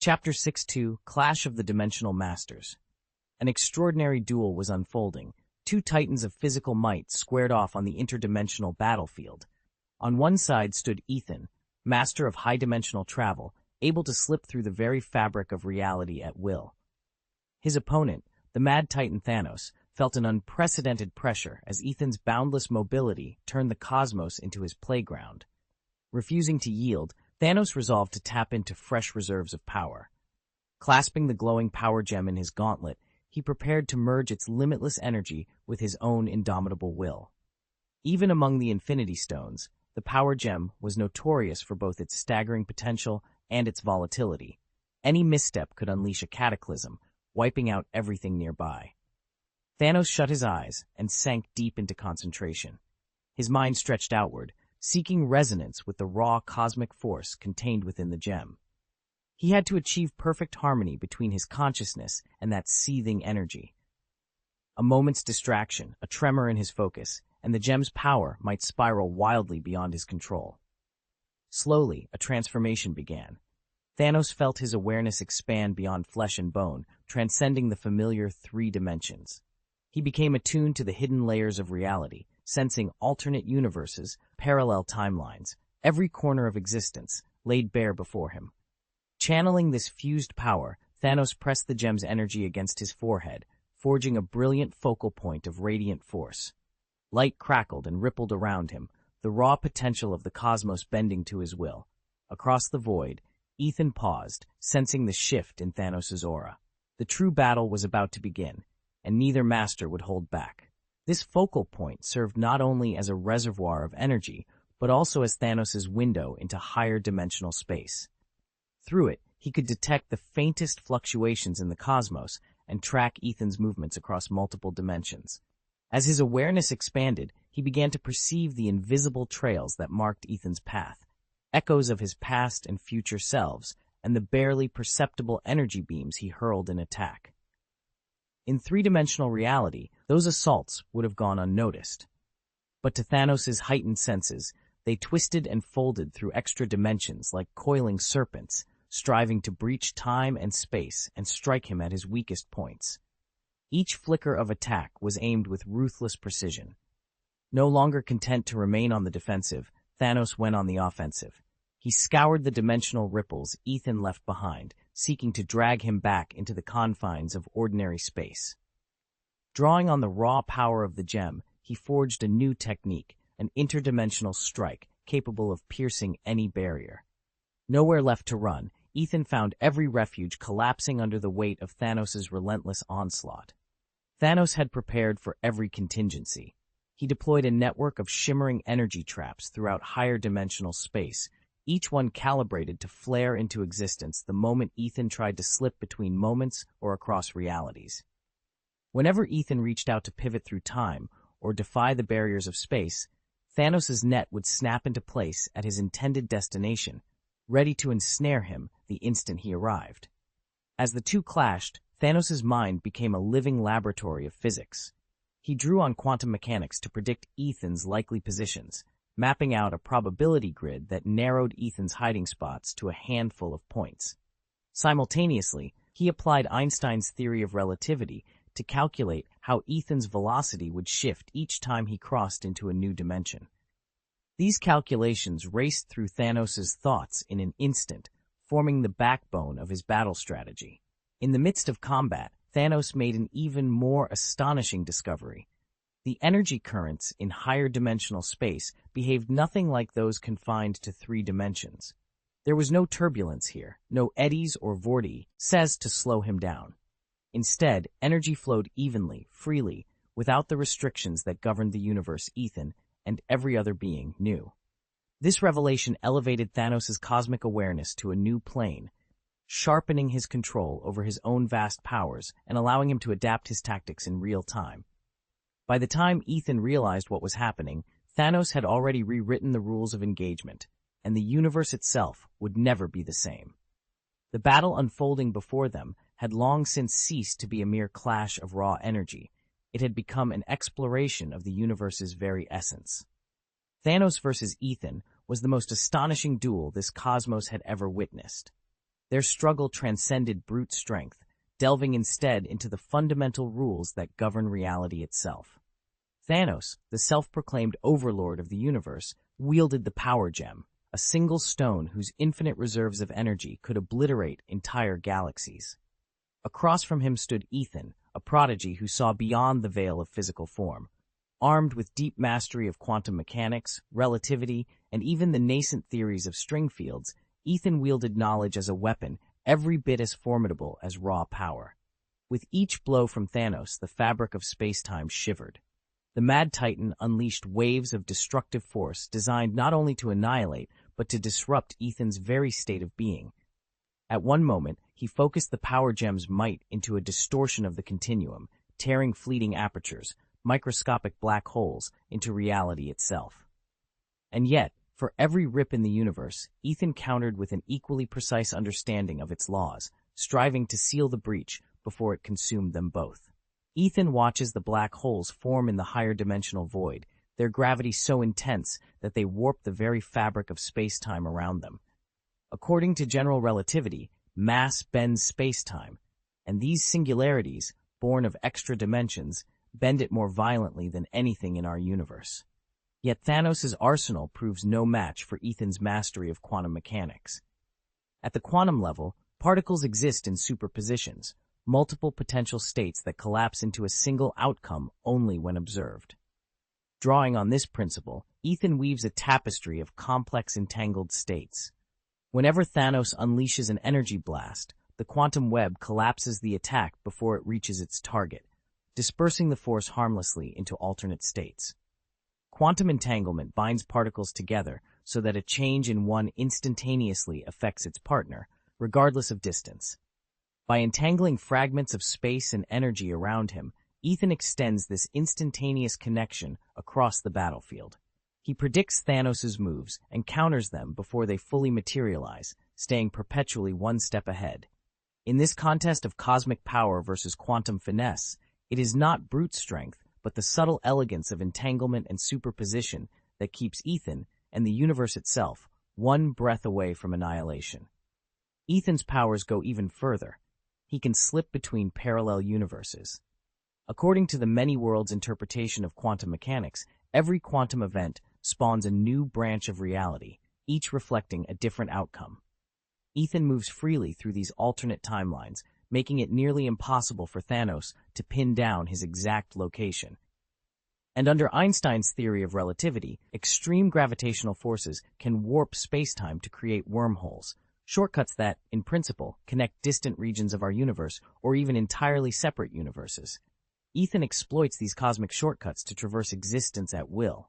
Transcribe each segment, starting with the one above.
Chapter 6-2, Clash of the Dimensional Masters. An extraordinary duel was unfolding. Two titans of physical might squared off on the interdimensional battlefield. On one side stood Ethan, master of high-dimensional travel, able to slip through the very fabric of reality at will. His opponent, the mad titan Thanos, felt an unprecedented pressure as Ethan's boundless mobility turned the cosmos into his playground. Refusing to yield, Thanos resolved to tap into fresh reserves of power. Clasping the glowing power gem in his gauntlet, he prepared to merge its limitless energy with his own indomitable will. Even among the Infinity Stones, the power gem was notorious for both its staggering potential and its volatility. Any misstep could unleash a cataclysm, wiping out everything nearby. Thanos shut his eyes and sank deep into concentration. His mind stretched outward, seeking resonance with the raw cosmic force contained within the gem. He had to achieve perfect harmony between his consciousness and that seething energy. A moment's distraction, a tremor in his focus, and the gem's power might spiral wildly beyond his control. Slowly, a transformation began. Thanos felt his awareness expand beyond flesh and bone, transcending the familiar 3 dimensions. He became attuned to the hidden layers of reality, sensing alternate universes, parallel timelines, every corner of existence laid bare before him. Channeling this fused power, Thanos pressed the gem's energy against his forehead, forging a brilliant focal point of radiant force. Light crackled and rippled around him, the raw potential of the cosmos bending to his will. Across the void, Ethan paused, sensing the shift in Thanos' aura. The true battle was about to begin, and neither master would hold back. This focal point served not only as a reservoir of energy, but also as Thanos' window into higher dimensional space. Through it, he could detect the faintest fluctuations in the cosmos and track Ethan's movements across multiple dimensions. As his awareness expanded, he began to perceive the invisible trails that marked Ethan's path, echoes of his past and future selves, and the barely perceptible energy beams he hurled in attack. In 3-dimensional reality, those assaults would have gone unnoticed. But to Thanos' heightened senses, they twisted and folded through extra dimensions like coiling serpents, striving to breach time and space and strike him at his weakest points. Each flicker of attack was aimed with ruthless precision. No longer content to remain on the defensive, Thanos went on the offensive. He scoured the dimensional ripples Ethan left behind, seeking to drag him back into the confines of ordinary space. Drawing on the raw power of the gem, he forged a new technique, an interdimensional strike capable of piercing any barrier. Nowhere left to run, Ethan found every refuge collapsing under the weight of Thanos' relentless onslaught. Thanos had prepared for every contingency. He deployed a network of shimmering energy traps throughout higher dimensional space, each one calibrated to flare into existence the moment Ethan tried to slip between moments or across realities. Whenever Ethan reached out to pivot through time or defy the barriers of space, Thanos' net would snap into place at his intended destination, ready to ensnare him the instant he arrived. As the two clashed, Thanos' mind became a living laboratory of physics. He drew on quantum mechanics to predict Ethan's likely positions, mapping out a probability grid that narrowed Ethan's hiding spots to a handful of points. Simultaneously, he applied Einstein's theory of relativity to calculate how Ethan's velocity would shift each time he crossed into a new dimension. These calculations raced through Thanos' thoughts in an instant, forming the backbone of his battle strategy. In the midst of combat, Thanos made an even more astonishing discovery. The energy currents in higher dimensional space behaved nothing like those confined to 3 dimensions. There was no turbulence here, no eddies or vortices to slow him down. Instead, energy flowed evenly, freely, without the restrictions that governed the universe Ethan and every other being knew. This revelation elevated Thanos' cosmic awareness to a new plane, sharpening his control over his own vast powers and allowing him to adapt his tactics in real time. By the time Ethan realized what was happening, Thanos had already rewritten the rules of engagement, and the universe itself would never be the same. The battle unfolding before them had long since ceased to be a mere clash of raw energy. It had become an exploration of the universe's very essence. Thanos versus Ethan was the most astonishing duel this cosmos had ever witnessed. Their struggle transcended brute strength, delving instead into the fundamental rules that govern reality itself. Thanos, the self-proclaimed overlord of the universe, wielded the Power Gem, a single stone whose infinite reserves of energy could obliterate entire galaxies. Across from him stood Ethan, a prodigy who saw beyond the veil of physical form. Armed with deep mastery of quantum mechanics, relativity, and even the nascent theories of string fields, Ethan wielded knowledge as a weapon every bit as formidable as raw power. With each blow from Thanos, the fabric of space-time shivered. The Mad Titan unleashed waves of destructive force designed not only to annihilate, but to disrupt Ethan's very state of being. At one moment, he focused the Power Gem's might into a distortion of the continuum, tearing fleeting apertures, microscopic black holes, into reality itself. And yet, for every rip in the universe, Ethan countered with an equally precise understanding of its laws, striving to seal the breach before it consumed them both. Ethan watches the black holes form in the higher dimensional void, their gravity so intense that they warp the very fabric of space-time around them. According to general relativity, mass bends space-time, and these singularities, born of extra dimensions, bend it more violently than anything in our universe. Yet Thanos' arsenal proves no match for Ethan's mastery of quantum mechanics. At the quantum level, particles exist in superpositions, multiple potential states that collapse into a single outcome only when observed. Drawing on this principle, Ethan weaves a tapestry of complex entangled states. Whenever Thanos unleashes an energy blast, the quantum web collapses the attack before it reaches its target, dispersing the force harmlessly into alternate states. Quantum entanglement binds particles together so that a change in one instantaneously affects its partner, regardless of distance. By entangling fragments of space and energy around him, Ethan extends this instantaneous connection across the battlefield. He predicts Thanos' moves and counters them before they fully materialize, staying perpetually one step ahead. In this contest of cosmic power versus quantum finesse, it is not brute strength, but the subtle elegance of entanglement and superposition that keeps Ethan, and the universe itself, one breath away from annihilation. Ethan's powers go even further. He can slip between parallel universes. According to the many worlds interpretation of quantum mechanics, every quantum event spawns a new branch of reality, each reflecting a different outcome. Ethan moves freely through these alternate timelines, making it nearly impossible for Thanos to pin down his exact location. And under Einstein's theory of relativity, extreme gravitational forces can warp spacetime to create wormholes, shortcuts that, in principle, connect distant regions of our universe or even entirely separate universes. Ethan exploits these cosmic shortcuts to traverse existence at will.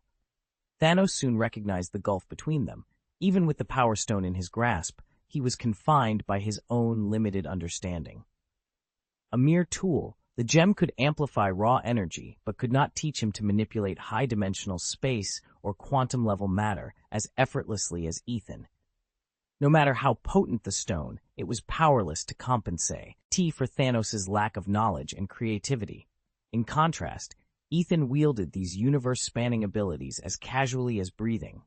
Thanos soon recognized the gulf between them. Even with the Power Stone in his grasp, he was confined by his own limited understanding. A mere tool, the gem could amplify raw energy, but could not teach him to manipulate high-dimensional space or quantum-level matter as effortlessly as Ethan. No matter how potent the stone, it was powerless to compensate for Thanos' lack of knowledge and creativity. In contrast, Ethan wielded these universe-spanning abilities as casually as breathing.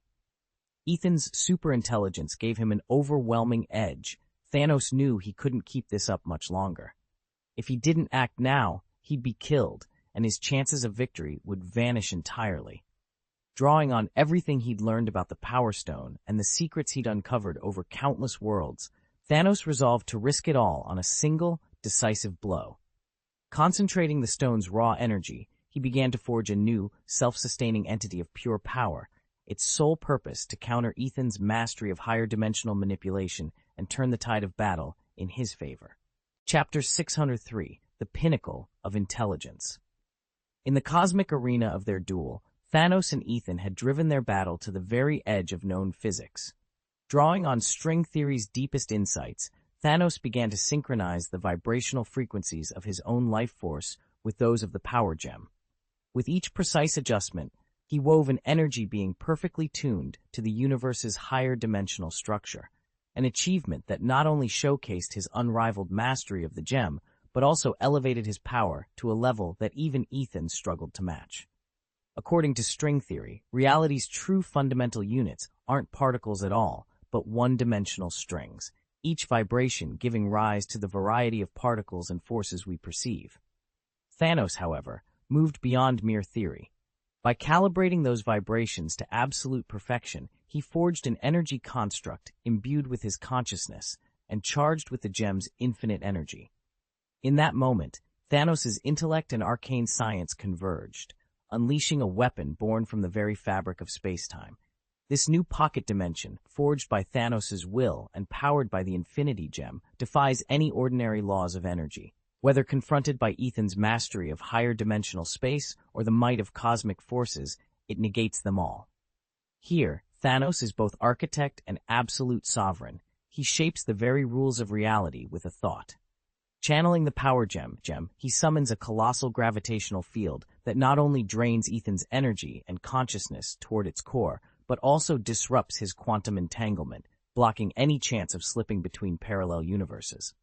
Ethan's superintelligence gave him an overwhelming edge. Thanos knew he couldn't keep this up much longer. If he didn't act now, he'd be killed, and his chances of victory would vanish entirely. Drawing on everything he'd learned about the Power Stone and the secrets he'd uncovered over countless worlds, Thanos resolved to risk it all on a single, decisive blow. Concentrating the stone's raw energy, he began to forge a new, self-sustaining entity of pure power, its sole purpose to counter Ethan's mastery of higher dimensional manipulation and turn the tide of battle in his favor. Chapter 603, The Pinnacle of Intelligence. In the cosmic arena of their duel, Thanos and Ethan had driven their battle to the very edge of known physics. Drawing on string theory's deepest insights, Thanos began to synchronize the vibrational frequencies of his own life force with those of the Power Gem. With each precise adjustment, he wove an energy being perfectly tuned to the universe's higher dimensional structure, an achievement that not only showcased his unrivaled mastery of the gem, but also elevated his power to a level that even Ethan struggled to match. According to string theory, reality's true fundamental units aren't particles at all, but one-dimensional strings, each vibration giving rise to the variety of particles and forces we perceive. Thanos, however, moved beyond mere theory. By calibrating those vibrations to absolute perfection, he forged an energy construct imbued with his consciousness and charged with the gem's infinite energy. In that moment, Thanos' intellect and arcane science converged, unleashing a weapon born from the very fabric of space-time. This new pocket dimension, forged by Thanos' will and powered by the Infinity Gem, defies any ordinary laws of energy. Whether confronted by Ethan's mastery of higher dimensional space or the might of cosmic forces, it negates them all. Here, Thanos is both architect and absolute sovereign. He shapes the very rules of reality with a thought. Channeling the power gem, he summons a colossal gravitational field that not only drains Ethan's energy and consciousness toward its core, but also disrupts his quantum entanglement, blocking any chance of slipping between parallel universes.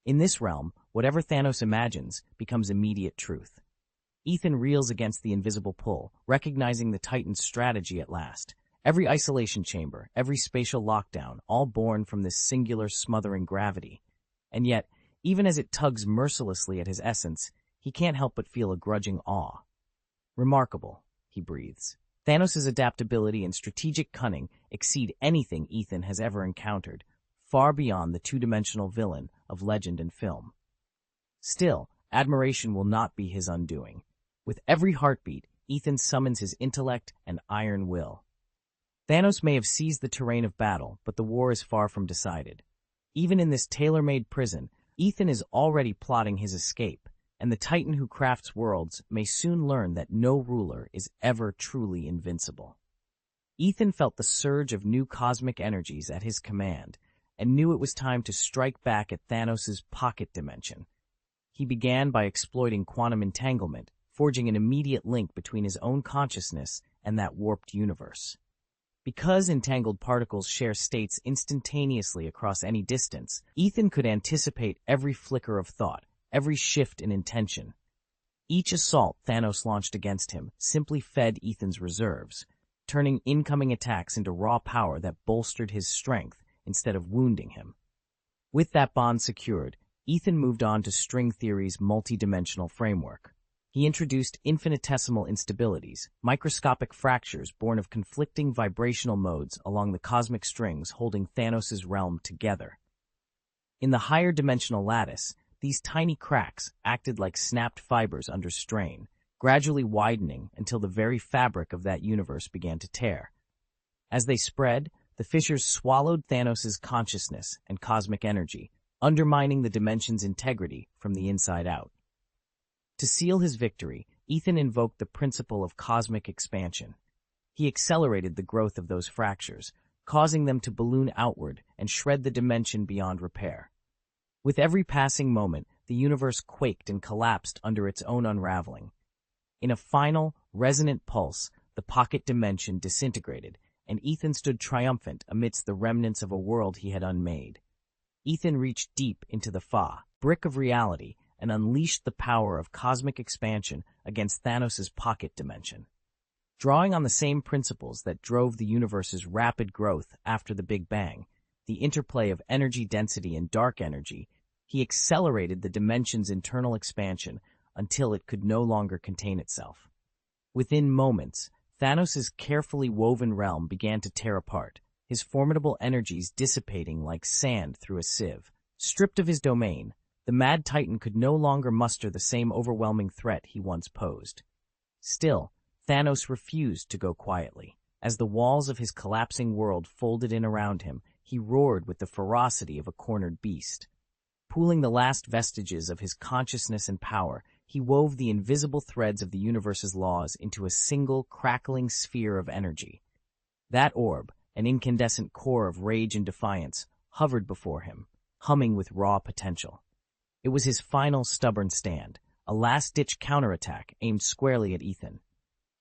In this realm, whatever Thanos imagines becomes immediate truth. Ethan reels against the invisible pull, recognizing the Titan's strategy at last. Every isolation chamber, every spatial lockdown, all born from this singular smothering gravity. And yet, even as it tugs mercilessly at his essence, he can't help but feel a grudging awe. Remarkable, he breathes. Thanos' adaptability and strategic cunning exceed anything Ethan has ever encountered, far beyond the two-dimensional villain of legend and film. Still, admiration will not be his undoing. With every heartbeat, Ethan summons his intellect and iron will. Thanos may have seized the terrain of battle, but the war is far from decided. Even in this tailor-made prison, Ethan is already plotting his escape, and the Titan who crafts worlds may soon learn that no ruler is ever truly invincible. Ethan felt the surge of new cosmic energies at his command, and knew it was time to strike back at Thanos' pocket dimension. He began by exploiting quantum entanglement, forging an immediate link between his own consciousness and that warped universe. Because entangled particles share states instantaneously across any distance, Ethan could anticipate every flicker of thought, every shift in intention. Each assault Thanos launched against him simply fed Ethan's reserves, turning incoming attacks into raw power that bolstered his strength instead of wounding him. With that bond secured, Ethan moved on to string theory's multidimensional framework. He introduced infinitesimal instabilities, microscopic fractures born of conflicting vibrational modes along the cosmic strings holding Thanos' realm together. In the higher dimensional lattice, these tiny cracks acted like snapped fibers under strain, gradually widening until the very fabric of that universe began to tear. As they spread, the fissures swallowed Thanos' consciousness and cosmic energy, undermining the dimension's integrity from the inside out. To seal his victory, Ethan invoked the principle of cosmic expansion. He accelerated the growth of those fractures, causing them to balloon outward and shred the dimension beyond repair. With every passing moment, the universe quaked and collapsed under its own unraveling. In a final, resonant pulse, the pocket dimension disintegrated, and Ethan stood triumphant amidst the remnants of a world he had unmade. Ethan reached deep into the brick of reality, and unleashed the power of cosmic expansion against Thanos' pocket dimension. Drawing on the same principles that drove the universe's rapid growth after the Big Bang, the interplay of energy density and dark energy, he accelerated the dimension's internal expansion until it could no longer contain itself. Within moments, Thanos' carefully woven realm began to tear apart, his formidable energies dissipating like sand through a sieve. Stripped of his domain, the Mad Titan could no longer muster the same overwhelming threat he once posed. Still, Thanos refused to go quietly. As the walls of his collapsing world folded in around him, he roared with the ferocity of a cornered beast. Pooling the last vestiges of his consciousness and power, he wove the invisible threads of the universe's laws into a single, crackling sphere of energy. That orb, an incandescent core of rage and defiance, hovered before him, humming with raw potential. It was his final stubborn stand, a last-ditch counterattack aimed squarely at Ethan.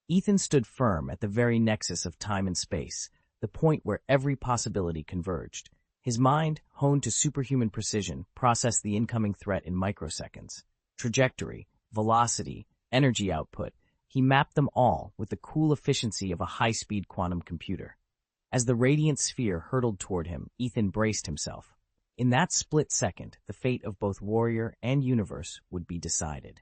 Ethan stood firm at the very nexus of time and space, the point where every possibility converged. His mind, honed to superhuman precision, processed the incoming threat in microseconds. Trajectory, velocity, energy output, he mapped them all with the cool efficiency of a high-speed quantum computer. As the radiant sphere hurtled toward him, Ethan braced himself, In that split second, the fate of both warrior and universe would be decided.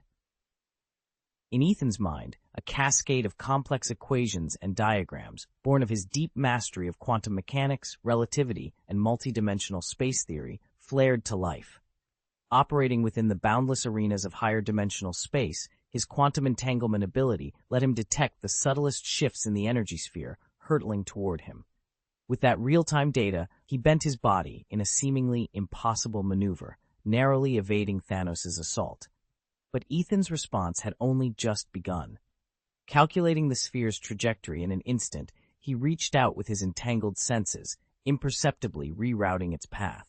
In Ethan's mind, a cascade of complex equations and diagrams, born of his deep mastery of quantum mechanics, relativity, and multidimensional space theory, flared to life. Operating within the boundless arenas of higher dimensional space, his quantum entanglement ability let him detect the subtlest shifts in the energy sphere hurtling toward him. With that real-time data, he bent his body in a seemingly impossible maneuver, narrowly evading Thanos' assault. But Ethan's response had only just begun. Calculating the sphere's trajectory in an instant, he reached out with his entangled senses, imperceptibly rerouting its path.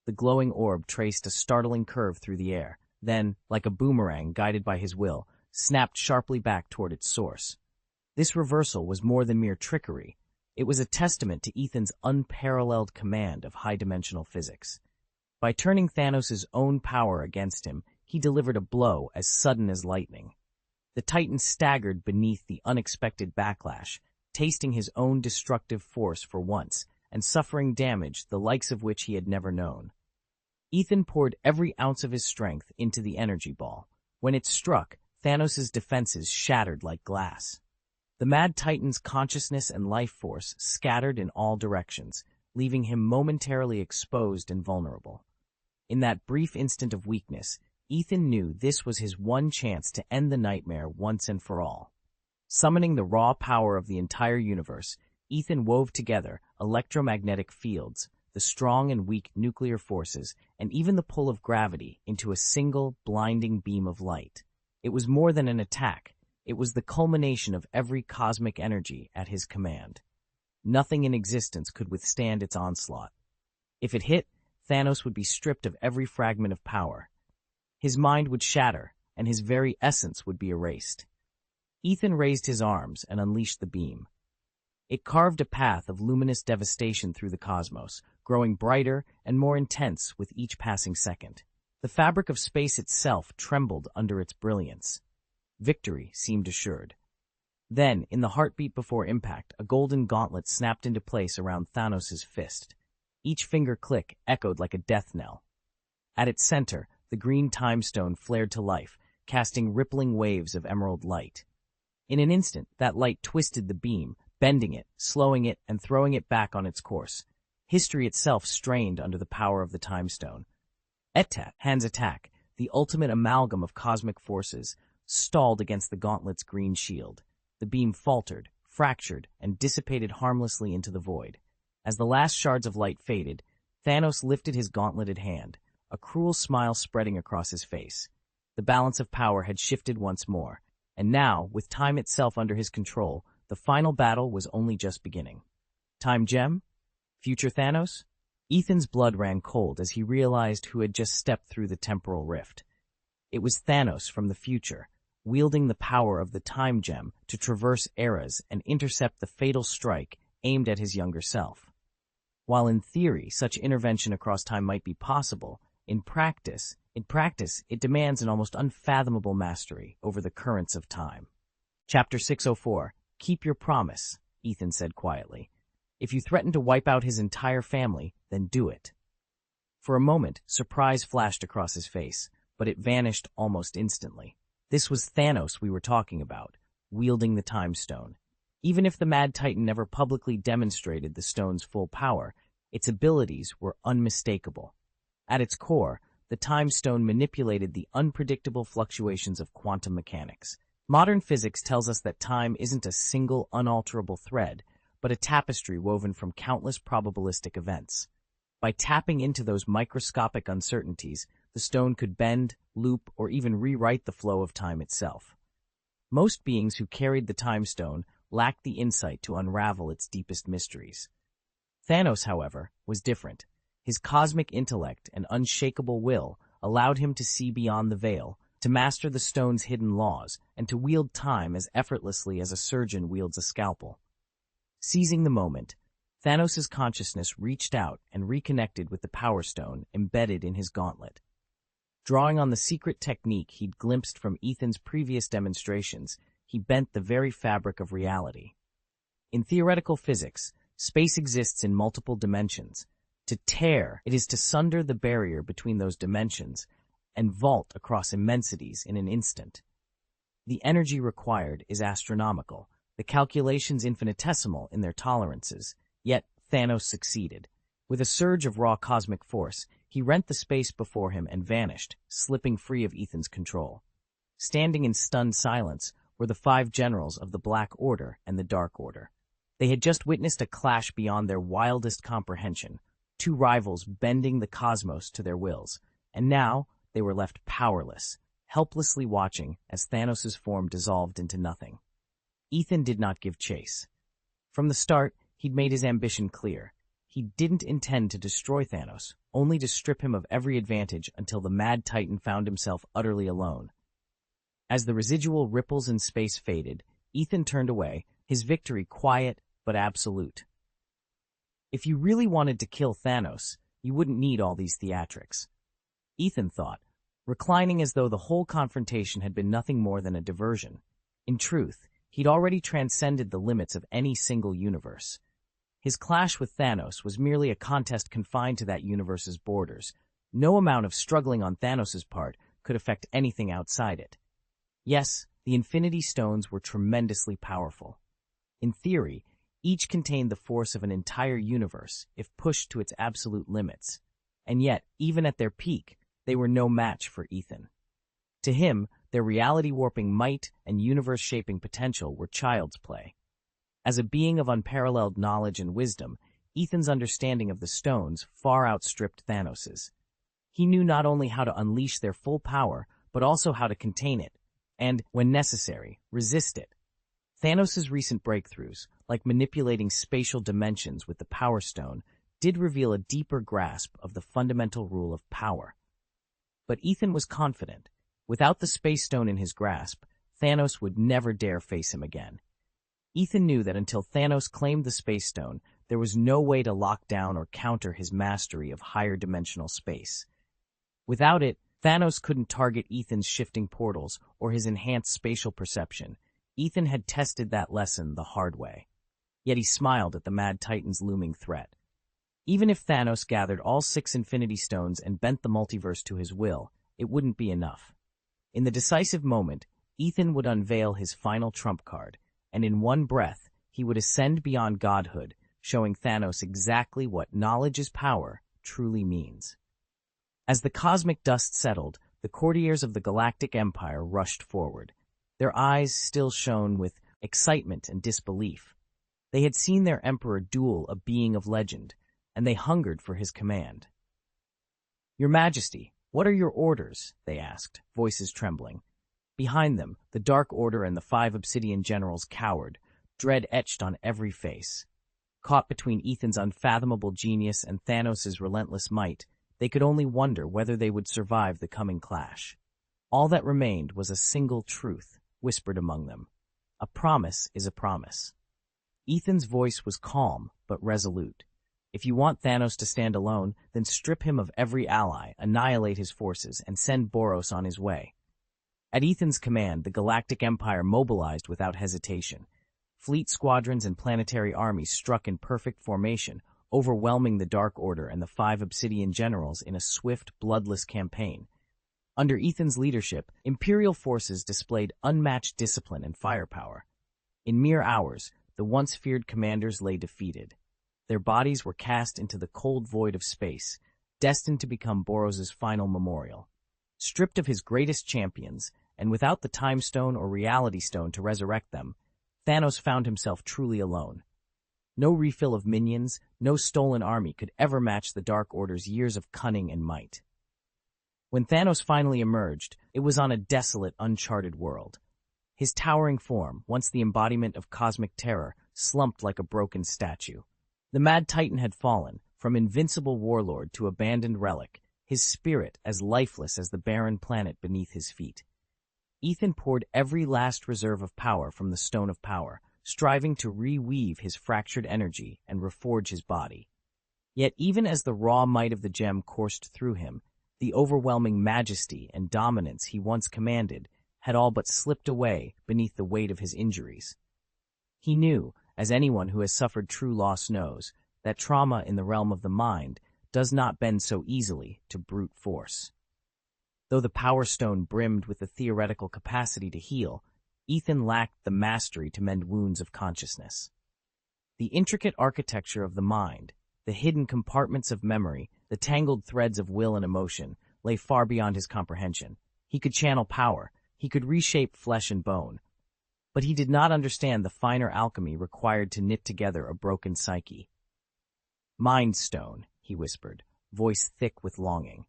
The glowing orb traced a startling curve through the air, then, like a boomerang guided by his will, snapped sharply back toward its source. This reversal was more than mere trickery. It was a testament to Ethan's unparalleled command of high-dimensional physics. By turning Thanos' own power against him, he delivered a blow as sudden as lightning. The Titan staggered beneath the unexpected backlash, tasting his own destructive force for once, and suffering damage the likes of which he had never known. Ethan poured every ounce of his strength into the energy ball. When it struck, Thanos' defenses shattered like glass. The Mad Titan's consciousness and life force scattered in all directions, leaving him momentarily exposed and vulnerable. In that brief instant of weakness, Ethan knew this was his one chance to end the nightmare once and for all. Summoning the raw power of the entire universe, Ethan wove together electromagnetic fields, the strong and weak nuclear forces, and even the pull of gravity into a single, blinding beam of light. It was more than an attack. It was the culmination of every cosmic energy at his command. Nothing in existence could withstand its onslaught. If it hit, Thanos would be stripped of every fragment of power. His mind would shatter, and his very essence would be erased. Ethan raised his arms and unleashed the beam. It carved a path of luminous devastation through the cosmos, growing brighter and more intense with each passing second. The fabric of space itself trembled under its brilliance. Victory seemed assured. Then, in the heartbeat before impact, a golden gauntlet snapped into place around Thanos' fist. Each finger click echoed like a death knell. At its center, the green time stone flared to life, casting rippling waves of emerald light. In an instant, that light twisted the beam, bending it, slowing it, and throwing it back on its course. History itself strained under the power of the time stone. Hand's attack, the ultimate amalgam of cosmic forces, stalled against the gauntlet's green shield. The beam faltered, fractured, and dissipated harmlessly into the void. As the last shards of light faded, Thanos lifted his gauntleted hand, a cruel smile spreading across his face. The balance of power had shifted once more, and now, with time itself under his control, the final battle was only just beginning. Time gem? Future Thanos? Ethan's blood ran cold as he realized who had just stepped through the temporal rift. It was Thanos from the future, wielding the power of the time gem to traverse eras and intercept the fatal strike aimed at his younger self. While in theory such intervention across time might be possible, in practice, it demands an almost unfathomable mastery over the currents of time. Chapter 604, Keep Your Promise, Ethan said quietly. If you threaten to wipe out his entire family, then do it. For a moment, surprise flashed across his face, but it vanished almost instantly. This was Thanos we were talking about, wielding the Time Stone. Even if the Mad Titan never publicly demonstrated the stone's full power, its abilities were unmistakable. At its core, the Time Stone manipulated the unpredictable fluctuations of quantum mechanics. Modern physics tells us that time isn't a single, unalterable thread, but a tapestry woven from countless probabilistic events. By tapping into those microscopic uncertainties, the stone could bend, loop, or even rewrite the flow of time itself. Most beings who carried the Time Stone lacked the insight to unravel its deepest mysteries. Thanos, however, was different. His cosmic intellect and unshakable will allowed him to see beyond the veil, to master the stone's hidden laws, and to wield time as effortlessly as a surgeon wields a scalpel. Seizing the moment, Thanos' consciousness reached out and reconnected with the Power Stone embedded in his gauntlet. Drawing on the secret technique he'd glimpsed from Ethan's previous demonstrations, he bent the very fabric of reality. In theoretical physics, space exists in multiple dimensions. To tear, it is to sunder the barrier between those dimensions and vault across immensities in an instant. The energy required is astronomical, the calculations infinitesimal in their tolerances, yet Thanos succeeded. With a surge of raw cosmic force, he rent the space before him and vanished, slipping free of Ethan's control. Standing in stunned silence were the 5 generals of the Black Order and the Dark Order. They had just witnessed a clash beyond their wildest comprehension, 2 rivals bending the cosmos to their wills, and now they were left powerless, helplessly watching as Thanos' form dissolved into nothing. Ethan did not give chase. From the start, he'd made his ambition clear. He didn't intend to destroy Thanos, only to strip him of every advantage until the Mad Titan found himself utterly alone. As the residual ripples in space faded, Ethan turned away, his victory quiet but absolute. If you really wanted to kill Thanos, you wouldn't need all these theatrics, Ethan thought, reclining as though the whole confrontation had been nothing more than a diversion. In truth, he'd already transcended the limits of any single universe. His clash with Thanos was merely a contest confined to that universe's borders. No amount of struggling on Thanos' part could affect anything outside it. Yes, the Infinity Stones were tremendously powerful. In theory, each contained the force of an entire universe if pushed to its absolute limits. And yet, even at their peak, they were no match for Ethan. To him, their reality-warping might and universe-shaping potential were child's play. As a being of unparalleled knowledge and wisdom, Ethan's understanding of the stones far outstripped Thanos's. He knew not only how to unleash their full power, but also how to contain it, and, when necessary, resist it. Thanos' recent breakthroughs, like manipulating spatial dimensions with the Power Stone, did reveal a deeper grasp of the fundamental rule of power. But Ethan was confident. Without the Space Stone in his grasp, Thanos would never dare face him again. Ethan knew that until Thanos claimed the Space Stone, there was no way to lock down or counter his mastery of higher dimensional space. Without it, Thanos couldn't target Ethan's shifting portals or his enhanced spatial perception. Ethan had tested that lesson the hard way. Yet he smiled at the Mad Titan's looming threat. Even if Thanos gathered all 6 Infinity Stones and bent the multiverse to his will, it wouldn't be enough. In the decisive moment, Ethan would unveil his final trump card, and in one breath, he would ascend beyond godhood, showing Thanos exactly what knowledge is power truly means. As the cosmic dust settled, the courtiers of the Galactic Empire rushed forward. Their eyes still shone with excitement and disbelief. They had seen their emperor duel a being of legend, and they hungered for his command. "Your Majesty, what are your orders?" they asked, voices trembling. Behind them, the Dark Order and the 5 Obsidian generals cowered, dread etched on every face. Caught between Ethan's unfathomable genius and Thanos' relentless might, they could only wonder whether they would survive the coming clash. All that remained was a single truth, whispered among them. A promise is a promise. Ethan's voice was calm but resolute. If you want Thanos to stand alone, then strip him of every ally, annihilate his forces, and send Boros on his way. At Ethan's command, the Galactic Empire mobilized without hesitation. Fleet squadrons and planetary armies struck in perfect formation, overwhelming the Dark Order and the 5 Obsidian generals in a swift, bloodless campaign. Under Ethan's leadership, Imperial forces displayed unmatched discipline and firepower. In mere hours, the once feared commanders lay defeated. Their bodies were cast into the cold void of space, destined to become Boros' final memorial. Stripped of his greatest champions, and without the Time Stone or Reality Stone to resurrect them, Thanos found himself truly alone. No refill of minions, no stolen army could ever match the Dark Order's years of cunning and might. When Thanos finally emerged, it was on a desolate, uncharted world. His towering form, once the embodiment of cosmic terror, slumped like a broken statue. The Mad Titan had fallen, from invincible warlord to abandoned relic, his spirit as lifeless as the barren planet beneath his feet. Ethan poured every last reserve of power from the Stone of Power, striving to reweave his fractured energy and reforge his body. Yet even as the raw might of the gem coursed through him, the overwhelming majesty and dominance he once commanded had all but slipped away beneath the weight of his injuries. He knew, as anyone who has suffered true loss knows, that trauma in the realm of the mind does not bend so easily to brute force. Though the Power Stone brimmed with the theoretical capacity to heal, Ethan lacked the mastery to mend wounds of consciousness. The intricate architecture of the mind, the hidden compartments of memory, the tangled threads of will and emotion, lay far beyond his comprehension. He could channel power, he could reshape flesh and bone, but he did not understand the finer alchemy required to knit together a broken psyche. "Mind Stone," he whispered, voice thick with longing.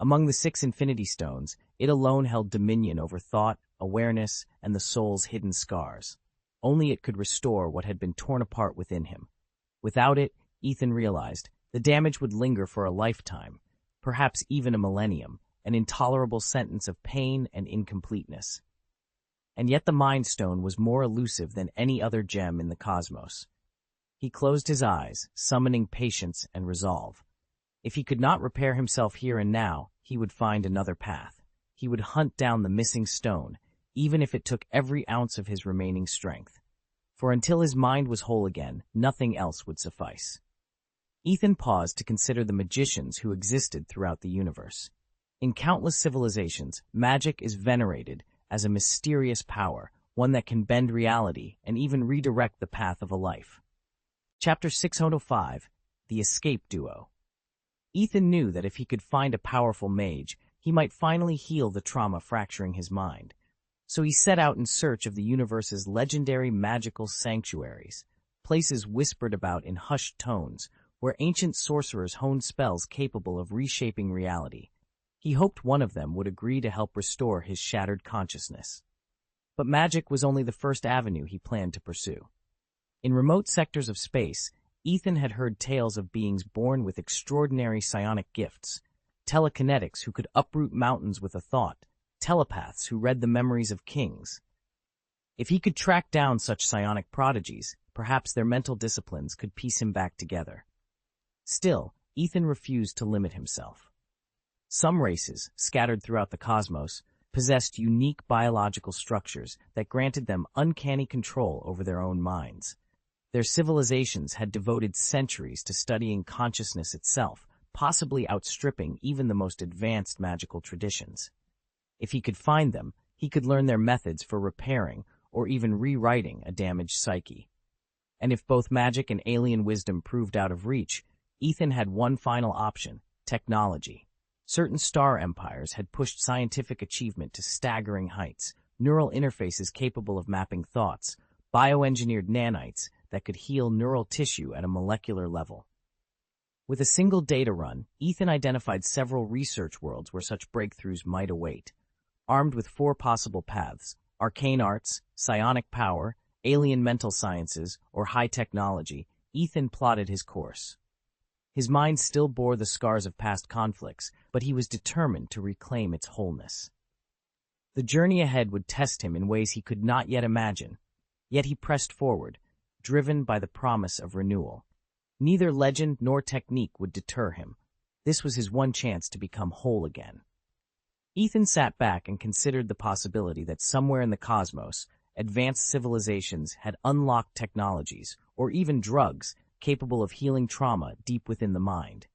Among the 6 Infinity Stones, it alone held dominion over thought, awareness, and the soul's hidden scars. Only it could restore what had been torn apart within him. Without it, Ethan realized, the damage would linger for a lifetime, perhaps even a millennium, an intolerable sentence of pain and incompleteness. And yet the Mind Stone was more elusive than any other gem in the cosmos. He closed his eyes, summoning patience and resolve. If he could not repair himself here and now, he would find another path. He would hunt down the missing stone, even if it took every ounce of his remaining strength. For until his mind was whole again, nothing else would suffice. Ethan paused to consider the magicians who existed throughout the universe. In countless civilizations, magic is venerated as a mysterious power, one that can bend reality and even redirect the path of a life. Chapter 605, The Escape Duo. Ethan knew that if he could find a powerful mage, he might finally heal the trauma fracturing his mind. So he set out in search of the universe's legendary magical sanctuaries, places whispered about in hushed tones, where ancient sorcerers honed spells capable of reshaping reality. He hoped one of them would agree to help restore his shattered consciousness. But magic was only the first avenue he planned to pursue. In remote sectors of space, Ethan had heard tales of beings born with extraordinary psionic gifts, telekinetics who could uproot mountains with a thought, telepaths who read the memories of kings. If he could track down such psionic prodigies, perhaps their mental disciplines could piece him back together. Still, Ethan refused to limit himself. Some races, scattered throughout the cosmos, possessed unique biological structures that granted them uncanny control over their own minds. Their civilizations had devoted centuries to studying consciousness itself, possibly outstripping even the most advanced magical traditions. If he could find them, he could learn their methods for repairing or even rewriting a damaged psyche. And if both magic and alien wisdom proved out of reach, Ethan had one final option: technology. Certain star empires had pushed scientific achievement to staggering heights, neural interfaces capable of mapping thoughts, bioengineered nanites that could heal neural tissue at a molecular level. With a single data run, Ethan identified several research worlds where such breakthroughs might await. Armed with 4 possible paths: arcane arts, psionic power, alien mental sciences, or high technology, Ethan plotted his course. His mind still bore the scars of past conflicts, but he was determined to reclaim its wholeness. The journey ahead would test him in ways he could not yet imagine, yet he pressed forward, driven by the promise of renewal. Neither legend nor technique would deter him. This was his one chance to become whole again. Ethan sat back and considered the possibility that somewhere in the cosmos, advanced civilizations had unlocked technologies, or even drugs, capable of healing trauma deep within the mind.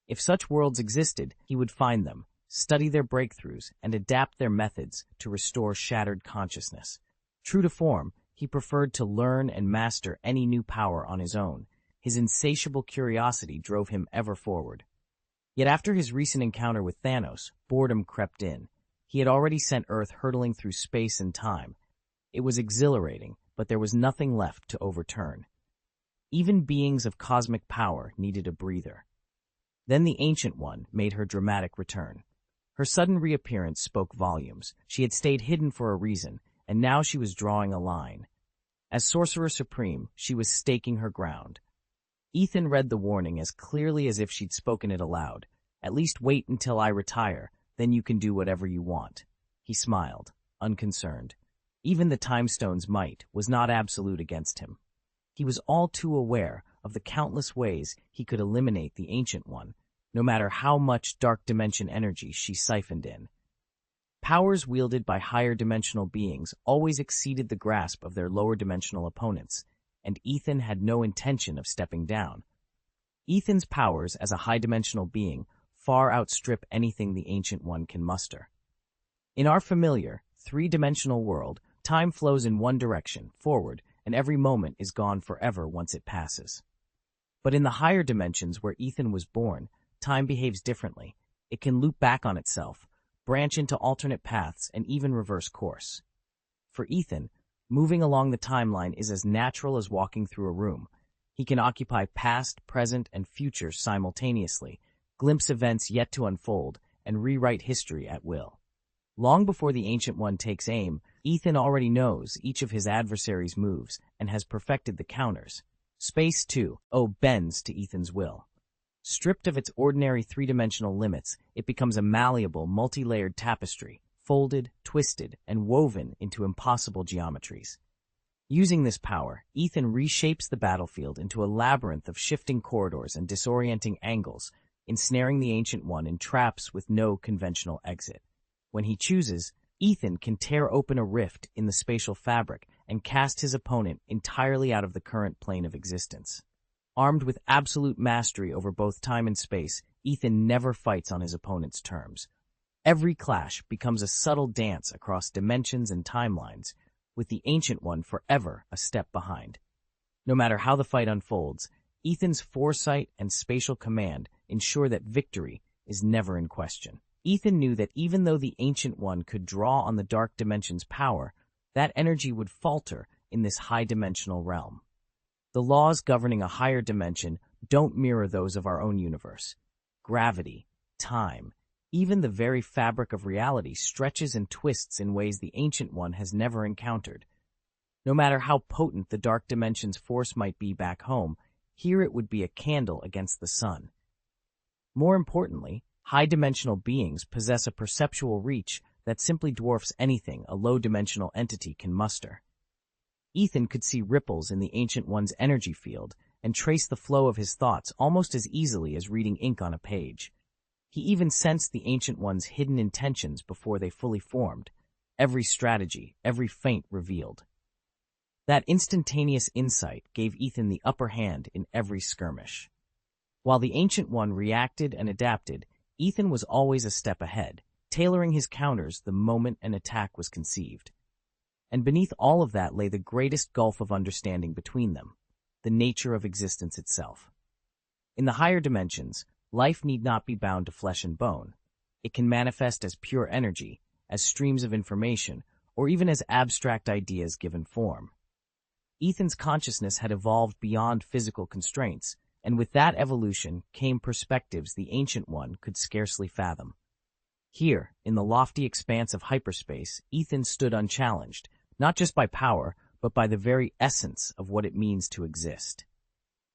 If such worlds existed, he would find them, study their breakthroughs, and adapt their methods to restore shattered consciousness. True to form, he preferred to learn and master any new power on his own. His insatiable curiosity drove him ever forward. Yet after his recent encounter with Thanos, boredom crept in. He had already sent Earth hurtling through space and time. It was exhilarating, but there was nothing left to overturn. Even beings of cosmic power needed a breather. Then the Ancient One made her dramatic return. Her sudden reappearance spoke volumes. She had stayed hidden for a reason, and now she was drawing a line. As Sorcerer Supreme, she was staking her ground. Ethan read the warning as clearly as if she'd spoken it aloud. "At least wait until I retire, then you can do whatever you want." He smiled, unconcerned. Even the Time Stone's might was not absolute against him. He was all too aware of the countless ways he could eliminate the Ancient One, no matter how much dark dimension energy she siphoned in. Powers wielded by higher dimensional beings always exceeded the grasp of their lower dimensional opponents, and Ethan had no intention of stepping down. Ethan's powers as a high-dimensional being far outstrip anything the Ancient One can muster. In our familiar, three-dimensional world, time flows in one direction, forward, and every moment is gone forever once it passes. But in the higher dimensions where Ethan was born, time behaves differently. It can loop back on itself, branch into alternate paths, and even reverse course. For Ethan, moving along the timeline is as natural as walking through a room. He can occupy past, present, and future simultaneously, glimpse events yet to unfold, and rewrite history at will. Long before the Ancient One takes aim, Ethan already knows each of his adversaries' moves and has perfected the counters. Space, too, bends to Ethan's will. Stripped of its ordinary three-dimensional limits, it becomes a malleable, multi-layered tapestry, folded, twisted, and woven into impossible geometries. Using this power, Ethan reshapes the battlefield into a labyrinth of shifting corridors and disorienting angles, ensnaring the Ancient One in traps with no conventional exit. When he chooses, Ethan can tear open a rift in the spatial fabric and cast his opponent entirely out of the current plane of existence. Armed with absolute mastery over both time and space, Ethan never fights on his opponent's terms. Every clash becomes a subtle dance across dimensions and timelines, with the Ancient One forever a step behind. No matter how the fight unfolds, Ethan's foresight and spatial command ensure that victory is never in question. Ethan knew that even though the Ancient One could draw on the Dark Dimension's power, that energy would falter in this high-dimensional realm. The laws governing a higher dimension don't mirror those of our own universe. Gravity, time, even the very fabric of reality stretches and twists in ways the Ancient One has never encountered. No matter how potent the Dark Dimension's force might be back home, here it would be a candle against the sun. More importantly, high-dimensional beings possess a perceptual reach that simply dwarfs anything a low-dimensional entity can muster. Ethan could see ripples in the Ancient One's energy field and trace the flow of his thoughts almost as easily as reading ink on a page. He even sensed the Ancient One's hidden intentions before they fully formed, every strategy, every feint revealed. That instantaneous insight gave Ethan the upper hand in every skirmish. While the Ancient One reacted and adapted, Ethan was always a step ahead, tailoring his counters the moment an attack was conceived. And beneath all of that lay the greatest gulf of understanding between them, the nature of existence itself. In the higher dimensions, life need not be bound to flesh and bone. It can manifest as pure energy, as streams of information, or even as abstract ideas given form. Ethan's consciousness had evolved beyond physical constraints, and with that evolution came perspectives the Ancient One could scarcely fathom. Here, in the lofty expanse of hyperspace, Ethan stood unchallenged, not just by power, but by the very essence of what it means to exist.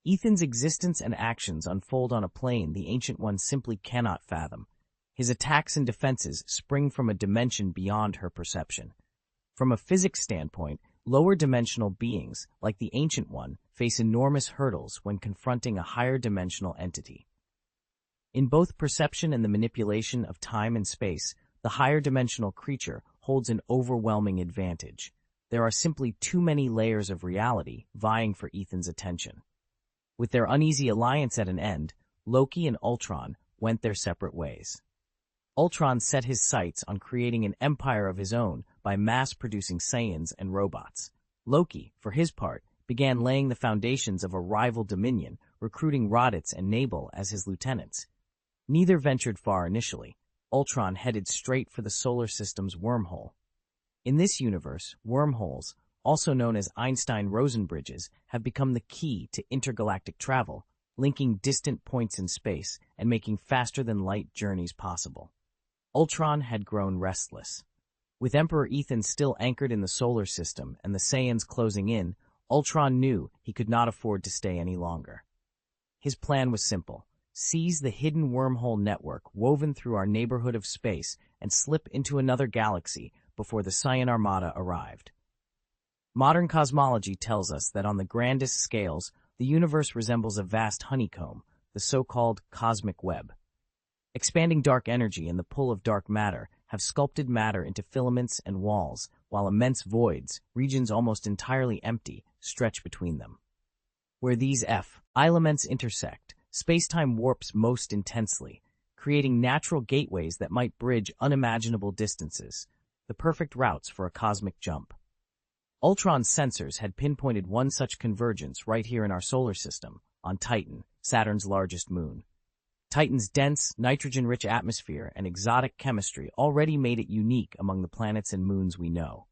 Ethan's existence and actions unfold on a plane the Ancient One simply cannot fathom. His attacks and defenses spring from a dimension beyond her perception. From a physics standpoint, lower-dimensional beings, like the Ancient One, face enormous hurdles when confronting a higher-dimensional entity. In both perception and the manipulation of time and space, the higher-dimensional creature holds an overwhelming advantage. There are simply too many layers of reality vying for Ethan's attention. With their uneasy alliance at an end, Loki and Ultron went their separate ways. Ultron set his sights on creating an empire of his own by mass-producing Saiyans and robots. Loki, for his part, began laying the foundations of a rival dominion, recruiting Raditz and Nabel as his lieutenants. Neither ventured far initially. Ultron headed straight for the solar system's wormhole. In this universe, wormholes, also known as Einstein-Rosen bridges, have become the key to intergalactic travel, linking distant points in space and making faster-than-light journeys possible. Ultron had grown restless. With Emperor Ethan still anchored in the solar system and the Saiyans closing in, Ultron knew he could not afford to stay any longer. His plan was simple: seize the hidden wormhole network woven through our neighborhood of space and slip into another galaxy before the Saiyan Armada arrived. Modern cosmology tells us that on the grandest scales, the universe resembles a vast honeycomb, the so-called cosmic web. Expanding dark energy and the pull of dark matter have sculpted matter into filaments and walls, while immense voids, regions almost entirely empty, stretch between them. Where these elements intersect, space-time warps most intensely, creating natural gateways that might bridge unimaginable distances, the perfect routes for a cosmic jump. Ultron's sensors had pinpointed one such convergence right here in our solar system, on Titan, Saturn's largest moon. Titan's dense, nitrogen-rich atmosphere and exotic chemistry already made it unique among the planets and moons we know.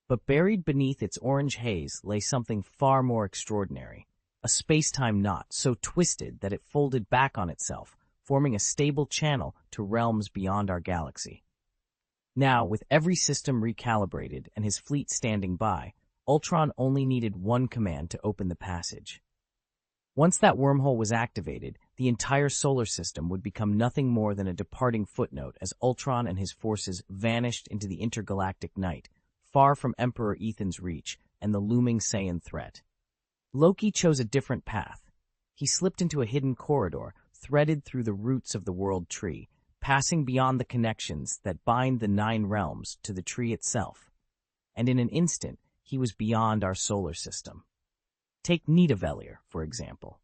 But buried beneath its orange haze lay something far more extraordinary, a space-time knot so twisted that it folded back on itself, forming a stable channel to realms beyond our galaxy. Now, with every system recalibrated and his fleet standing by, Ultron only needed one command to open the passage. Once that wormhole was activated, the entire solar system would become nothing more than a departing footnote as Ultron and his forces vanished into the intergalactic night, far from Emperor Ethan's reach and the looming Saiyan threat. Loki chose a different path. He slipped into a hidden corridor, threaded through the roots of the world tree, passing beyond the connections that bind the 9 realms to the tree itself. And in an instant, he was beyond our solar system. Take Nidavellir, for example.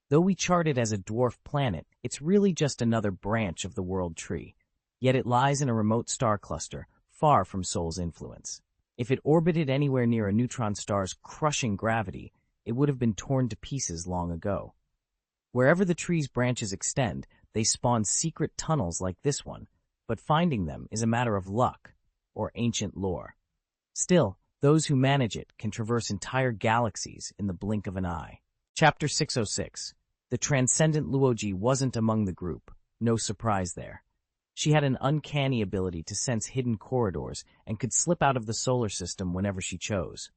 Though we chart it as a dwarf planet, it's really just another branch of the world tree, yet it lies in a remote star cluster, far from Sol's influence. If it orbited anywhere near a neutron star's crushing gravity, it would have been torn to pieces long ago. Wherever the tree's branches extend, they spawn secret tunnels like this one, but finding them is a matter of luck, or ancient lore. Still, those who manage it can traverse entire galaxies in the blink of an eye. Chapter 606. The transcendent Luoji wasn't among the group, no surprise there. She had an uncanny ability to sense hidden corridors and could slip out of the solar system whenever she chose.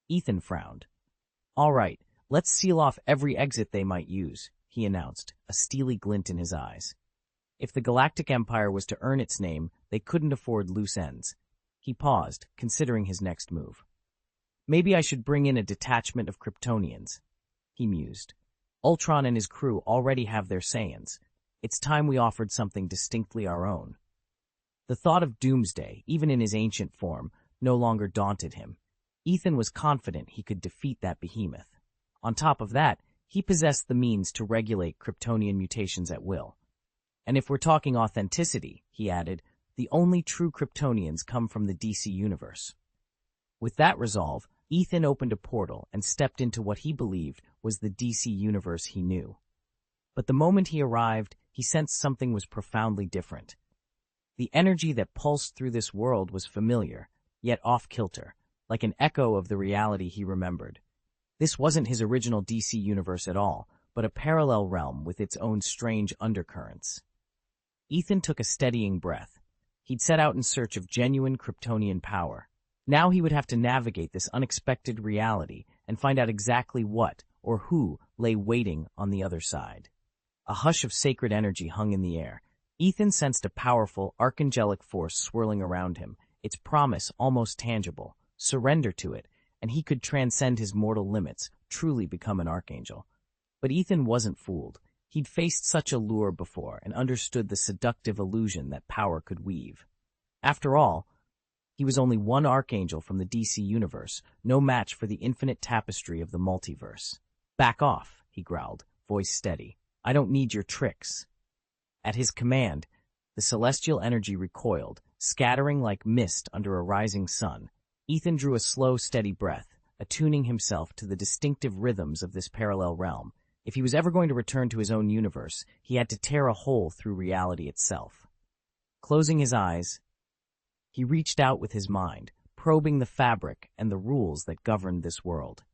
Ethan frowned. "All right, let's seal off every exit they might use," he announced, a steely glint in his eyes. If the Galactic Empire was to earn its name, they couldn't afford loose ends. He paused, considering his next move. "Maybe I should bring in a detachment of Kryptonians," he mused. "Ultron and his crew already have their Saiyans. It's time we offered something distinctly our own." The thought of Doomsday, even in his ancient form, no longer daunted him. Ethan was confident he could defeat that behemoth. On top of that, he possessed the means to regulate Kryptonian mutations at will. "And if we're talking authenticity," he added, "the only true Kryptonians come from the DC universe." With that resolve, Ethan opened a portal and stepped into what he believed was the DC universe he knew. But the moment he arrived, he sensed something was profoundly different. The energy that pulsed through this world was familiar, yet off-kilter, like an echo of the reality he remembered. This wasn't his original DC universe at all, but a parallel realm with its own strange undercurrents. Ethan took a steadying breath. He'd set out in search of genuine Kryptonian power. Now he would have to navigate this unexpected reality and find out exactly what or who lay waiting on the other side. A hush of sacred energy hung in the air. Ethan sensed a powerful, archangelic force swirling around him, its promise almost tangible. Surrender to it, and he could transcend his mortal limits, truly become an archangel. But Ethan wasn't fooled. He'd faced such a lure before and understood the seductive illusion that power could weave. After all, he was only one archangel from the DC universe, no match for the infinite tapestry of the multiverse. "Back off," he growled, voice steady. "I don't need your tricks." At his command, the celestial energy recoiled, scattering like mist under a rising sun. Ethan drew a slow, steady breath, attuning himself to the distinctive rhythms of this parallel realm. If he was ever going to return to his own universe, he had to tear a hole through reality itself. Closing his eyes, he reached out with his mind, probing the fabric and the rules that governed this world.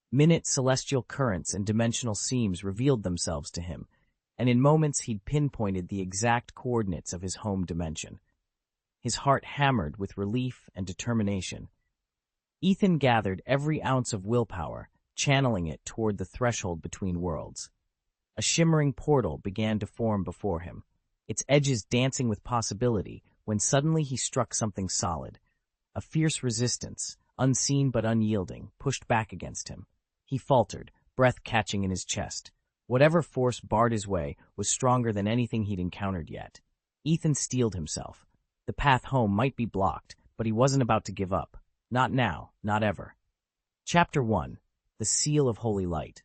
Minute celestial currents and dimensional seams revealed themselves to him, and in moments he'd pinpointed the exact coordinates of his home dimension. His heart hammered with relief and determination. Ethan gathered every ounce of willpower, channeling it toward the threshold between worlds. A shimmering portal began to form before him, its edges dancing with possibility, when suddenly he struck something solid. A fierce resistance, unseen but unyielding, pushed back against him. He faltered, breath catching in his chest. Whatever force barred his way was stronger than anything he'd encountered yet. Ethan steeled himself. The path home might be blocked, but he wasn't about to give up. Not now, not ever. Chapter 1. The Seal of Holy Light.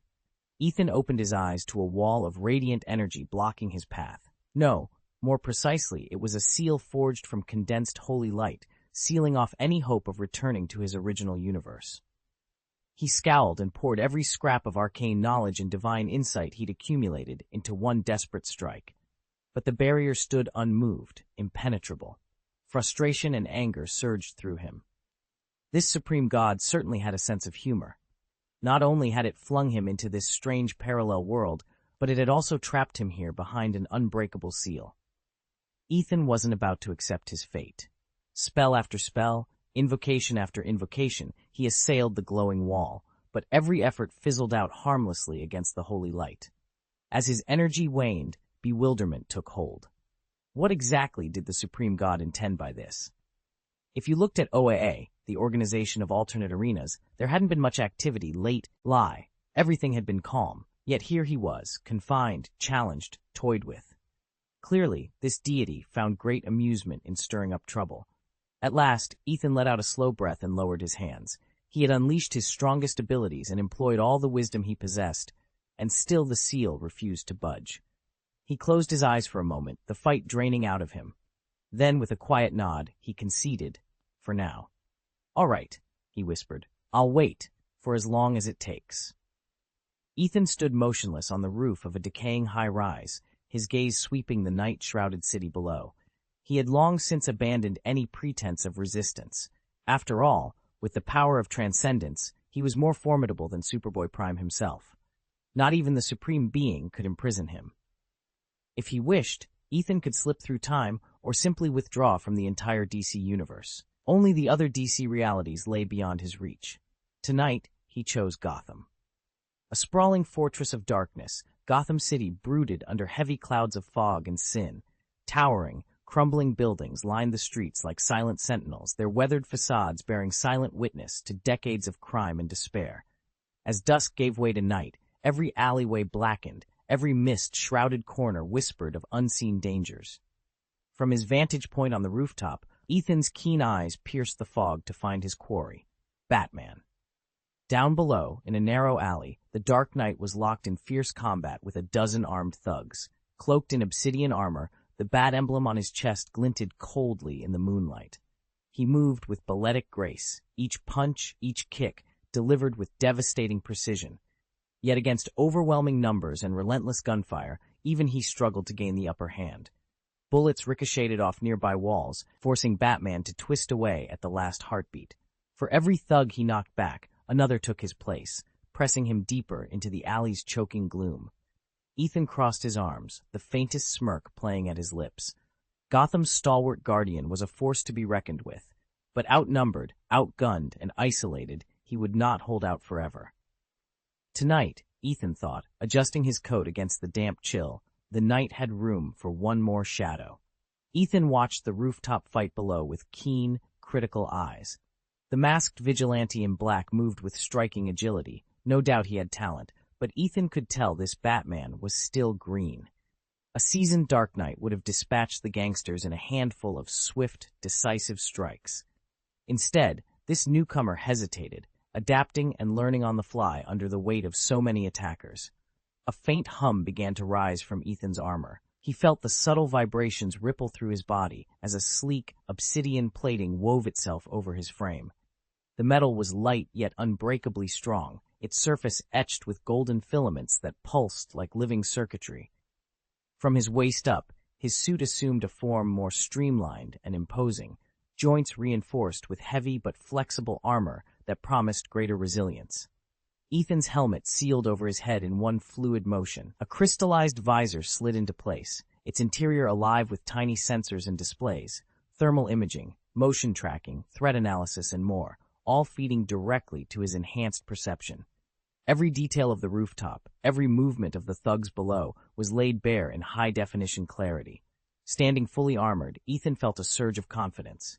Ethan opened his eyes to a wall of radiant energy blocking his path. No, more precisely, it was a seal forged from condensed holy light, sealing off any hope of returning to his original universe. He scowled and poured every scrap of arcane knowledge and divine insight he'd accumulated into one desperate strike. But the barrier stood unmoved, impenetrable. Frustration and anger surged through him. This supreme god certainly had a sense of humor. Not only had it flung him into this strange parallel world, but it had also trapped him here behind an unbreakable seal. Ethan wasn't about to accept his fate. Spell after spell, invocation after invocation, he assailed the glowing wall, but every effort fizzled out harmlessly against the holy light. As his energy waned, bewilderment took hold. What exactly did the supreme god intend by this? If you looked at OAA, the Organization of Alternate Arenas, there hadn't been much activity lie. Everything had been calm, yet here he was, confined, challenged, toyed with. Clearly, this deity found great amusement in stirring up trouble. At last, Ethan let out a slow breath and lowered his hands. He had unleashed his strongest abilities and employed all the wisdom he possessed, and still the seal refused to budge. He closed his eyes for a moment, the fight draining out of him. Then, with a quiet nod, he conceded, for now. "All right," he whispered. "I'll wait, for as long as it takes." Ethan stood motionless on the roof of a decaying high-rise, his gaze sweeping the night-shrouded city below. He had long since abandoned any pretense of resistance. After all, with the power of transcendence, he was more formidable than Superboy Prime himself. Not even the Supreme Being could imprison him. If he wished, Ethan could slip through time or simply withdraw from the entire DC universe. Only the other DC realities lay beyond his reach. Tonight, he chose Gotham. A sprawling fortress of darkness, Gotham City brooded under heavy clouds of fog and sin. Towering, crumbling buildings lined the streets like silent sentinels, their weathered facades bearing silent witness to decades of crime and despair. As dusk gave way to night, every alleyway blackened, every mist-shrouded corner whispered of unseen dangers. From his vantage point on the rooftop, Ethan's keen eyes pierced the fog to find his quarry, Batman. Down below, in a narrow alley, the Dark Knight was locked in fierce combat with a dozen armed thugs. Cloaked in obsidian armor, the bat emblem on his chest glinted coldly in the moonlight. He moved with balletic grace, each punch, each kick, delivered with devastating precision. Yet against overwhelming numbers and relentless gunfire, even he struggled to gain the upper hand. Bullets ricocheted off nearby walls, forcing Batman to twist away at the last heartbeat. For every thug he knocked back, another took his place, pressing him deeper into the alley's choking gloom. Ethan crossed his arms, the faintest smirk playing at his lips. Gotham's stalwart guardian was a force to be reckoned with, but outnumbered, outgunned, and isolated, he would not hold out forever. Tonight, Ethan thought, adjusting his coat against the damp chill, the night had room for one more shadow. Ethan watched the rooftop fight below with keen, critical eyes. The masked vigilante in black moved with striking agility. No doubt he had talent, but Ethan could tell this Batman was still green. A seasoned Dark Knight would have dispatched the gangsters in a handful of swift, decisive strikes. Instead, this newcomer hesitated, adapting and learning on the fly under the weight of so many attackers. A faint hum began to rise from Ethan's armor. He felt the subtle vibrations ripple through his body as a sleek, obsidian plating wove itself over his frame. The metal was light yet unbreakably strong, its surface etched with golden filaments that pulsed like living circuitry. From his waist up, his suit assumed a form more streamlined and imposing, joints reinforced with heavy but flexible armor that promised greater resilience. Ethan's helmet sealed over his head in one fluid motion. A crystallized visor slid into place, its interior alive with tiny sensors and displays, thermal imaging, motion tracking, threat analysis, and more, all feeding directly to his enhanced perception. Every detail of the rooftop, every movement of the thugs below, was laid bare in high-definition clarity. Standing fully armored, Ethan felt a surge of confidence.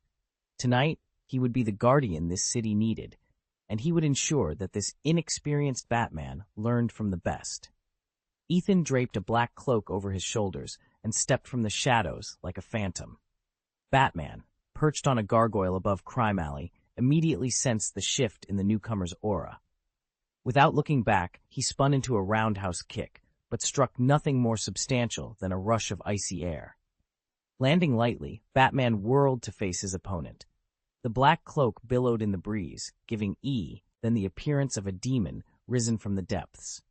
Tonight, he would be the guardian this city needed, and he would ensure that this inexperienced Batman learned from the best. Ethan draped a black cloak over his shoulders and stepped from the shadows like a phantom. Batman, perched on a gargoyle above Crime Alley, immediately sensed the shift in the newcomer's aura. Without looking back, he spun into a roundhouse kick, but struck nothing more substantial than a rush of icy air. Landing lightly, Batman whirled to face his opponent. The black cloak billowed in the breeze, giving then the appearance of a demon risen from the depths.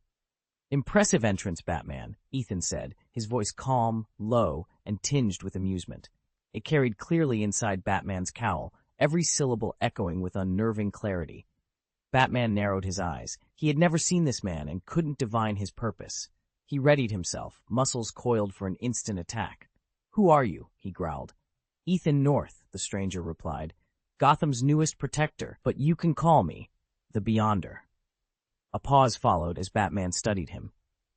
"Impressive entrance, Batman," Ethan said, his voice calm, low, and tinged with amusement. It carried clearly inside Batman's cowl, every syllable echoing with unnerving clarity. Batman narrowed his eyes. He had never seen this man and couldn't divine his purpose. He readied himself, muscles coiled for an instant attack. "Who are you?" he growled. "Ethan North," the stranger replied. "Gotham's newest protector, but you can call me the Beyonder." A pause followed as Batman studied him.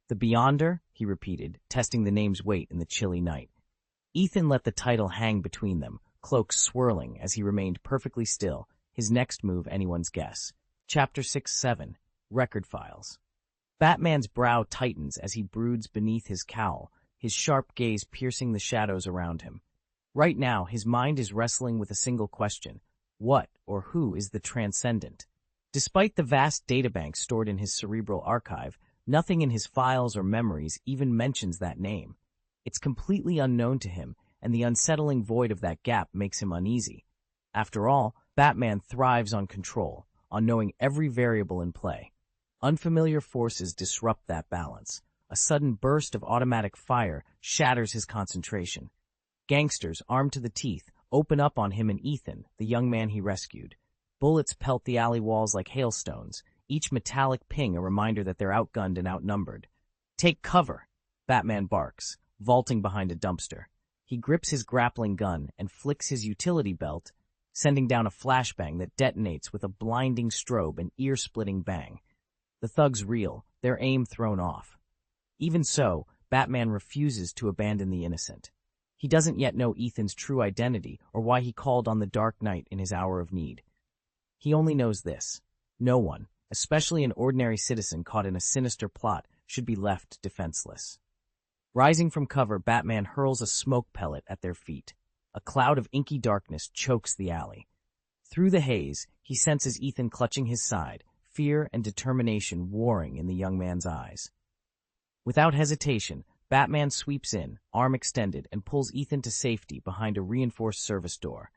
"The Beyonder?" he repeated, testing the name's weight in the chilly night. Ethan let the title hang between them, cloak swirling as he remained perfectly still, his next move anyone's guess. Chapter 6-7, Record Files. Batman's brow tightens as he broods beneath his cowl, his sharp gaze piercing the shadows around him. Right now, his mind is wrestling with a single question: what or who is the Transcendent? Despite the vast databank stored in his cerebral archive, nothing in his files or memories even mentions that name. It's completely unknown to him, and the unsettling void of that gap makes him uneasy. After all, Batman thrives on control, on knowing every variable in play. Unfamiliar forces disrupt that balance. A sudden burst of automatic fire shatters his concentration. Gangsters, armed to the teeth, open up on him and Ethan, the young man he rescued. Bullets pelt the alley walls like hailstones, each metallic ping a reminder that they're outgunned and outnumbered. "Take cover!" Batman barks, vaulting behind a dumpster. He grips his grappling gun and flicks his utility belt, sending down a flashbang that detonates with a blinding strobe and ear-splitting bang. The thugs reel, their aim thrown off. Even so, Batman refuses to abandon the innocent. He doesn't yet know Ethan's true identity or why he called on the Dark Knight in his hour of need. He only knows this: no one, especially an ordinary citizen caught in a sinister plot, should be left defenseless. Rising from cover, Batman hurls a smoke pellet at their feet. A cloud of inky darkness chokes the alley. Through the haze, he senses Ethan clutching his side, fear and determination warring in the young man's eyes. Without hesitation, Batman sweeps in, arm extended, and pulls Ethan to safety behind a reinforced service door.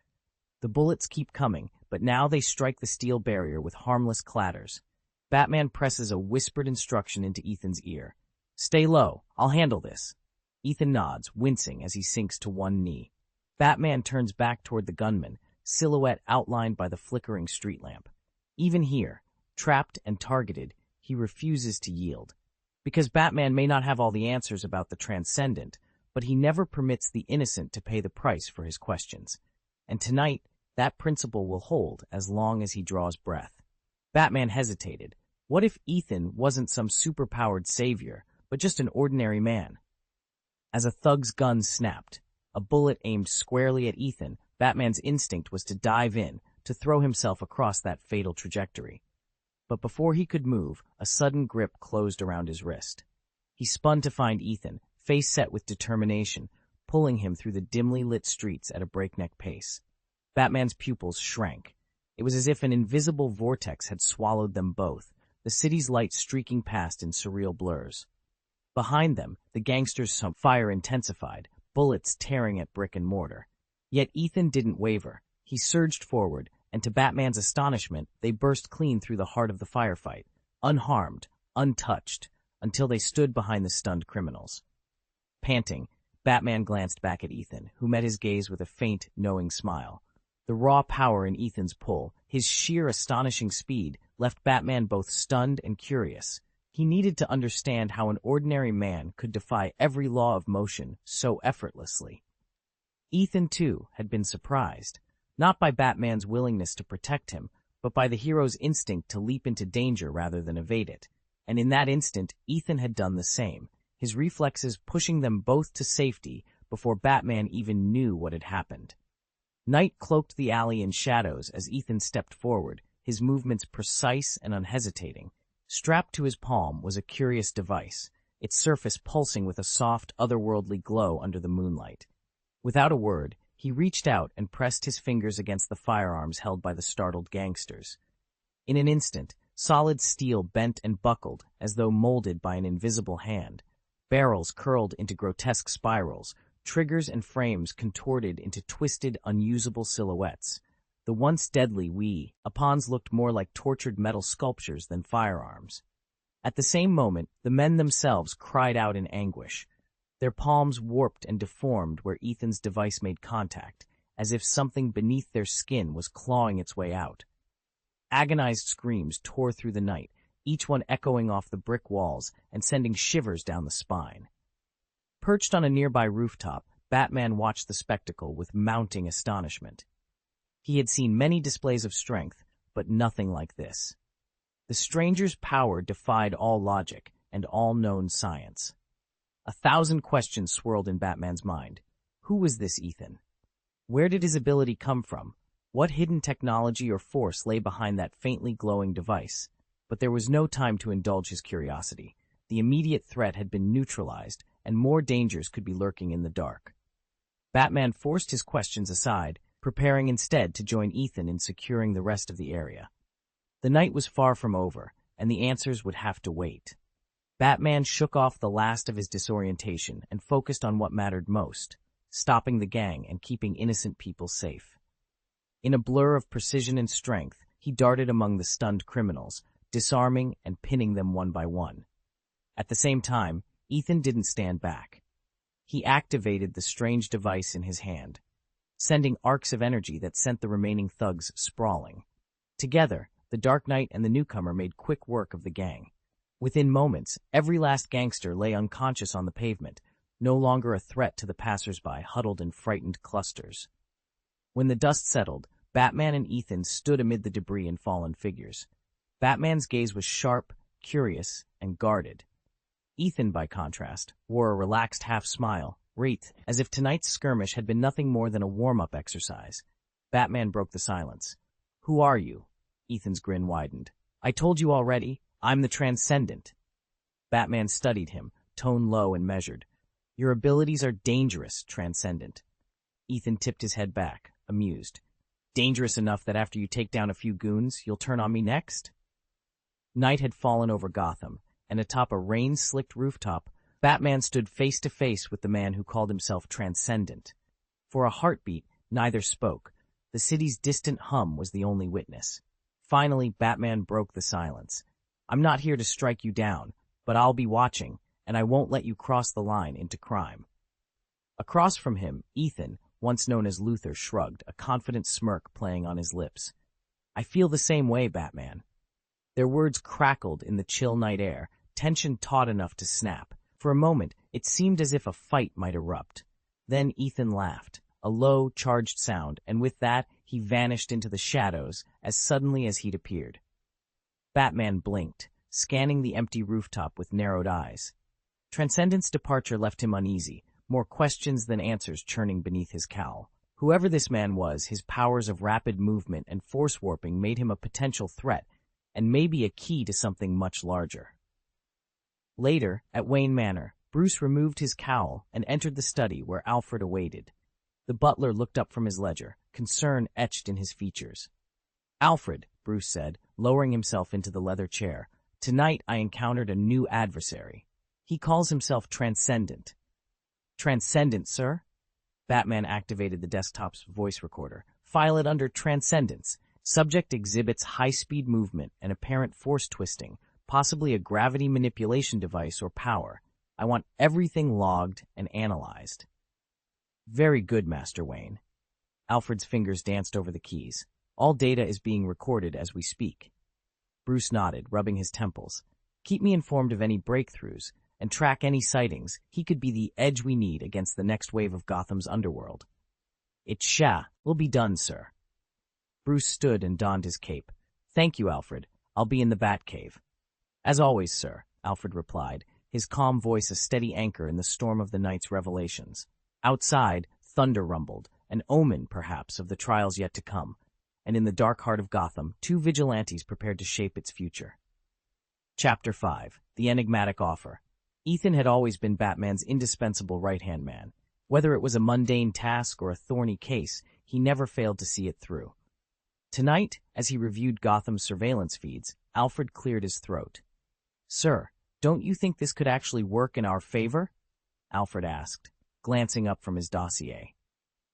The bullets keep coming, but now they strike the steel barrier with harmless clatters. Batman presses a whispered instruction into Ethan's ear. "Stay low, I'll handle this." Ethan nods, wincing as he sinks to one knee. Batman turns back toward the gunman, silhouette outlined by the flickering street lamp. Even here, trapped and targeted, he refuses to yield. Because Batman may not have all the answers about the Transcendent, but he never permits the innocent to pay the price for his questions. And tonight, that principle will hold as long as he draws breath. Batman hesitated. What if Ethan wasn't some superpowered savior, but just an ordinary man? As a thug's gun snapped, a bullet aimed squarely at Ethan, Batman's instinct was to dive in, to throw himself across that fatal trajectory. But before he could move, a sudden grip closed around his wrist. He spun to find Ethan, face set with determination, pulling him through the dimly lit streets at a breakneck pace. Batman's pupils shrank. It was as if an invisible vortex had swallowed them both, the city's lights streaking past in surreal blurs. Behind them, the gangsters' fire intensified, bullets tearing at brick and mortar. Yet Ethan didn't waver. He surged forward, and to Batman's astonishment, they burst clean through the heart of the firefight, unharmed, untouched, until they stood behind the stunned criminals. Panting, Batman glanced back at Ethan, who met his gaze with a faint, knowing smile. The raw power in Ethan's pull, his sheer astonishing speed, left Batman both stunned and curious. He needed to understand how an ordinary man could defy every law of motion so effortlessly. Ethan, too, had been surprised, not by Batman's willingness to protect him, but by the hero's instinct to leap into danger rather than evade it. And in that instant, Ethan had done the same, his reflexes pushing them both to safety before Batman even knew what had happened. Night cloaked the alley in shadows as Ethan stepped forward, his movements precise and unhesitating. Strapped to his palm was a curious device, its surface pulsing with a soft, otherworldly glow under the moonlight. Without a word, he reached out and pressed his fingers against the firearms held by the startled gangsters. In an instant, Solid steel bent and buckled as though molded by an invisible hand. Barrels curled into grotesque spirals, triggers and frames contorted into twisted, unusable silhouettes. The once deadly weapons looked more like tortured metal sculptures than firearms. At the same moment, the men themselves cried out in anguish. Their palms warped and deformed where Ethan's device made contact, as if something beneath their skin was clawing its way out. Agonized screams tore through the night, each one echoing off the brick walls and sending shivers down the spine. Perched on a nearby rooftop, Batman watched the spectacle with mounting astonishment. He had seen many displays of strength, but nothing like this. The stranger's power defied all logic and all known science. 1,000 questions swirled in Batman's mind. Who was this Ethan? Where did his ability come from? What hidden technology or force lay behind that faintly glowing device? But there was no time to indulge his curiosity. The immediate threat had been neutralized, and more dangers could be lurking in the dark. Batman forced his questions aside, preparing instead to join Ethan in securing the rest of the area. The night was far from over, and the answers would have to wait. Batman shook off the last of his disorientation and focused on what mattered most, stopping the gang and keeping innocent people safe. In a blur of precision and strength, he darted among the stunned criminals, disarming and pinning them one by one. At the same time, Ethan didn't stand back. He activated the strange device in his hand, sending arcs of energy that sent the remaining thugs sprawling. Together, the Dark Knight and the newcomer made quick work of the gang. Within moments, every last gangster lay unconscious on the pavement, no longer a threat to the passers-by huddled in frightened clusters. When the dust settled, Batman and Ethan stood amid the debris and fallen figures. Batman's gaze was sharp, curious, and guarded. Ethan, by contrast, wore a relaxed half-smile, wreathed, as if tonight's skirmish had been nothing more than a warm-up exercise. Batman broke the silence. "Who are you?" Ethan's grin widened. "I told you already, I'm the Transcendent." Batman studied him, tone low and measured. "Your abilities are dangerous, Transcendent." Ethan tipped his head back, amused. "Dangerous enough that after you take down a few goons, you'll turn on me next?" Night had fallen over Gotham, and atop a rain-slicked rooftop, Batman stood face to face with the man who called himself Transcendent. For a heartbeat, neither spoke. The city's distant hum was the only witness. Finally, Batman broke the silence. "I'm not here to strike you down, but I'll be watching, and I won't let you cross the line into crime." Across from him, Ethan, once known as Luther, shrugged, a confident smirk playing on his lips. "I feel the same way, Batman." Their words crackled in the chill night air, tension taut enough to snap. For a moment, it seemed as if a fight might erupt. Then Ethan laughed, a low, charged sound, and with that, he vanished into the shadows as suddenly as he'd appeared. Batman blinked, scanning the empty rooftop with narrowed eyes. Transcendent's departure left him uneasy, more questions than answers churning beneath his cowl. Whoever this man was, his powers of rapid movement and force warping made him a potential threat, and maybe a key to something much larger. Later, at Wayne Manor, Bruce removed his cowl and entered the study where Alfred awaited. The butler looked up from his ledger, concern etched in his features. "Alfred," Bruce said, lowering himself into the leather chair, "tonight I encountered a new adversary. He calls himself Transcendent." "Transcendent, sir?" Batman activated the desktop's voice recorder. "File it under Transcendence. Subject exhibits high-speed movement and apparent force twisting, possibly a gravity manipulation device or power. I want everything logged and analyzed." "Very good, Master Wayne." Alfred's fingers danced over the keys. "All data is being recorded as we speak." Bruce nodded, rubbing his temples. "Keep me informed of any breakthroughs, and track any sightings. He could be the edge we need against the next wave of Gotham's underworld." "It will be done, sir." Bruce stood and donned his cape. "Thank you, Alfred. I'll be in the Batcave." "As always, sir," Alfred replied, his calm voice a steady anchor in the storm of the night's revelations. Outside, thunder rumbled, an omen, perhaps, of the trials yet to come, and in the dark heart of Gotham, two vigilantes prepared to shape its future. Chapter 5. The Enigmatic Offer. Ethan had always been Batman's indispensable right-hand man. Whether it was a mundane task or a thorny case, he never failed to see it through. Tonight, as he reviewed Gotham's surveillance feeds, Alfred cleared his throat. "Sir, don't you think this could actually work in our favor?" Alfred asked, glancing up from his dossier.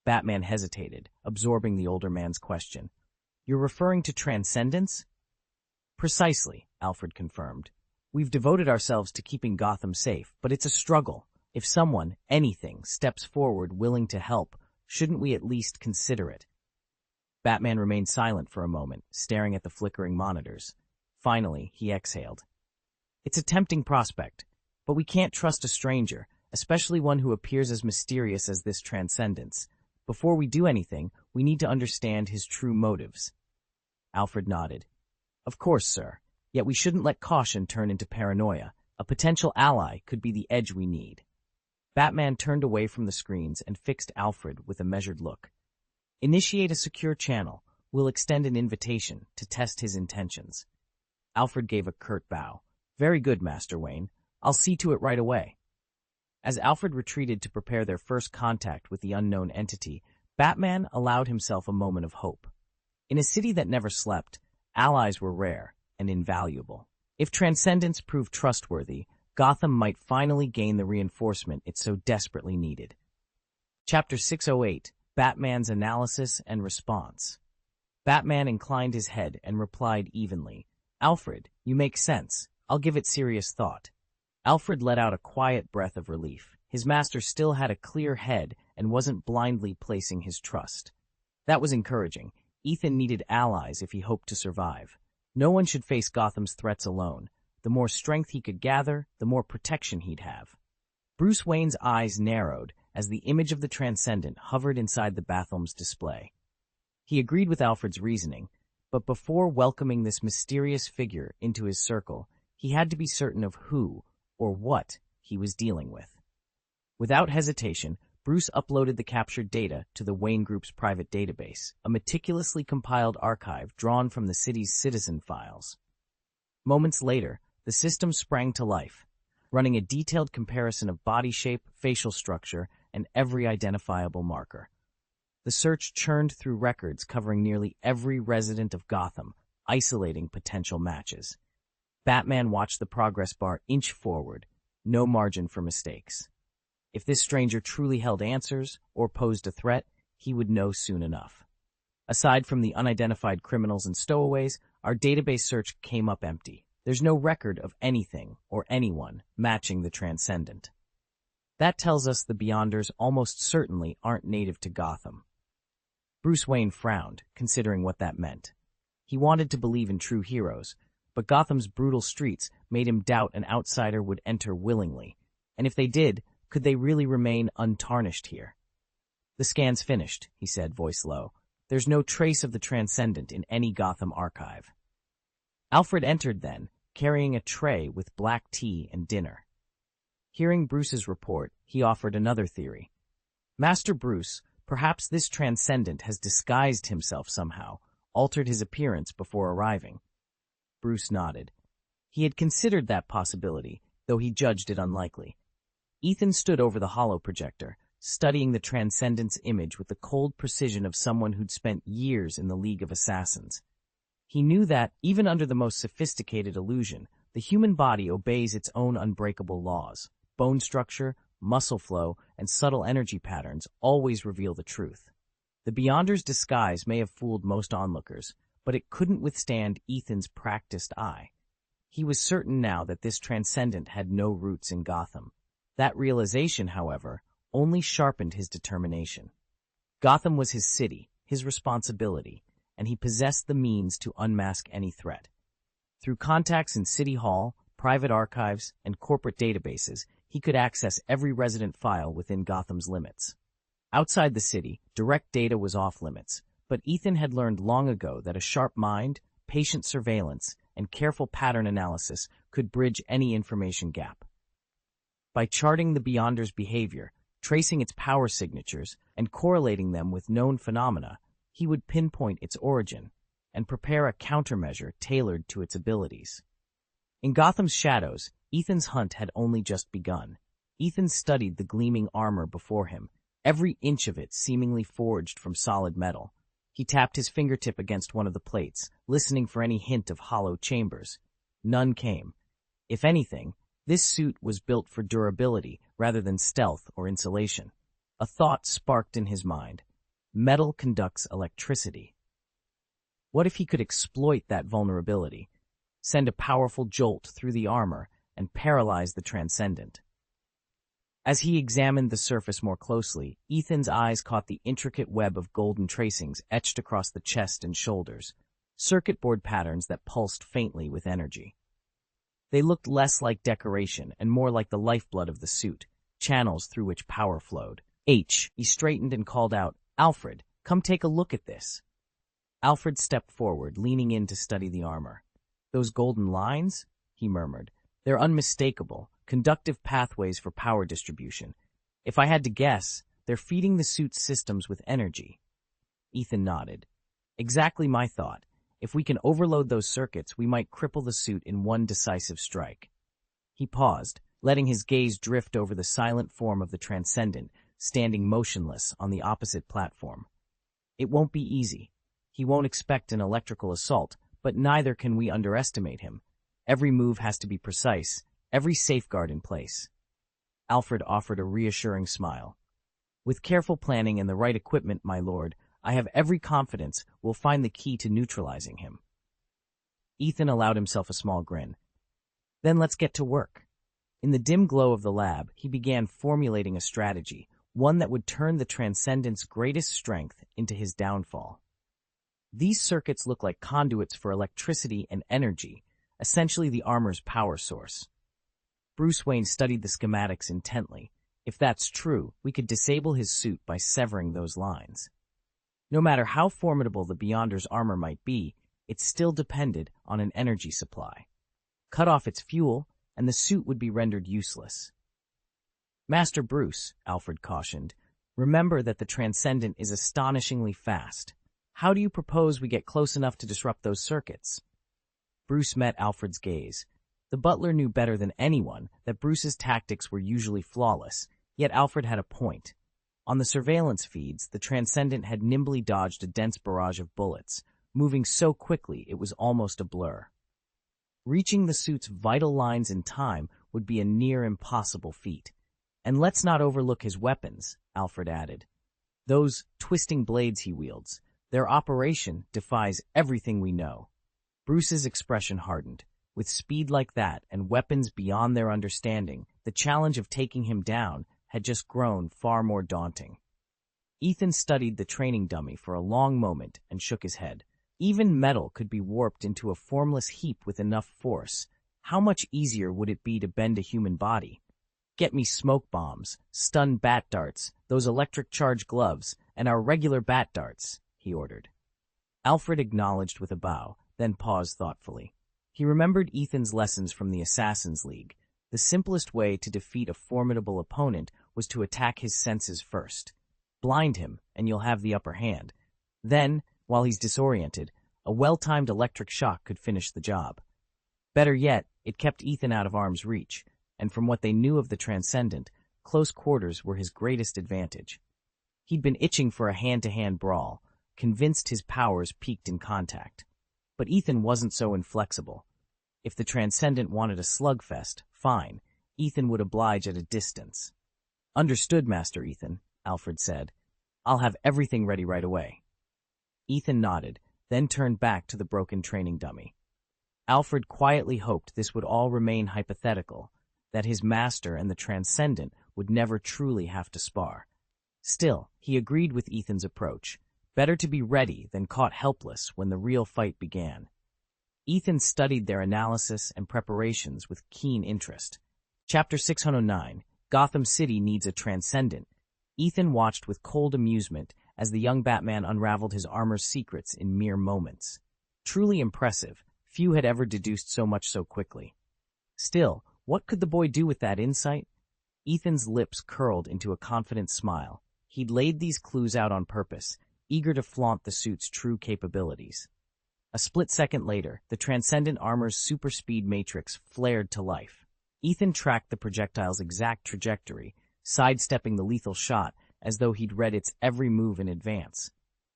Batman hesitated, absorbing the older man's question. "You're referring to transcendence?" "Precisely," Alfred confirmed. "We've devoted ourselves to keeping Gotham safe, but it's a struggle. If someone, anything, steps forward willing to help, shouldn't we at least consider it?" Batman remained silent for a moment, staring at the flickering monitors. Finally, he exhaled. "It's a tempting prospect, but we can't trust a stranger, especially one who appears as mysterious as this transcendence. Before we do anything, we need to understand his true motives." Alfred nodded. "Of course, sir. Yet we shouldn't let caution turn into paranoia. A potential ally could be the edge we need." Batman turned away from the screens and fixed Alfred with a measured look. "Initiate a secure channel. We'll extend an invitation to test his intentions." Alfred gave a curt bow. "Very good, Master Wayne. I'll see to it right away." As Alfred retreated to prepare their first contact with the unknown entity, Batman allowed himself a moment of hope. In a city that never slept, allies were rare and invaluable. If Transcendence proved trustworthy, Gotham might finally gain the reinforcement it so desperately needed. Chapter 608, Batman's Analysis and Response. Batman inclined his head and replied evenly, "Alfred, you make sense. I'll give it serious thought." Alfred let out a quiet breath of relief. His master still had a clear head and wasn't blindly placing his trust. That was encouraging. Ethan needed allies if he hoped to survive. No one should face Gotham's threats alone. The more strength he could gather, the more protection he'd have. Bruce Wayne's eyes narrowed as the image of the Transcendent hovered inside the Batham's display. He agreed with Alfred's reasoning, but before welcoming this mysterious figure into his circle, he had to be certain of who, or what, he was dealing with. Without hesitation, Bruce uploaded the captured data to the Wayne Group's private database, a meticulously compiled archive drawn from the city's citizen files. Moments later, the system sprang to life, running a detailed comparison of body shape, facial structure, and every identifiable marker. The search churned through records covering nearly every resident of Gotham, isolating potential matches. Batman watched the progress bar inch forward, no margin for mistakes. If this stranger truly held answers or posed a threat, he would know soon enough. Aside from the unidentified criminals and stowaways, our database search came up empty. There's no record of anything or anyone matching the Transcendent. That tells us the Beyonders almost certainly aren't native to Gotham. Bruce Wayne frowned, considering what that meant. He wanted to believe in true heroes, but Gotham's brutal streets made him doubt an outsider would enter willingly. And if they did, could they really remain untarnished here? "The scan's finished," he said, voice low. "There's no trace of the Transcendent in any Gotham archive." Alfred entered then, carrying a tray with black tea and dinner. Hearing Bruce's report, he offered another theory. "Master Bruce, perhaps this Transcendent has disguised himself somehow, altered his appearance before arriving." Bruce nodded. He had considered that possibility, though he judged it unlikely. Ethan stood over the holo projector, studying the Transcendent's image with the cold precision of someone who'd spent years in the League of Assassins. He knew that, even under the most sophisticated illusion, the human body obeys its own unbreakable laws. Bone structure, muscle flow, and subtle energy patterns always reveal the truth. The Beyonder's disguise may have fooled most onlookers, but it couldn't withstand Ethan's practiced eye. He was certain now that this Transcendent had no roots in Gotham. That realization, however, only sharpened his determination. Gotham was his city, his responsibility, and he possessed the means to unmask any threat. Through contacts in City Hall, private archives, and corporate databases, he could access every resident file within Gotham's limits. Outside the city, direct data was off limits, but Ethan had learned long ago that a sharp mind, patient surveillance, and careful pattern analysis could bridge any information gap. By charting the Beyonder's behavior, tracing its power signatures, and correlating them with known phenomena, he would pinpoint its origin and prepare a countermeasure tailored to its abilities. In Gotham's shadows, Ethan's hunt had only just begun. Ethan studied the gleaming armor before him, every inch of it seemingly forged from solid metal. He tapped his fingertip against one of the plates, listening for any hint of hollow chambers. None came. If anything, this suit was built for durability rather than stealth or insulation. A thought sparked in his mind. Metal conducts electricity. What if he could exploit that vulnerability, send a powerful jolt through the armor, and paralyze the Transcendent? As he examined the surface more closely, Ethan's eyes caught the intricate web of golden tracings etched across the chest and shoulders, circuit board patterns that pulsed faintly with energy. They looked less like decoration and more like the lifeblood of the suit, channels through which power flowed. He straightened and called out, "Alfred, come take a look at this." Alfred stepped forward, leaning in to study the armor. "Those golden lines?" he murmured. "They're unmistakable, conductive pathways for power distribution. If I had to guess, they're feeding the suit's systems with energy." Ethan nodded. "Exactly my thought. If we can overload those circuits, we might cripple the suit in one decisive strike." He paused, letting his gaze drift over the silent form of the Transcendent, standing motionless on the opposite platform. "It won't be easy. He won't expect an electrical assault, but neither can we underestimate him. Every move has to be precise, every safeguard in place." Alfred offered a reassuring smile. "With careful planning and the right equipment, my lord, I have every confidence we'll find the key to neutralizing him." Ethan allowed himself a small grin. "Then let's get to work." In the dim glow of the lab, he began formulating a strategy, one that would turn the Transcendent's greatest strength into his downfall. These circuits look like conduits for electricity and energy, essentially the armor's power source. Bruce Wayne studied the schematics intently. If that's true, we could disable his suit by severing those lines. No matter how formidable the Beyonder's armor might be, it still depended on an energy supply. Cut off its fuel, and the suit would be rendered useless. "Master Bruce," Alfred cautioned, "remember that the Transcendent is astonishingly fast. How do you propose we get close enough to disrupt those circuits?" Bruce met Alfred's gaze. The butler knew better than anyone that Bruce's tactics were usually flawless, yet Alfred had a point. On the surveillance feeds, the Transcendent had nimbly dodged a dense barrage of bullets, moving so quickly it was almost a blur. Reaching the suit's vital lines in time would be a near impossible feat. "And let's not overlook his weapons," Alfred added. "Those twisting blades he wields, their operation defies everything we know." Bruce's expression hardened. With speed like that and weapons beyond their understanding, the challenge of taking him down had just grown far more daunting. Ethan studied the training dummy for a long moment and shook his head. Even metal could be warped into a formless heap with enough force. How much easier would it be to bend a human body? "Get me smoke bombs, stun bat darts, those electric charge gloves, and our regular bat darts," he ordered. Alfred acknowledged with a bow, then paused thoughtfully. He remembered Ethan's lessons from the Assassin's League. The simplest way to defeat a formidable opponent was to attack his senses first. Blind him, and you'll have the upper hand. Then, while he's disoriented, a well-timed electric shock could finish the job. Better yet, it kept Ethan out of arm's reach, and from what they knew of the Transcendent, close quarters were his greatest advantage. He'd been itching for a hand-to-hand brawl, convinced his powers peaked in contact. But Ethan wasn't so inflexible. If the Transcendent wanted a slugfest, fine, Ethan would oblige at a distance. "Understood, Master Ethan," Alfred said. "I'll have everything ready right away." Ethan nodded, then turned back to the broken training dummy. Alfred quietly hoped this would all remain hypothetical, that his master and the Transcendent would never truly have to spar. Still, he agreed with Ethan's approach. Better to be ready than caught helpless when the real fight began. Ethan studied their analysis and preparations with keen interest. Chapter 609, Gotham City Needs a Transcendent. Ethan watched with cold amusement as the young Batman unraveled his armor's secrets in mere moments. Truly impressive, few had ever deduced so much so quickly. Still, what could the boy do with that insight? Ethan's lips curled into a confident smile. He'd laid these clues out on purpose, eager to flaunt the suit's true capabilities. A split second later, the Transcendent armor's super-speed matrix flared to life. Ethan tracked the projectile's exact trajectory, sidestepping the lethal shot as though he'd read its every move in advance.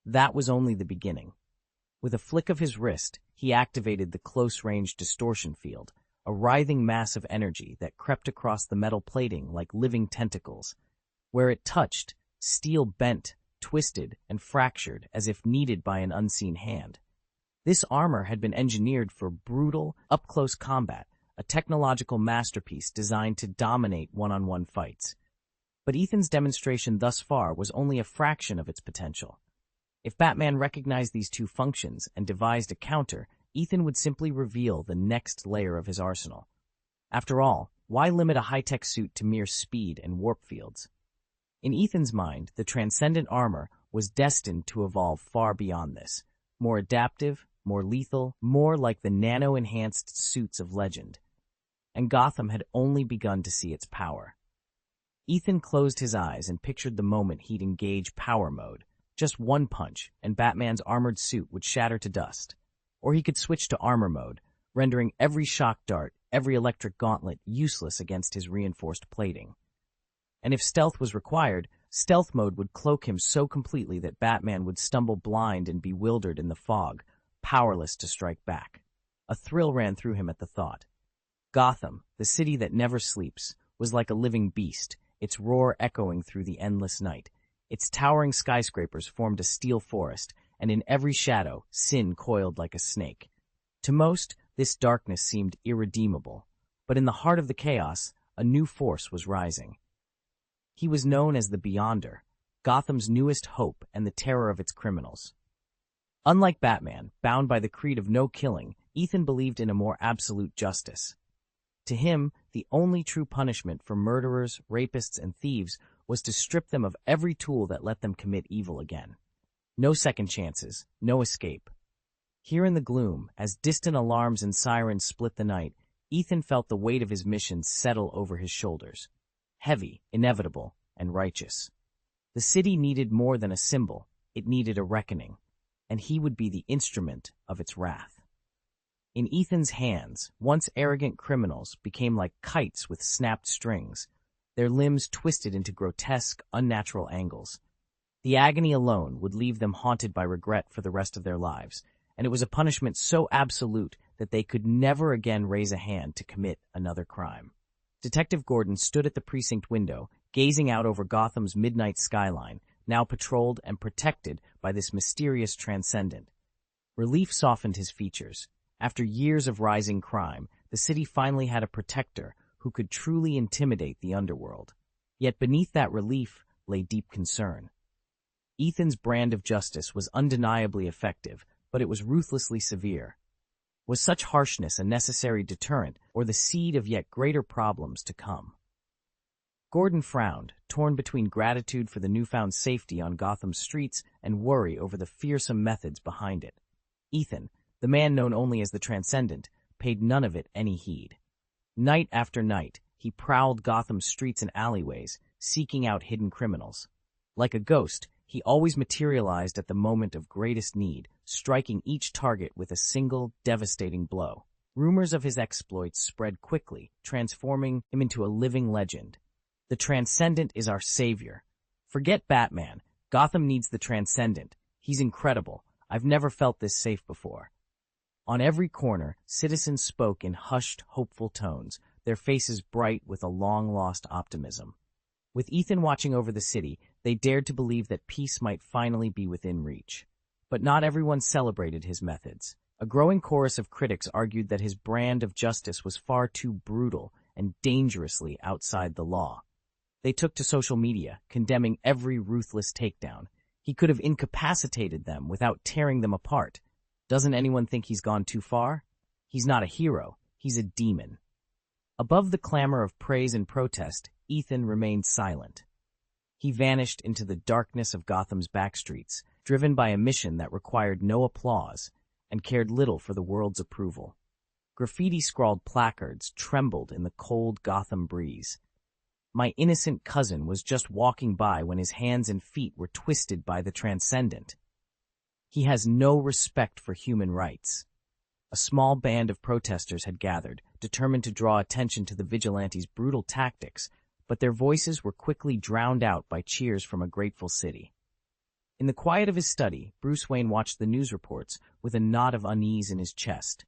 that was only the beginning. With a flick of his wrist, he activated the close-range distortion field, a writhing mass of energy that crept across the metal plating like living tentacles. Where it touched, steel bent, twisted, and fractured as if kneaded by an unseen hand. This armor had been engineered for brutal, up-close combat, a technological masterpiece designed to dominate one-on-one fights. But Ethan's demonstration thus far was only a fraction of its potential. If Batman recognized these two functions and devised a counter, Ethan would simply reveal the next layer of his arsenal. After all, why limit a high-tech suit to mere speed and warp fields? In Ethan's mind, the transcendent armor was destined to evolve far beyond this, more adaptive, more lethal, more like the nano-enhanced suits of legend. And Gotham had only begun to see its power. Ethan closed his eyes and pictured the moment he'd engage power mode. Just one punch, and Batman's armored suit would shatter to dust. Or he could switch to armor mode, rendering every shock dart, every electric gauntlet useless against his reinforced plating. And if stealth was required, stealth mode would cloak him so completely that Batman would stumble blind and bewildered in the fog, powerless to strike back. A thrill ran through him at the thought. Gotham, the city that never sleeps, was like a living beast, its roar echoing through the endless night. Its towering skyscrapers formed a steel forest, and in every shadow, sin coiled like a snake. To most, this darkness seemed irredeemable, but in the heart of the chaos, a new force was rising. He was known as the Beyonder, Gotham's newest hope and the terror of its criminals. Unlike Batman, bound by the creed of no killing, Ethan believed in a more absolute justice. To him, the only true punishment for murderers, rapists, and thieves was to strip them of every tool that let them commit evil again. No second chances, no escape. Here in the gloom, as distant alarms and sirens split the night, Ethan felt the weight of his mission settle over his shoulders. Heavy, inevitable, and righteous. The city needed more than a symbol, it needed a reckoning, and he would be the instrument of its wrath. In Ethan's hands, once arrogant criminals became like kites with snapped strings, their limbs twisted into grotesque, unnatural angles. The agony alone would leave them haunted by regret for the rest of their lives, and it was a punishment so absolute that they could never again raise a hand to commit another crime. Detective Gordon stood at the precinct window, gazing out over Gotham's midnight skyline, now patrolled and protected by this mysterious transcendent. Relief softened his features. After years of rising crime, the city finally had a protector who could truly intimidate the underworld. Yet beneath that relief lay deep concern. Ethan's brand of justice was undeniably effective, but it was ruthlessly severe. Was such harshness a necessary deterrent, or the seed of yet greater problems to come? Gordon frowned, torn between gratitude for the newfound safety on Gotham's streets and worry over the fearsome methods behind it. Ethan, the man known only as the Transcendent, paid none of it any heed. Night after night, he prowled Gotham's streets and alleyways, seeking out hidden criminals. Like a ghost, he always materialized at the moment of greatest need, striking each target with a single, devastating blow. Rumors of his exploits spread quickly, transforming him into a living legend. The Transcendent is our savior. Forget Batman. Gotham needs the Transcendent. He's incredible. I've never felt this safe before. On every corner, citizens spoke in hushed, hopeful tones, their faces bright with a long-lost optimism. With Ethan watching over the city, they dared to believe that peace might finally be within reach. But not everyone celebrated his methods. A growing chorus of critics argued that his brand of justice was far too brutal and dangerously outside the law. They took to social media, condemning every ruthless takedown. He could have incapacitated them without tearing them apart. Doesn't anyone think he's gone too far? He's not a hero, he's a demon. Above the clamor of praise and protest, Ethan remained silent. He vanished into the darkness of Gotham's backstreets, driven by a mission that required no applause and cared little for the world's approval. Graffiti-scrawled placards trembled in the cold Gotham breeze. My innocent cousin was just walking by when his hands and feet were twisted by the Transcendent. He has no respect for human rights. A small band of protesters had gathered, determined to draw attention to the vigilantes' brutal tactics, but their voices were quickly drowned out by cheers from a grateful city. In the quiet of his study, Bruce Wayne watched the news reports with a knot of unease in his chest.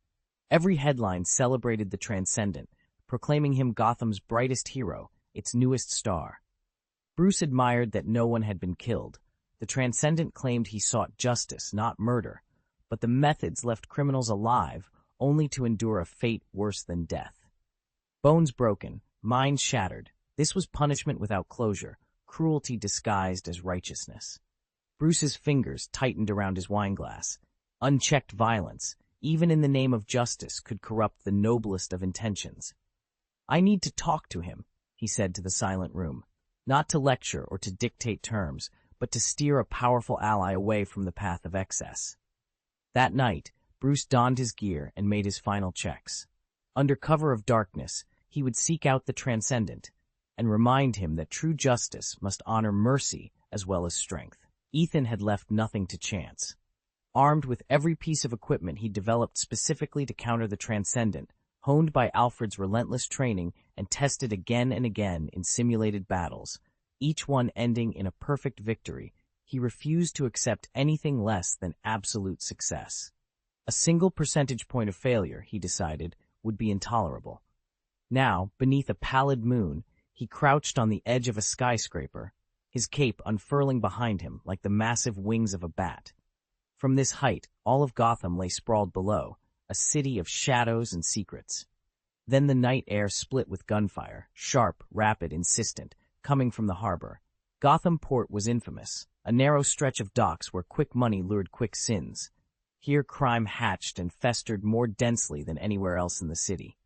Every headline celebrated the Transcendent, proclaiming him Gotham's brightest hero, its newest star. Bruce admired that no one had been killed. The Transcendent claimed he sought justice, not murder, but the methods left criminals alive only to endure a fate worse than death. Bones broken, minds shattered, this was punishment without closure, cruelty disguised as righteousness. Bruce's fingers tightened around his wineglass. Unchecked violence, even in the name of justice, could corrupt the noblest of intentions. "I need to talk to him," he said to the silent room, not to lecture or to dictate terms, but to steer a powerful ally away from the path of excess. That night, Bruce donned his gear and made his final checks. Under cover of darkness, he would seek out the Transcendent and remind him that true justice must honor mercy as well as strength. Ethan had left nothing to chance. Armed with every piece of equipment he developed specifically to counter the Transcendent, honed by Alfred's relentless training and tested again and again in simulated battles, each one ending in a perfect victory, he refused to accept anything less than absolute success. A single percentage point of failure, he decided, would be intolerable. Now, beneath a pallid moon, he crouched on the edge of a skyscraper, his cape unfurling behind him like the massive wings of a bat. From this height, all of Gotham lay sprawled below, a city of shadows and secrets. Then the night air split with gunfire, sharp, rapid, insistent, coming from the harbor. Gotham Port was infamous, a narrow stretch of docks where quick money lured quick sins. Here crime hatched and festered more densely than anywhere else in the city.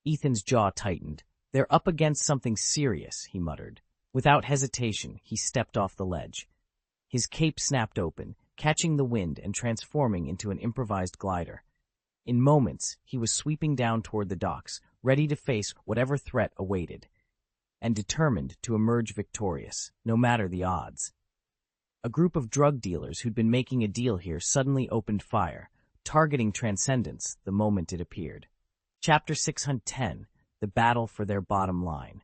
Ethan's jaw tightened. "They're up against something serious," he muttered. Without hesitation, he stepped off the ledge. His cape snapped open, catching the wind and transforming into an improvised glider. In moments, he was sweeping down toward the docks, ready to face whatever threat awaited, and determined to emerge victorious, no matter the odds. A group of drug dealers who'd been making a deal here suddenly opened fire, targeting Transcendence the moment it appeared. Chapter 610, The Battle for Their Bottom Line.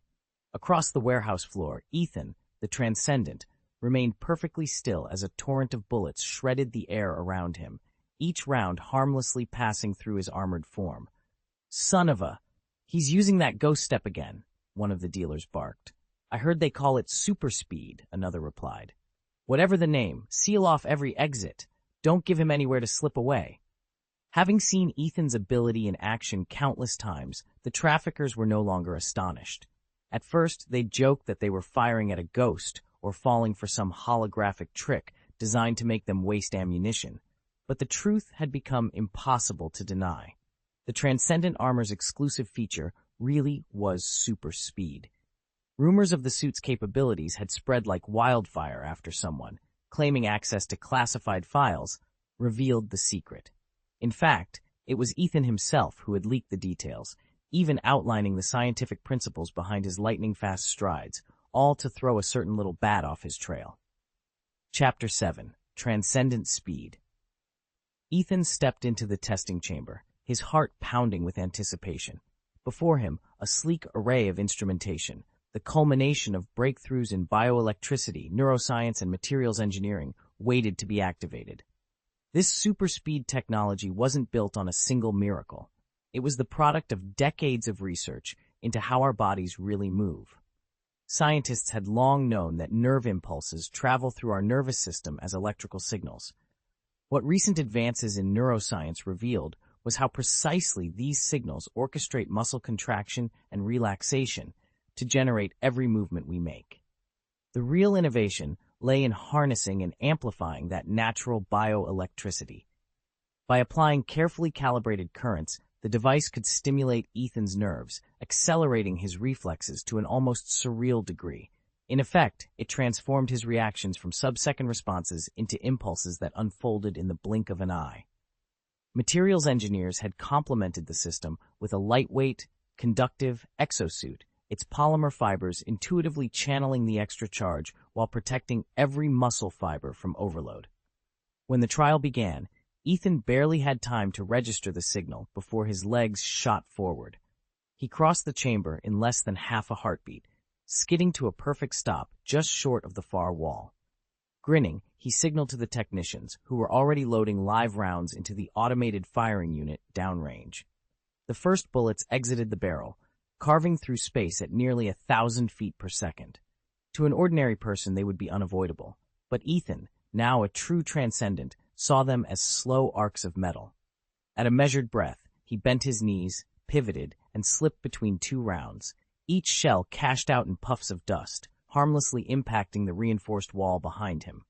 Across the warehouse floor, Ethan, the Transcendent, remained perfectly still as a torrent of bullets shredded the air around him, each round harmlessly passing through his armored form. "Son of a... He's using that ghost step again," one of the dealers barked. "I heard they call it super speed," another replied. "Whatever the name, seal off every exit. Don't give him anywhere to slip away." Having seen Ethan's ability in action countless times, the traffickers were no longer astonished. At first, they joked that they were firing at a ghost or falling for some holographic trick designed to make them waste ammunition. But the truth had become impossible to deny. The Transcendent armor's exclusive feature really was super speed. Rumors of the suit's capabilities had spread like wildfire after someone, claiming access to classified files, revealed the secret. In fact, it was Ethan himself who had leaked the details, even outlining the scientific principles behind his lightning-fast strides, all to throw a certain little bat off his trail. Chapter 7. Transcendent Speed. Ethan stepped into the testing chamber, his heart pounding with anticipation. Before him, a sleek array of instrumentation, the culmination of breakthroughs in bioelectricity, neuroscience, and materials engineering, waited to be activated. This super-speed technology wasn't built on a single miracle. It was the product of decades of research into how our bodies really move. Scientists had long known that nerve impulses travel through our nervous system as electrical signals. What recent advances in neuroscience revealed was how precisely these signals orchestrate muscle contraction and relaxation to generate every movement we make. The real innovation lay in harnessing and amplifying that natural bioelectricity. By applying carefully calibrated currents, the device could stimulate Ethan's nerves, accelerating his reflexes to an almost surreal degree. In effect, it transformed his reactions from sub-second responses into impulses that unfolded in the blink of an eye. Materials engineers had complemented the system with a lightweight, conductive exosuit, its polymer fibers intuitively channeling the extra charge while protecting every muscle fiber from overload. When the trial began, Ethan barely had time to register the signal before his legs shot forward. He crossed the chamber in less than half a heartbeat, skidding to a perfect stop just short of the far wall. Grinning, he signaled to the technicians, who were already loading live rounds into the automated firing unit downrange. The first bullets exited the barrel, carving through space at nearly 1,000 feet per second. To an ordinary person, they would be unavoidable. But Ethan, now a true transcendent, saw them as slow arcs of metal. At a measured breath, he bent his knees, pivoted, and slipped between two rounds, each shell cashed out in puffs of dust, harmlessly impacting the reinforced wall behind him.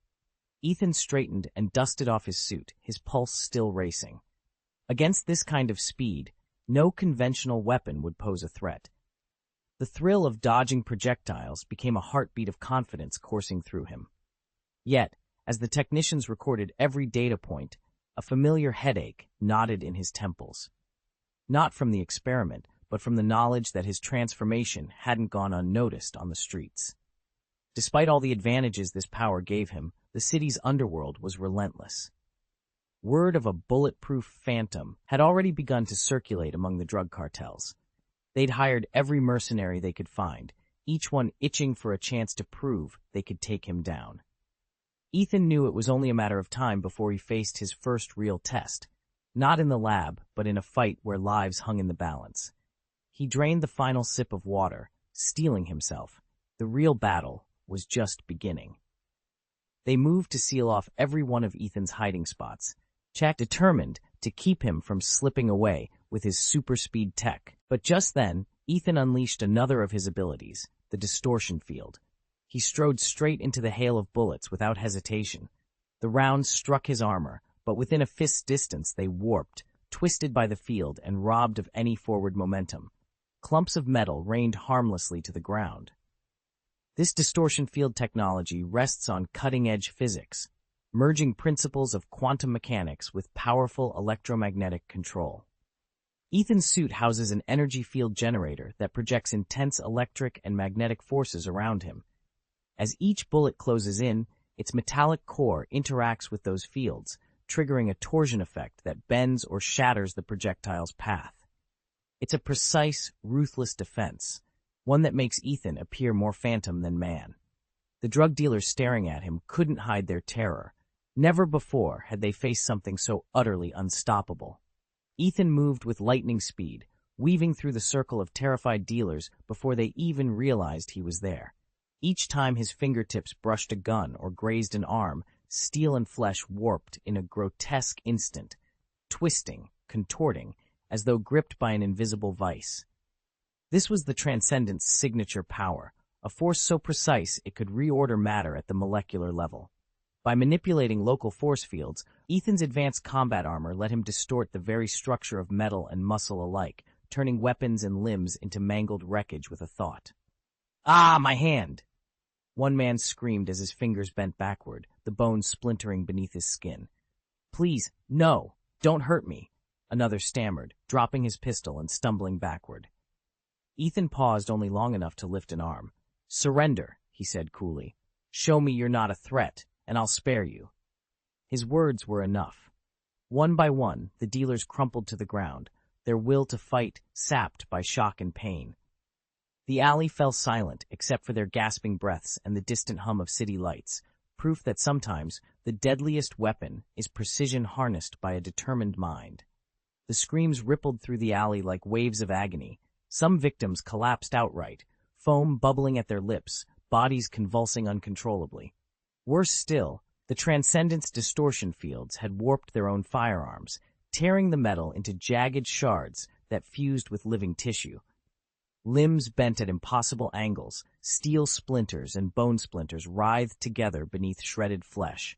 Ethan straightened and dusted off his suit, his pulse still racing. Against this kind of speed, no conventional weapon would pose a threat. The thrill of dodging projectiles became a heartbeat of confidence coursing through him. Yet, as the technicians recorded every data point, a familiar headache knotted in his temples. Not from the experiment, but from the knowledge that his transformation hadn't gone unnoticed on the streets. Despite all the advantages this power gave him, the city's underworld was relentless. Word of a bulletproof phantom had already begun to circulate among the drug cartels. They'd hired every mercenary they could find, each one itching for a chance to prove they could take him down. Ethan knew it was only a matter of time before he faced his first real test, not in the lab, but in a fight where lives hung in the balance. He drained the final sip of water, steeling himself. The real battle was just beginning. They moved to seal off every one of Ethan's hiding spots, determined to keep him from slipping away with his super speed tech. But just then, Ethan unleashed another of his abilities, the distortion field. He strode straight into the hail of bullets without hesitation. The rounds struck his armor, but within a fist's distance they warped, twisted by the field and robbed of any forward momentum. Clumps of metal rained harmlessly to the ground. This distortion field technology rests on cutting-edge physics, merging principles of quantum mechanics with powerful electromagnetic control. Ethan's suit houses an energy field generator that projects intense electric and magnetic forces around him. As each bullet closes in, its metallic core interacts with those fields, triggering a torsion effect that bends or shatters the projectile's path. It's a precise, ruthless defense, one that makes Ethan appear more phantom than man. The drug dealers staring at him couldn't hide their terror. Never before had they faced something so utterly unstoppable. Ethan moved with lightning speed, weaving through the circle of terrified dealers before they even realized he was there. Each time his fingertips brushed a gun or grazed an arm, steel and flesh warped in a grotesque instant, twisting, contorting, as though gripped by an invisible vice. This was the Transcendent's signature power, a force so precise it could reorder matter at the molecular level. By manipulating local force fields, Ethan's advanced combat armor let him distort the very structure of metal and muscle alike, turning weapons and limbs into mangled wreckage with a thought. "Ah, my hand!" One man screamed as his fingers bent backward, the bones splintering beneath his skin. "Please, no, don't hurt me," another stammered, dropping his pistol and stumbling backward. Ethan paused only long enough to lift an arm. "Surrender," he said coolly. "Show me you're not a threat, and I'll spare you." His words were enough. One by one, the dealers crumpled to the ground, their will to fight sapped by shock and pain. The alley fell silent except for their gasping breaths and the distant hum of city lights, proof that sometimes the deadliest weapon is precision harnessed by a determined mind. The screams rippled through the alley like waves of agony. Some victims collapsed outright, foam bubbling at their lips, bodies convulsing uncontrollably. Worse still, the Transcendent's distortion fields had warped their own firearms, tearing the metal into jagged shards that fused with living tissue. Limbs bent at impossible angles, steel splinters and bone splinters writhed together beneath shredded flesh.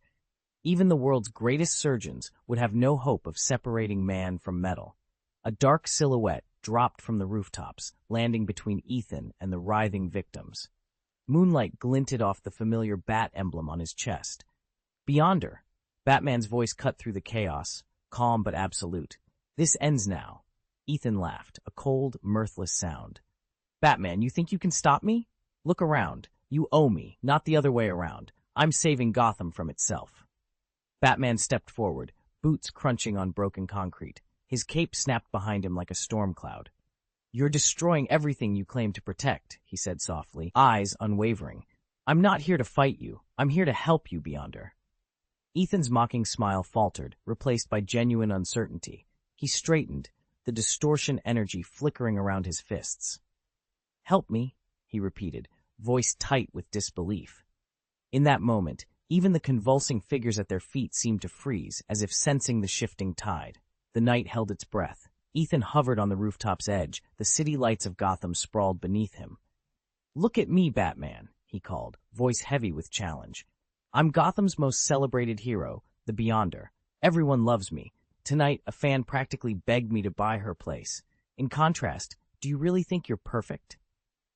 Even the world's greatest surgeons would have no hope of separating man from metal. A dark silhouette dropped from the rooftops, landing between Ethan and the writhing victims. Moonlight glinted off the familiar bat emblem on his chest. "Beyond her," Batman's voice cut through the chaos, calm but absolute. "This ends now." Ethan laughed, a cold, mirthless sound. "Batman, you think you can stop me? Look around. You owe me, not the other way around. I'm saving Gotham from itself." Batman stepped forward, boots crunching on broken concrete. His cape snapped behind him like a storm cloud. "You're destroying everything you claim to protect," he said softly, eyes unwavering. I'm not here to fight you. I'm here to help you, Beyonder. Ethan's mocking smile faltered, replaced by genuine uncertainty. He straightened, the distortion energy flickering around his fists. Help me, he repeated, voice tight with disbelief. In that moment, even the convulsing figures at their feet seemed to freeze, as if sensing the shifting tide. The night held its breath. Ethan hovered on the rooftop's edge, the city lights of Gotham sprawled beneath him. Look at me, Batman, he called, voice heavy with challenge. I'm Gotham's most celebrated hero, the Beyonder. Everyone loves me. Tonight, a fan practically begged me to buy her place. In contrast, do you really think you're perfect?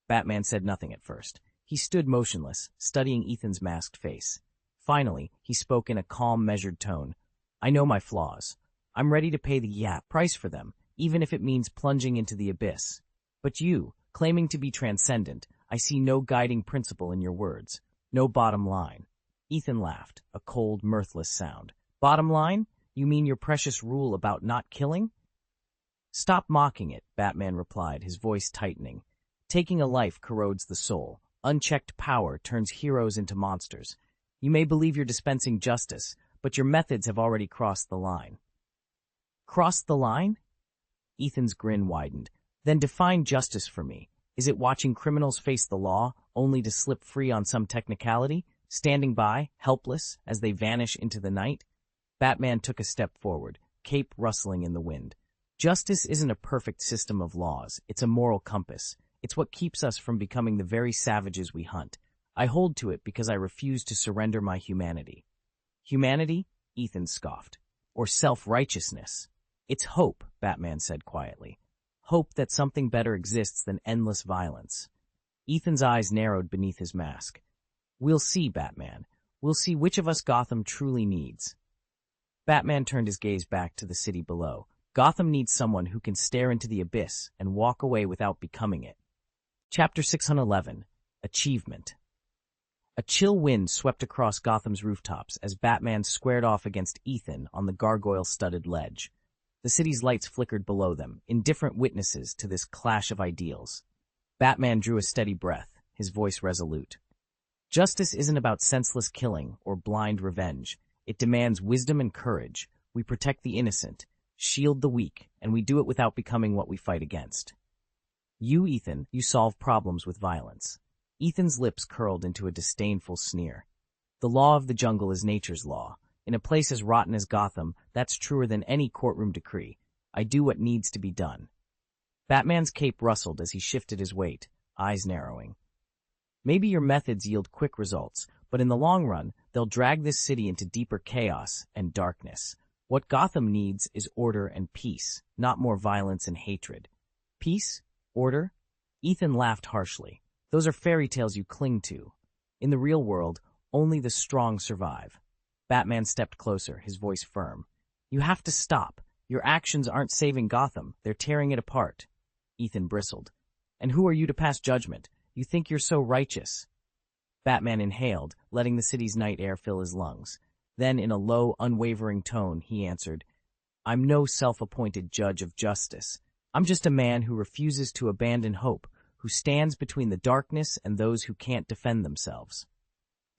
Batman said nothing at first. He stood motionless, studying Ethan's masked face. Finally, he spoke in a calm, measured tone. I know my flaws. I'm ready to pay the price for them, even if it means plunging into the abyss. But you, claiming to be transcendent, I see no guiding principle in your words, no bottom line. Ethan laughed, a cold, mirthless sound. Bottom line? You mean your precious rule about not killing? Stop mocking it, Batman replied, his voice tightening. Taking a life corrodes the soul. Unchecked power turns heroes into monsters. You may believe you're dispensing justice, but your methods have already crossed the line. Crossed the line? Ethan's grin widened. Then define justice for me. Is it watching criminals face the law, only to slip free on some technicality? Standing by, helpless, as they vanish into the night? Batman took a step forward, cape rustling in the wind. Justice isn't a perfect system of laws. It's a moral compass. It's what keeps us from becoming the very savages we hunt. I hold to it because I refuse to surrender my humanity. Humanity? Ethan scoffed. Or self-righteousness. It's hope, Batman said quietly. Hope that something better exists than endless violence. Ethan's eyes narrowed beneath his mask. We'll see, Batman. We'll see which of us Gotham truly needs. Batman turned his gaze back to the city below. Gotham needs someone who can stare into the abyss and walk away without becoming it. Chapter 611. Achievement. A chill wind swept across Gotham's rooftops as Batman squared off against Ethan on the gargoyle-studded ledge. The city's lights flickered below them, indifferent witnesses to this clash of ideals. Batman drew a steady breath, his voice resolute. Justice isn't about senseless killing or blind revenge. It demands wisdom and courage. We protect the innocent, shield the weak, and we do it without becoming what we fight against. You, Ethan, you solve problems with violence. Ethan's lips curled into a disdainful sneer. The law of the jungle is nature's law. In a place as rotten as Gotham, that's truer than any courtroom decree. I do what needs to be done. Batman's cape rustled as he shifted his weight, eyes narrowing. Maybe your methods yield quick results, but in the long run, they'll drag this city into deeper chaos and darkness. What Gotham needs is order and peace, not more violence and hatred. Peace? Order? Ethan laughed harshly. Those are fairy tales you cling to. In the real world, only the strong survive. Batman stepped closer, his voice firm. You have to stop. Your actions aren't saving Gotham. They're tearing it apart. Ethan bristled. And who are you to pass judgment? You think you're so righteous. Batman inhaled, letting the city's night air fill his lungs. Then, in a low, unwavering tone, he answered, I'm no self-appointed judge of justice. I'm just a man who refuses to abandon hope, who stands between the darkness and those who can't defend themselves.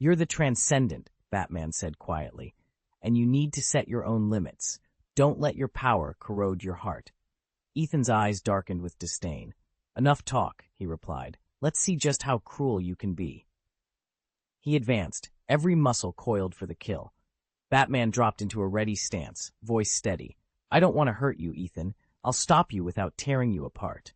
You're the transcendent, Batman said quietly, and you need to set your own limits. Don't let your power corrode your heart. Ethan's eyes darkened with disdain. Enough talk, he replied. Let's see just how cruel you can be. He advanced, every muscle coiled for the kill. Batman dropped into a ready stance, voice steady. I don't want to hurt you, Ethan. I'll stop you without tearing you apart.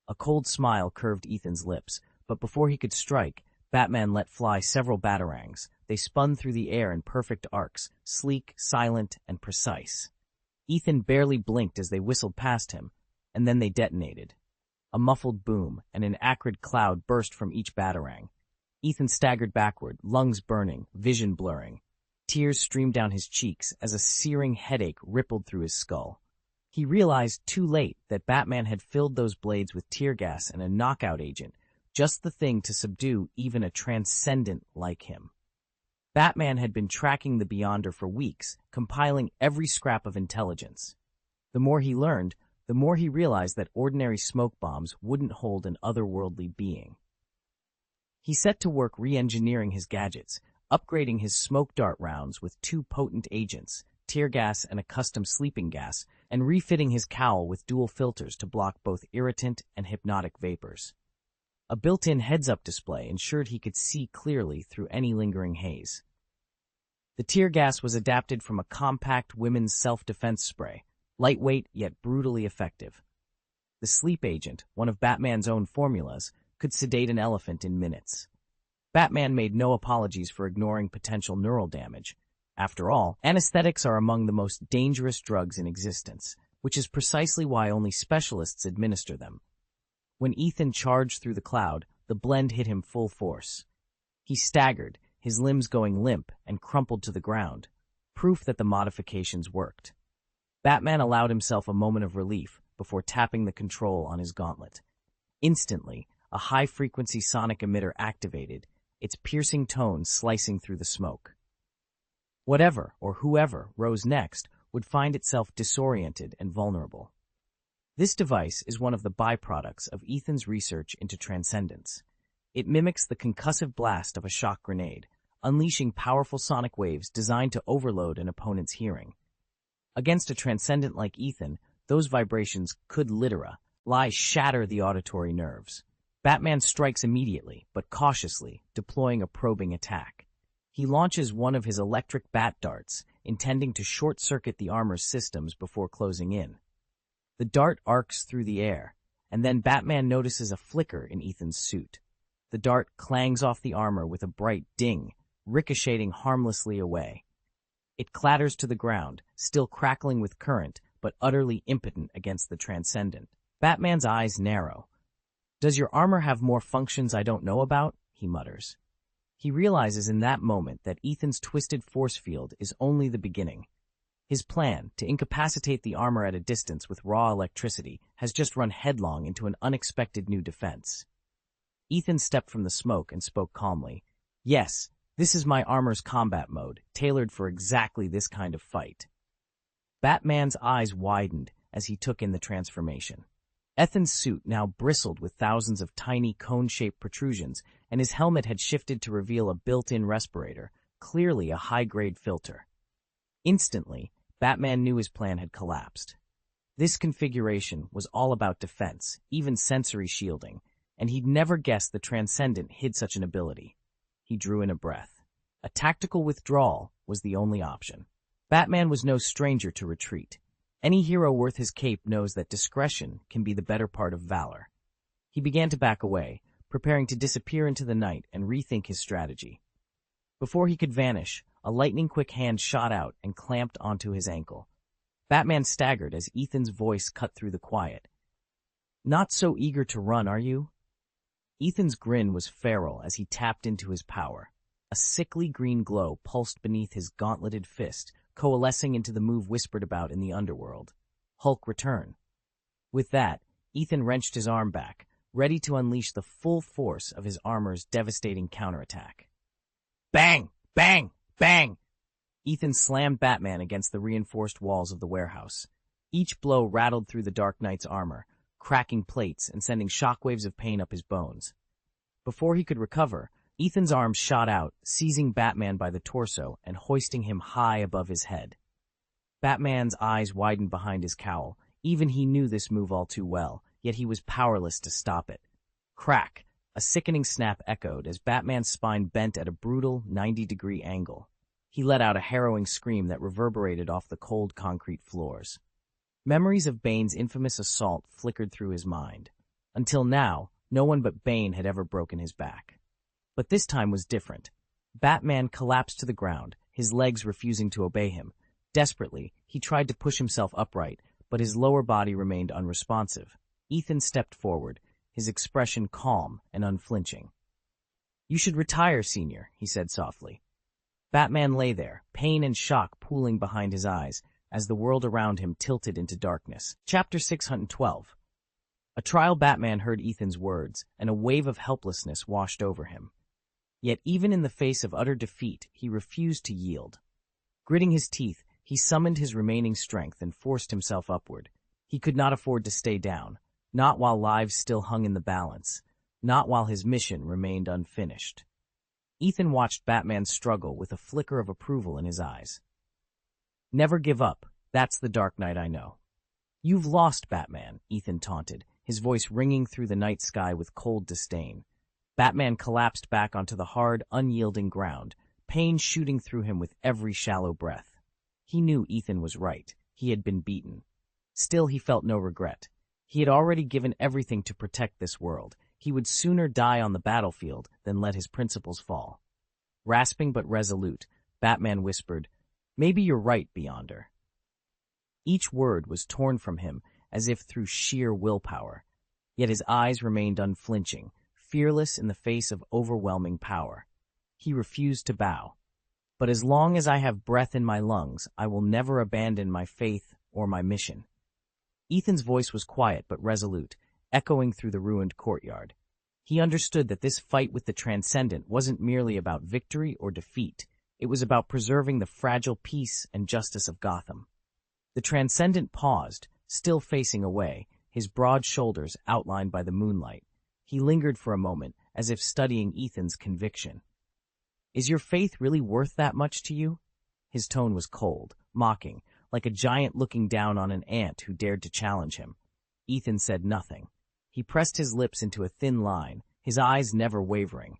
A cold smile curved Ethan's lips, but before he could strike, Batman let fly several batarangs. They spun through the air in perfect arcs, sleek, silent, and precise. Ethan barely blinked as they whistled past him, and then they detonated. A muffled boom and an acrid cloud burst from each batarang. Ethan staggered backward, lungs burning, vision blurring. Tears streamed down his cheeks as a searing headache rippled through his skull. He realized too late that Batman had filled those blades with tear gas and a knockout agent, just the thing to subdue even a transcendent like him. Batman had been tracking the Beyonder for weeks, compiling every scrap of intelligence. The more he learned, the more he realized that ordinary smoke bombs wouldn't hold an otherworldly being. He set to work re-engineering his gadgets, upgrading his smoke dart rounds with 2 potent agents, tear gas and a custom sleeping gas, and refitting his cowl with dual filters to block both irritant and hypnotic vapors. A built-in heads-up display ensured he could see clearly through any lingering haze. The tear gas was adapted from a compact women's self-defense spray, lightweight yet brutally effective. The sleep agent, one of Batman's own formulas, could sedate an elephant in minutes. Batman made no apologies for ignoring potential neural damage. After all, anesthetics are among the most dangerous drugs in existence, which is precisely why only specialists administer them. When Ethan charged through the cloud, the blend hit him full force. He staggered, his limbs going limp, and crumpled to the ground, proof that the modifications worked. Batman allowed himself a moment of relief before tapping the control on his gauntlet. Instantly, a high-frequency sonic emitter activated, its piercing tones slicing through the smoke. Whatever or whoever rose next would find itself disoriented and vulnerable. This device is one of the byproducts of Ethan's research into transcendence. It mimics the concussive blast of a shock grenade, unleashing powerful sonic waves designed to overload an opponent's hearing. Against a transcendent like Ethan, those vibrations could literally shatter the auditory nerves. Batman strikes immediately, but cautiously, deploying a probing attack. He launches one of his electric bat darts, intending to short-circuit the armor's systems before closing in. The dart arcs through the air, and then Batman notices a flicker in Ethan's suit. The dart clangs off the armor with a bright ding, ricocheting harmlessly away. It clatters to the ground, still crackling with current, but utterly impotent against the transcendent. Batman's eyes narrow. "Does your armor have more functions I don't know about?" he mutters. He realizes in that moment that Ethan's twisted force field is only the beginning. His plan, to incapacitate the armor at a distance with raw electricity, has just run headlong into an unexpected new defense. Ethan stepped from the smoke and spoke calmly. "Yes, this is my armor's combat mode, tailored for exactly this kind of fight." Batman's eyes widened as he took in the transformation. Ethan's suit now bristled with thousands of tiny cone-shaped protrusions, and his helmet had shifted to reveal a built-in respirator, clearly a high-grade filter. Instantly, Batman knew his plan had collapsed. This configuration was all about defense, even sensory shielding, and he'd never guessed the Transcendent hid such an ability. He drew in a breath. A tactical withdrawal was the only option. Batman was no stranger to retreat. Any hero worth his cape knows that discretion can be the better part of valor. He began to back away, preparing to disappear into the night and rethink his strategy. Before he could vanish, a lightning-quick hand shot out and clamped onto his ankle. Batman staggered as Ethan's voice cut through the quiet. "Not so eager to run, are you?" Ethan's grin was feral as he tapped into his power. A sickly green glow pulsed beneath his gauntleted fist, coalescing into the move whispered about in the underworld. Hulk return. With that, Ethan wrenched his arm back, ready to unleash the full force of his armor's devastating counterattack. Bang! Bang! Bang! Ethan slammed Batman against the reinforced walls of the warehouse. Each blow rattled through the Dark Knight's armor, cracking plates and sending shockwaves of pain up his bones. Before he could recover, Ethan's arms shot out, seizing Batman by the torso and hoisting him high above his head. Batman's eyes widened behind his cowl. Even he knew this move all too well, yet he was powerless to stop it. Crack! A sickening snap echoed as Batman's spine bent at a brutal 90-degree angle. He let out a harrowing scream that reverberated off the cold concrete floors. Memories of Bane's infamous assault flickered through his mind. Until now, no one but Bane had ever broken his back. But this time was different. Batman collapsed to the ground, his legs refusing to obey him. Desperately, he tried to push himself upright, but his lower body remained unresponsive. Ethan stepped forward, his expression calm and unflinching. "You should retire, Senior," he said softly. Batman lay there, pain and shock pooling behind his eyes, as the world around him tilted into darkness. Chapter 612. A trial Batman heard Ethan's words, and a wave of helplessness washed over him. Yet even in the face of utter defeat, he refused to yield. Gritting his teeth, he summoned his remaining strength and forced himself upward. He could not afford to stay down, not while lives still hung in the balance. not while his mission remained unfinished. Ethan watched Batman struggle with a flicker of approval in his eyes. Never give up. That's the Dark Knight I know. You've lost, Batman, Ethan taunted, his voice ringing through the night sky with cold disdain. Batman collapsed back onto the hard, unyielding ground, pain shooting through him with every shallow breath. He knew Ethan was right. He had been beaten. Still, he felt no regret. He had already given everything to protect this world. He would sooner die on the battlefield than let his principles fall. Rasping but resolute, Batman whispered, "Maybe you're right, Beyonder." Each word was torn from him as if through sheer willpower, yet his eyes remained unflinching, fearless in the face of overwhelming power. He refused to bow. But as long as I have breath in my lungs, I will never abandon my faith or my mission. Ethan's voice was quiet but resolute, echoing through the ruined courtyard. He understood that this fight with the Transcendent wasn't merely about victory or defeat. It was about preserving the fragile peace and justice of Gotham. The Transcendent paused, still facing away, his broad shoulders outlined by the moonlight. He lingered for a moment, as if studying Ethan's conviction. "Is your faith really worth that much to you?" His tone was cold, mocking, like a giant looking down on an ant who dared to challenge him. Ethan said nothing. He pressed his lips into a thin line, his eyes never wavering.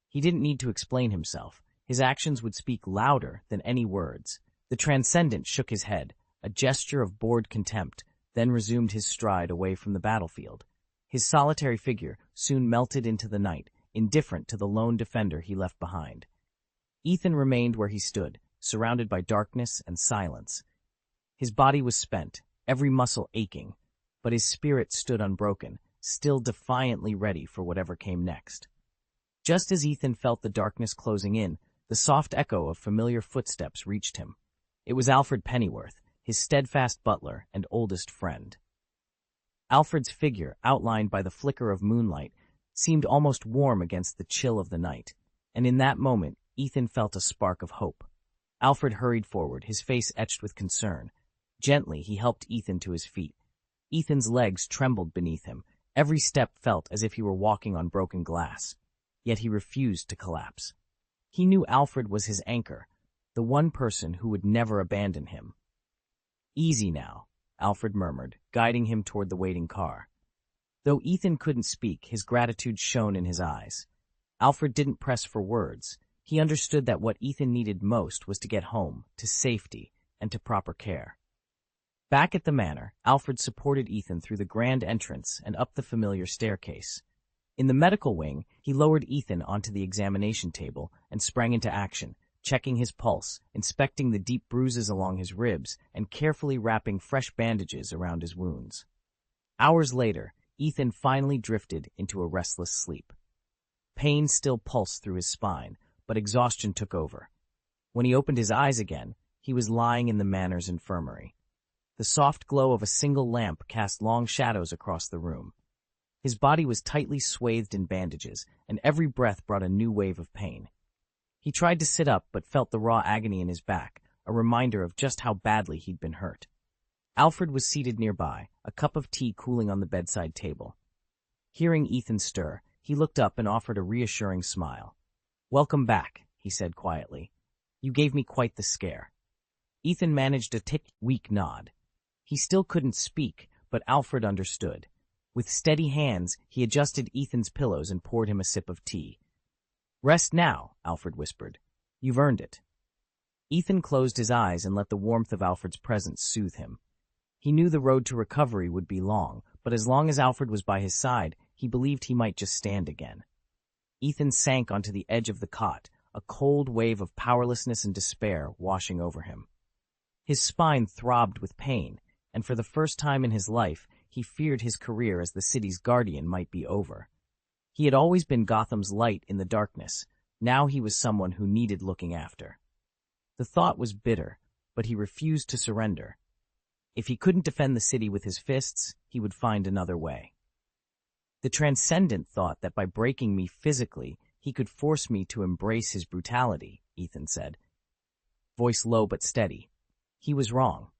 He didn't need to explain himself. His actions would speak louder than any words. The Transcendent shook his head, a gesture of bored contempt, then resumed his stride away from the battlefield. His solitary figure soon melted into the night, indifferent to the lone defender he left behind. Ethan remained where he stood, surrounded by darkness and silence. His body was spent, every muscle aching, but his spirit stood unbroken, still defiantly ready for whatever came next. Just as Ethan felt the darkness closing in, the soft echo of familiar footsteps reached him. It was Alfred Pennyworth, his steadfast butler and oldest friend. Alfred's figure, outlined by the flicker of moonlight, seemed almost warm against the chill of the night, and in that moment Ethan felt a spark of hope. Alfred hurried forward, his face etched with concern. Gently, he helped Ethan to his feet. Ethan's legs trembled beneath him. Every step felt as if he were walking on broken glass. Yet he refused to collapse. He knew Alfred was his anchor, the one person who would never abandon him. "Easy now," Alfred murmured, guiding him toward the waiting car. Though Ethan couldn't speak, his gratitude shone in his eyes. Alfred didn't press for words. He understood that what Ethan needed most was to get home, to safety, and to proper care. Back at the manor, Alfred supported Ethan through the grand entrance and up the familiar staircase. In the medical wing, he lowered Ethan onto the examination table and sprang into action, checking his pulse, inspecting the deep bruises along his ribs, and carefully wrapping fresh bandages around his wounds. Hours later, Ethan finally drifted into a restless sleep. Pain still pulsed through his spine, but exhaustion took over. When he opened his eyes again, he was lying in the manor's infirmary. The soft glow of a single lamp cast long shadows across the room. His body was tightly swathed in bandages, and every breath brought a new wave of pain. He tried to sit up but felt the raw agony in his back, a reminder of just how badly he'd been hurt. Alfred was seated nearby, a cup of tea cooling on the bedside table. Hearing Ethan stir, he looked up and offered a reassuring smile. "Welcome back," he said quietly. "You gave me quite the scare." Ethan managed a weak nod. He still couldn't speak, but Alfred understood. With steady hands, he adjusted Ethan's pillows and poured him a sip of tea. "Rest now," Alfred whispered. "You've earned it." Ethan closed his eyes and let the warmth of Alfred's presence soothe him. He knew the road to recovery would be long, but as long as Alfred was by his side, he believed he might just stand again. Ethan sank onto the edge of the cot, a cold wave of powerlessness and despair washing over him. His spine throbbed with pain, and for the first time in his life, he feared his career as the city's guardian might be over. He had always been Gotham's light in the darkness. Now he was someone who needed looking after. The thought was bitter, but he refused to surrender. If he couldn't defend the city with his fists, he would find another way. "The Transcendent thought that by breaking me physically, he could force me to embrace his brutality," Ethan said, voice low but steady. He was wrong.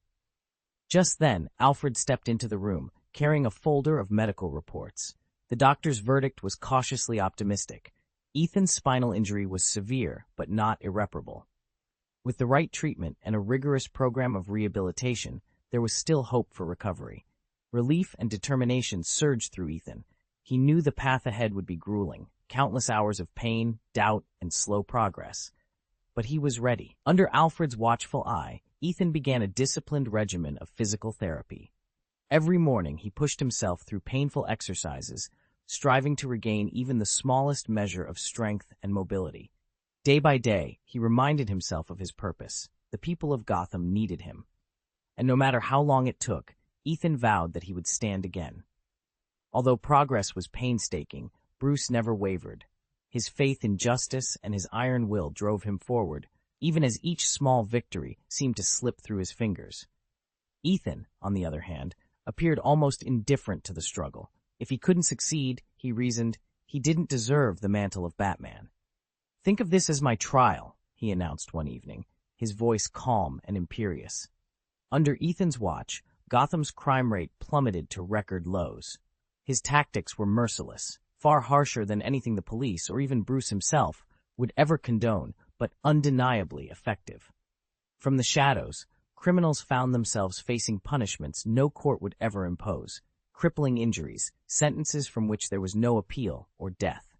Just then, Alfred stepped into the room, carrying a folder of medical reports. The doctor's verdict was cautiously optimistic. Ethan's spinal injury was severe, but not irreparable. With the right treatment and a rigorous program of rehabilitation, there was still hope for recovery. Relief and determination surged through Ethan. He knew the path ahead would be grueling, countless hours of pain, doubt, and slow progress. But he was ready. Under Alfred's watchful eye, Ethan began a disciplined regimen of physical therapy. Every morning he pushed himself through painful exercises, striving to regain even the smallest measure of strength and mobility. Day by day, he reminded himself of his purpose. The people of Gotham needed him. And no matter how long it took, Ethan vowed that he would stand again. Although progress was painstaking, Bruce never wavered. His faith in justice and his iron will drove him forward, even as each small victory seemed to slip through his fingers. Ethan, on the other hand, appeared almost indifferent to the struggle. If he couldn't succeed, he reasoned, he didn't deserve the mantle of Batman. "Think of this as my trial," he announced one evening, his voice calm and imperious. Under Ethan's watch, Gotham's crime rate plummeted to record lows. His tactics were merciless, far harsher than anything the police or even Bruce himself would ever condone, but undeniably effective. From the shadows, criminals found themselves facing punishments no court would ever impose: crippling injuries, sentences from which there was no appeal, or death.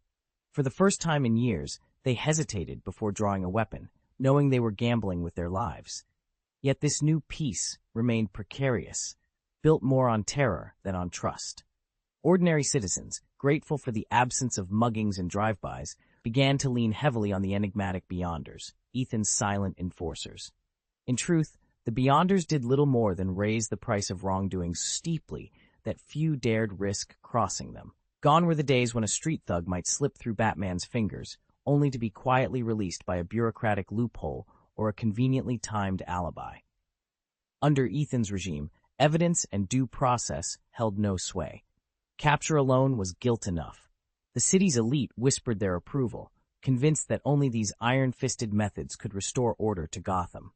For the first time in years, they hesitated before drawing a weapon, knowing they were gambling with their lives. Yet this new peace remained precarious, built more on terror than on trust. Ordinary citizens, grateful for the absence of muggings and drive-bys, began to lean heavily on the enigmatic Beyonders, Ethan's silent enforcers. In truth, the Beyonders did little more than raise the price of wrongdoing steeply that few dared risk crossing them. Gone were the days when a street thug might slip through Batman's fingers, only to be quietly released by a bureaucratic loophole or a conveniently timed alibi. Under Ethan's regime, evidence and due process held no sway. Capture alone was guilt enough. The city's elite whispered their approval, convinced that only these iron-fisted methods could restore order to Gotham.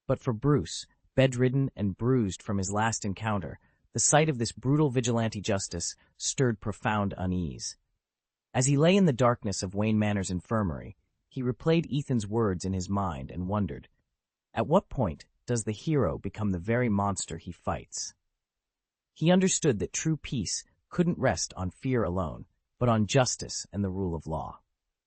But for Bruce, bedridden and bruised from his last encounter, the sight of this brutal vigilante justice stirred profound unease. As he lay in the darkness of Wayne Manor's infirmary, he replayed Ethan's words in his mind and wondered, at what point does the hero become the very monster he fights? He understood that true peace couldn't rest on fear alone, but on justice and the rule of law.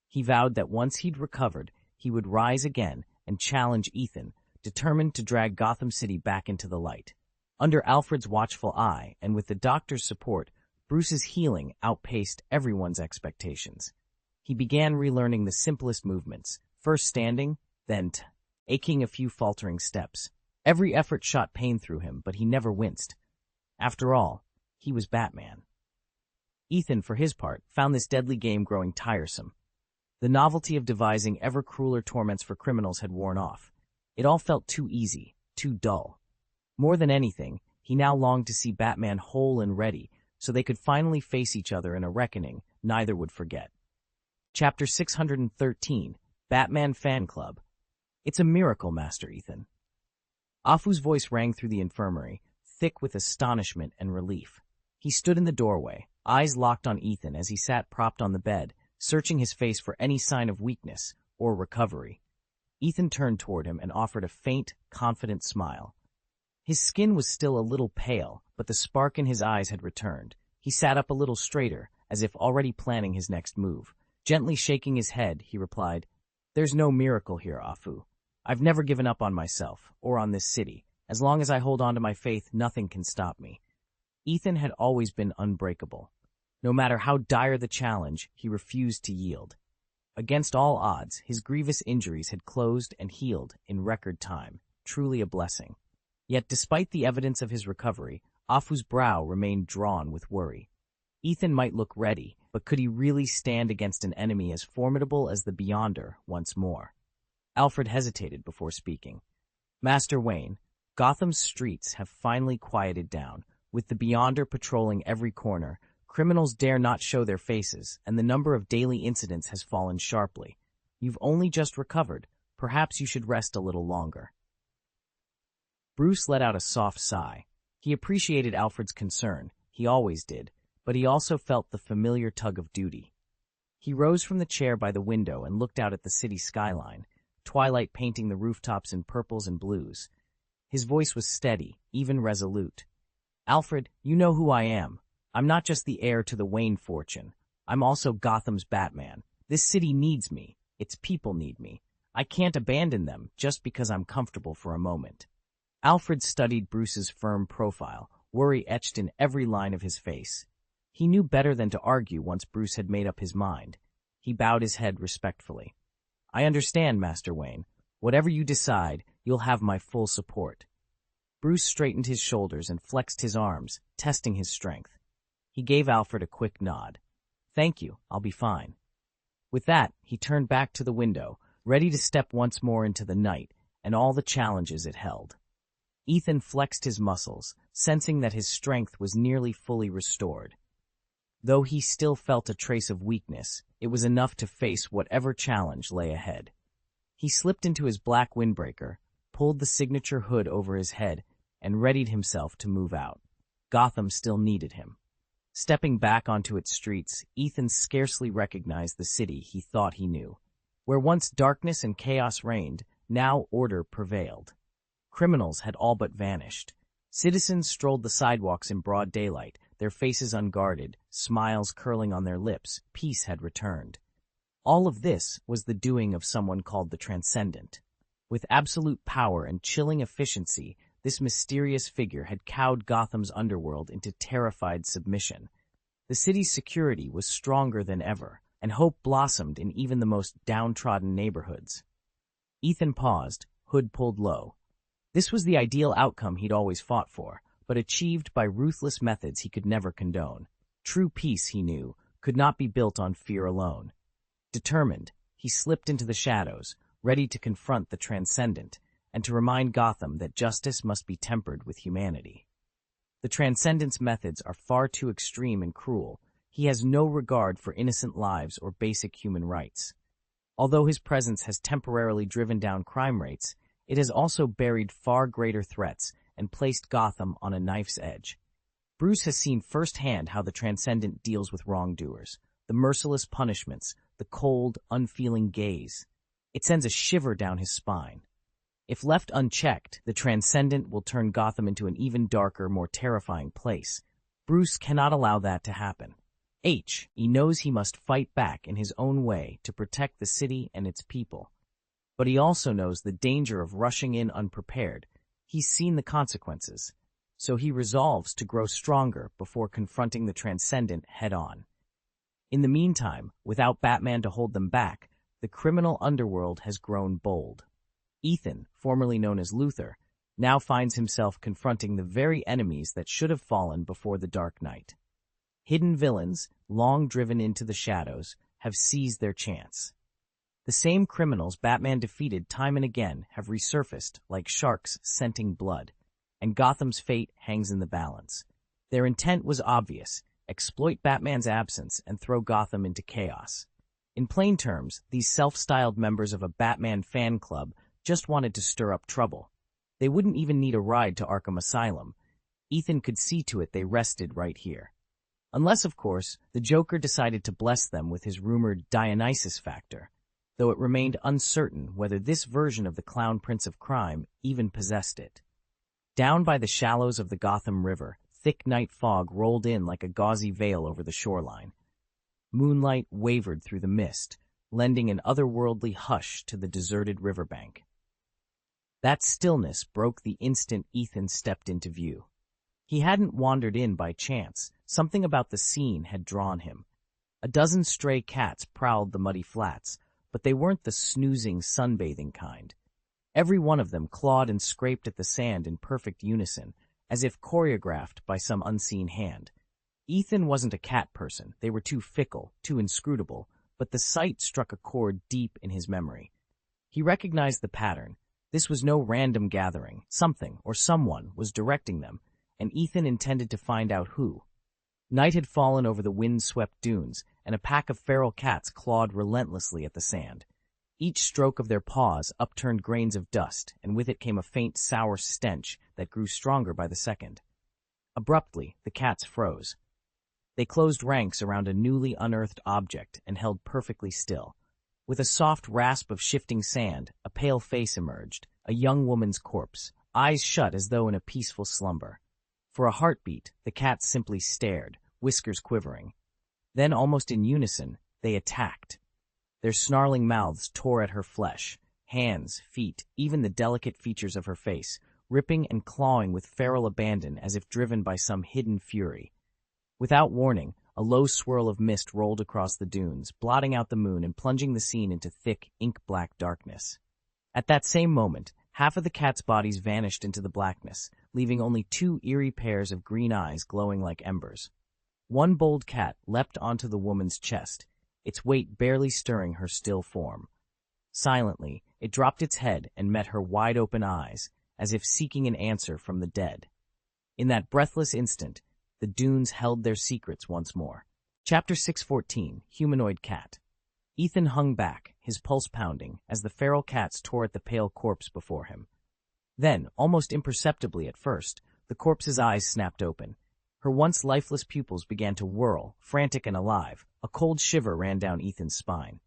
He vowed that once he'd recovered, he would rise again and challenge Ethan, determined to drag Gotham City back into the light. Under Alfred's watchful eye, and with the doctor's support, Bruce's healing outpaced everyone's expectations. He began relearning the simplest movements, first standing, then taking a few faltering steps. Every effort shot pain through him, but he never winced. After all, he was Batman. Ethan, for his part, found this deadly game growing tiresome. The novelty of devising ever crueler torments for criminals had worn off. It all felt too easy, too dull. More than anything, he now longed to see Batman whole and ready, so they could finally face each other in a reckoning neither would forget. Chapter 613, Batman Fan Club. It's a miracle, Master Ethan. Afu's voice rang through the infirmary, thick with astonishment and relief. He stood in the doorway, eyes locked on Ethan as he sat propped on the bed, searching his face for any sign of weakness or recovery. Ethan turned toward him and offered a faint, confident smile. His skin was still a little pale, but the spark in his eyes had returned. He sat up a little straighter, as if already planning his next move. Gently shaking his head, he replied, "There's no miracle here, Afu. I've never given up on myself, or on this city. As long as I hold on to my faith, nothing can stop me." Ethan had always been unbreakable. No matter how dire the challenge, he refused to yield. Against all odds, his grievous injuries had closed and healed in record time, truly a blessing. Yet despite the evidence of his recovery, Afu's brow remained drawn with worry. Ethan might look ready, but could he really stand against an enemy as formidable as the Beyonder once more? Alfred hesitated before speaking. "Master Wayne, Gotham's streets have finally quieted down. With the Beyonder patrolling every corner, criminals dare not show their faces, and the number of daily incidents has fallen sharply. You've only just recovered. Perhaps you should rest a little longer." Bruce let out a soft sigh. He appreciated Alfred's concern, he always did, but he also felt the familiar tug of duty. He rose from the chair by the window and looked out at the city skyline, twilight painting the rooftops in purples and blues. His voice was steady, even resolute. "Alfred, you know who I am. I'm not just the heir to the Wayne fortune. I'm also Gotham's Batman. This city needs me. Its people need me. I can't abandon them just because I'm comfortable for a moment." Alfred studied Bruce's firm profile, worry etched in every line of his face. He knew better than to argue once Bruce had made up his mind. He bowed his head respectfully. "I understand, Master Wayne. Whatever you decide, you'll have my full support." Bruce straightened his shoulders and flexed his arms, testing his strength. He gave Alfred a quick nod. "Thank you, I'll be fine." With that, he turned back to the window, ready to step once more into the night and all the challenges it held. Ethan flexed his muscles, sensing that his strength was nearly fully restored. Though he still felt a trace of weakness, it was enough to face whatever challenge lay ahead. He slipped into his black windbreaker, pulled the signature hood over his head, and readied himself to move out. Gotham still needed him. Stepping back onto its streets, Ethan scarcely recognized the city he thought he knew. Where once darkness and chaos reigned, now order prevailed. Criminals had all but vanished. Citizens strolled the sidewalks in broad daylight, their faces unguarded, smiles curling on their lips. Peace had returned. All of this was the doing of someone called the Transcendent. With absolute power and chilling efficiency, this mysterious figure had cowed Gotham's underworld into terrified submission. The city's security was stronger than ever, and hope blossomed in even the most downtrodden neighborhoods. Ethan paused, hood pulled low. This was the ideal outcome he'd always fought for, but achieved by ruthless methods he could never condone. True peace, he knew, could not be built on fear alone. Determined, he slipped into the shadows, ready to confront the Transcendent, and to remind Gotham that justice must be tempered with humanity. The Transcendent's methods are far too extreme and cruel. He has no regard for innocent lives or basic human rights. Although his presence has temporarily driven down crime rates, it has also buried far greater threats and placed Gotham on a knife's edge. Bruce has seen firsthand how the Transcendent deals with wrongdoers, the merciless punishments, the cold, unfeeling gaze. It sends a shiver down his spine. If left unchecked, the Transcendent will turn Gotham into an even darker, more terrifying place. Bruce cannot allow that to happen. He knows he must fight back in his own way to protect the city and its people. But he also knows the danger of rushing in unprepared. He's seen the consequences, so he resolves to grow stronger before confronting the Transcendent head-on. In the meantime, without Batman to hold them back, the criminal underworld has grown bold. Ethan, formerly known as Luthor, now finds himself confronting the very enemies that should have fallen before the Dark Knight. Hidden villains, long driven into the shadows, have seized their chance. The same criminals Batman defeated time and again have resurfaced like sharks scenting blood, and Gotham's fate hangs in the balance. Their intent was obvious: exploit Batman's absence and throw Gotham into chaos. In plain terms, these self-styled members of a Batman fan club just wanted to stir up trouble. They wouldn't even need a ride to Arkham Asylum. Ethan could see to it they rested right here. Unless, of course, the Joker decided to bless them with his rumored Dionysus factor, though it remained uncertain whether this version of the Clown Prince of Crime even possessed it. Down by the shallows of the Gotham River, thick night fog rolled in like a gauzy veil over the shoreline. Moonlight wavered through the mist, lending an otherworldly hush to the deserted riverbank. That stillness broke the instant Ethan stepped into view. He hadn't wandered in by chance. Something about the scene had drawn him. A dozen stray cats prowled the muddy flats, but they weren't the snoozing, sunbathing kind. Every one of them clawed and scraped at the sand in perfect unison, as if choreographed by some unseen hand. Ethan wasn't a cat person. They were too fickle, too inscrutable, but the sight struck a chord deep in his memory. He recognized the pattern. This was no random gathering. Something or someone was directing them, and Ethan intended to find out who. Night had fallen over the wind-swept dunes, and a pack of feral cats clawed relentlessly at the sand. Each stroke of their paws upturned grains of dust, and with it came a faint, sour stench that grew stronger by the second. Abruptly, the cats froze. They closed ranks around a newly unearthed object and held perfectly still. With a soft rasp of shifting sand, a pale face emerged, a young woman's corpse, eyes shut as though in a peaceful slumber. For a heartbeat, the cats simply stared, whiskers quivering. Then, almost in unison, they attacked. Their snarling mouths tore at her flesh, hands, feet, even the delicate features of her face, ripping and clawing with feral abandon as if driven by some hidden fury. Without warning, a low swirl of mist rolled across the dunes, blotting out the moon and plunging the scene into thick, ink-black darkness. At that same moment, half of the cats' bodies vanished into the blackness, leaving only two eerie pairs of green eyes glowing like embers. One bold cat leapt onto the woman's chest, its weight barely stirring her still form. Silently, it dropped its head and met her wide-open eyes, as if seeking an answer from the dead. In that breathless instant, the dunes held their secrets once more. Chapter 614, Humanoid Cat. Ethan hung back, his pulse pounding, as the feral cats tore at the pale corpse before him. Then, almost imperceptibly at first, the corpse's eyes snapped open. Her once lifeless pupils began to whirl, frantic and alive. A cold shiver ran down Ethan's spine.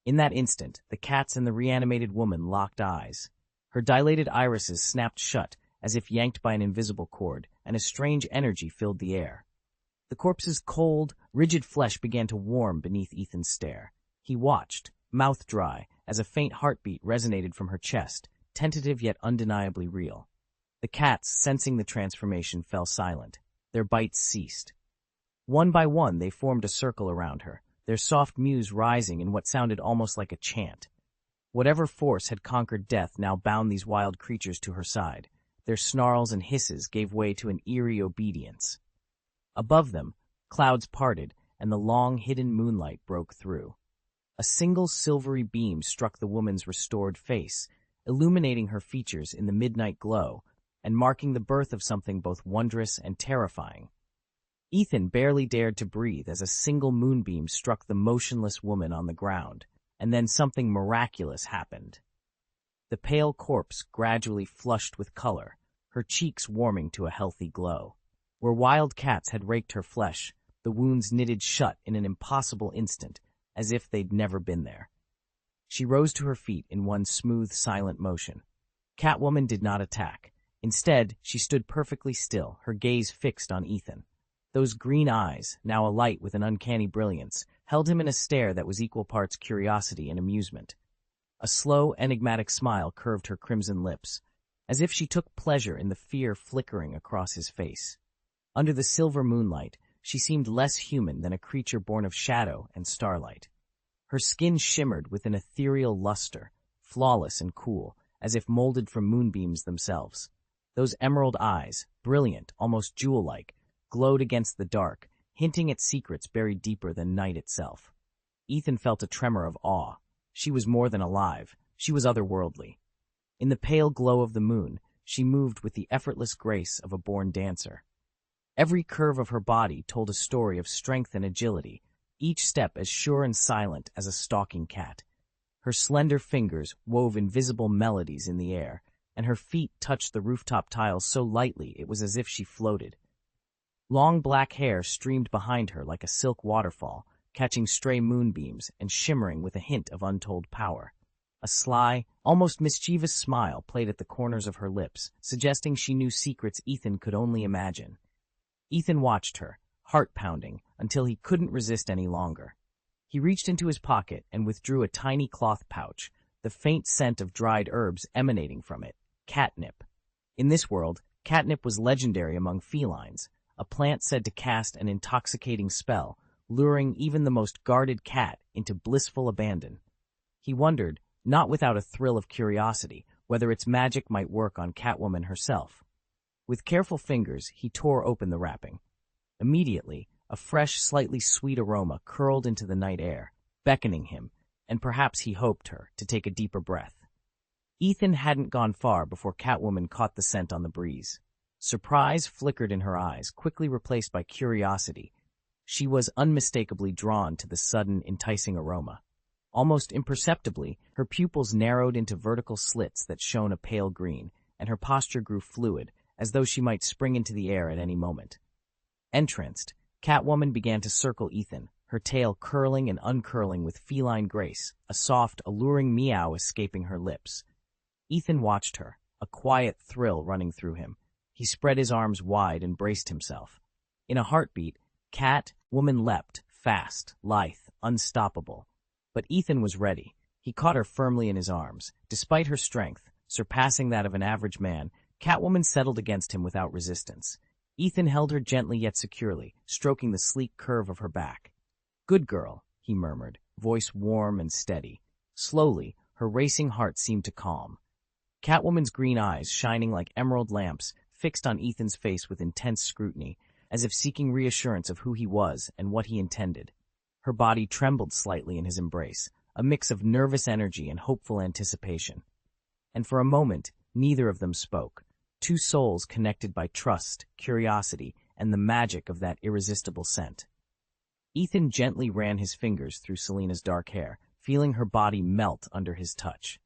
In that instant, the cats and the reanimated woman locked eyes. Her dilated irises snapped shut, as if yanked by an invisible cord, and a strange energy filled the air. The corpse's cold, rigid flesh began to warm beneath Ethan's stare. He watched, mouth dry, as a faint heartbeat resonated from her chest, tentative yet undeniably real. The cats, sensing the transformation, fell silent. Their bites ceased. One by one, they formed a circle around her, their soft mews rising in what sounded almost like a chant. Whatever force had conquered death now bound these wild creatures to her side. Their snarls and hisses gave way to an eerie obedience. Above them, clouds parted, and the long, hidden moonlight broke through. A single silvery beam struck the woman's restored face, illuminating her features in the midnight glow, and marking the birth of something both wondrous and terrifying. Ethan barely dared to breathe as a single moonbeam struck the motionless woman on the ground, and then something miraculous happened. The pale corpse gradually flushed with color, her cheeks warming to a healthy glow. Where wild cats had raked her flesh, the wounds knitted shut in an impossible instant, as if they'd never been there. She rose to her feet in one smooth, silent motion. Catwoman did not attack. Instead, she stood perfectly still, her gaze fixed on Ethan. Those green eyes, now alight with an uncanny brilliance, held him in a stare that was equal parts curiosity and amusement. A slow, enigmatic smile curved her crimson lips, as if she took pleasure in the fear flickering across his face. Under the silver moonlight, she seemed less human than a creature born of shadow and starlight. Her skin shimmered with an ethereal luster, flawless and cool, as if molded from moonbeams themselves. Those emerald eyes, brilliant, almost jewel-like, glowed against the dark, hinting at secrets buried deeper than night itself. Ethan felt a tremor of awe. She was more than alive. She was otherworldly. In the pale glow of the moon, she moved with the effortless grace of a born dancer. Every curve of her body told a story of strength and agility, each step as sure and silent as a stalking cat. Her slender fingers wove invisible melodies in the air, and her feet touched the rooftop tiles so lightly it was as if she floated. Long black hair streamed behind her like a silk waterfall, catching stray moonbeams and shimmering with a hint of untold power. A sly, almost mischievous smile played at the corners of her lips, suggesting she knew secrets Ethan could only imagine. Ethan watched her, heart pounding, until he couldn't resist any longer. He reached into his pocket and withdrew a tiny cloth pouch, the faint scent of dried herbs emanating from it, catnip. In this world, catnip was legendary among felines, a plant said to cast an intoxicating spell, luring even the most guarded cat into blissful abandon. He wondered, not without a thrill of curiosity, whether its magic might work on Catwoman herself. With careful fingers, he tore open the wrapping. Immediately, a fresh, slightly sweet aroma curled into the night air, beckoning him, and perhaps he hoped her, to take a deeper breath. Ethan hadn't gone far before Catwoman caught the scent on the breeze. Surprise flickered in her eyes, quickly replaced by curiosity. She was unmistakably drawn to the sudden, enticing aroma. Almost imperceptibly, her pupils narrowed into vertical slits that shone a pale green, and her posture grew fluid, as though she might spring into the air at any moment. Entranced, Catwoman began to circle Ethan, her tail curling and uncurling with feline grace, a soft, alluring meow escaping her lips. Ethan watched her, a quiet thrill running through him. He spread his arms wide and braced himself. In a heartbeat, Catwoman leapt, fast, lithe, unstoppable. But Ethan was ready. He caught her firmly in his arms. Despite her strength, surpassing that of an average man, Catwoman settled against him without resistance. Ethan held her gently yet securely, stroking the sleek curve of her back. "Good girl," he murmured, voice warm and steady. Slowly, her racing heart seemed to calm. Catwoman's green eyes, shining like emerald lamps, fixed on Ethan's face with intense scrutiny, as if seeking reassurance of who he was and what he intended. Her body trembled slightly in his embrace, a mix of nervous energy and hopeful anticipation. And for a moment, neither of them spoke, two souls connected by trust, curiosity, and the magic of that irresistible scent. Ethan gently ran his fingers through Selina's dark hair, feeling her body melt under his touch.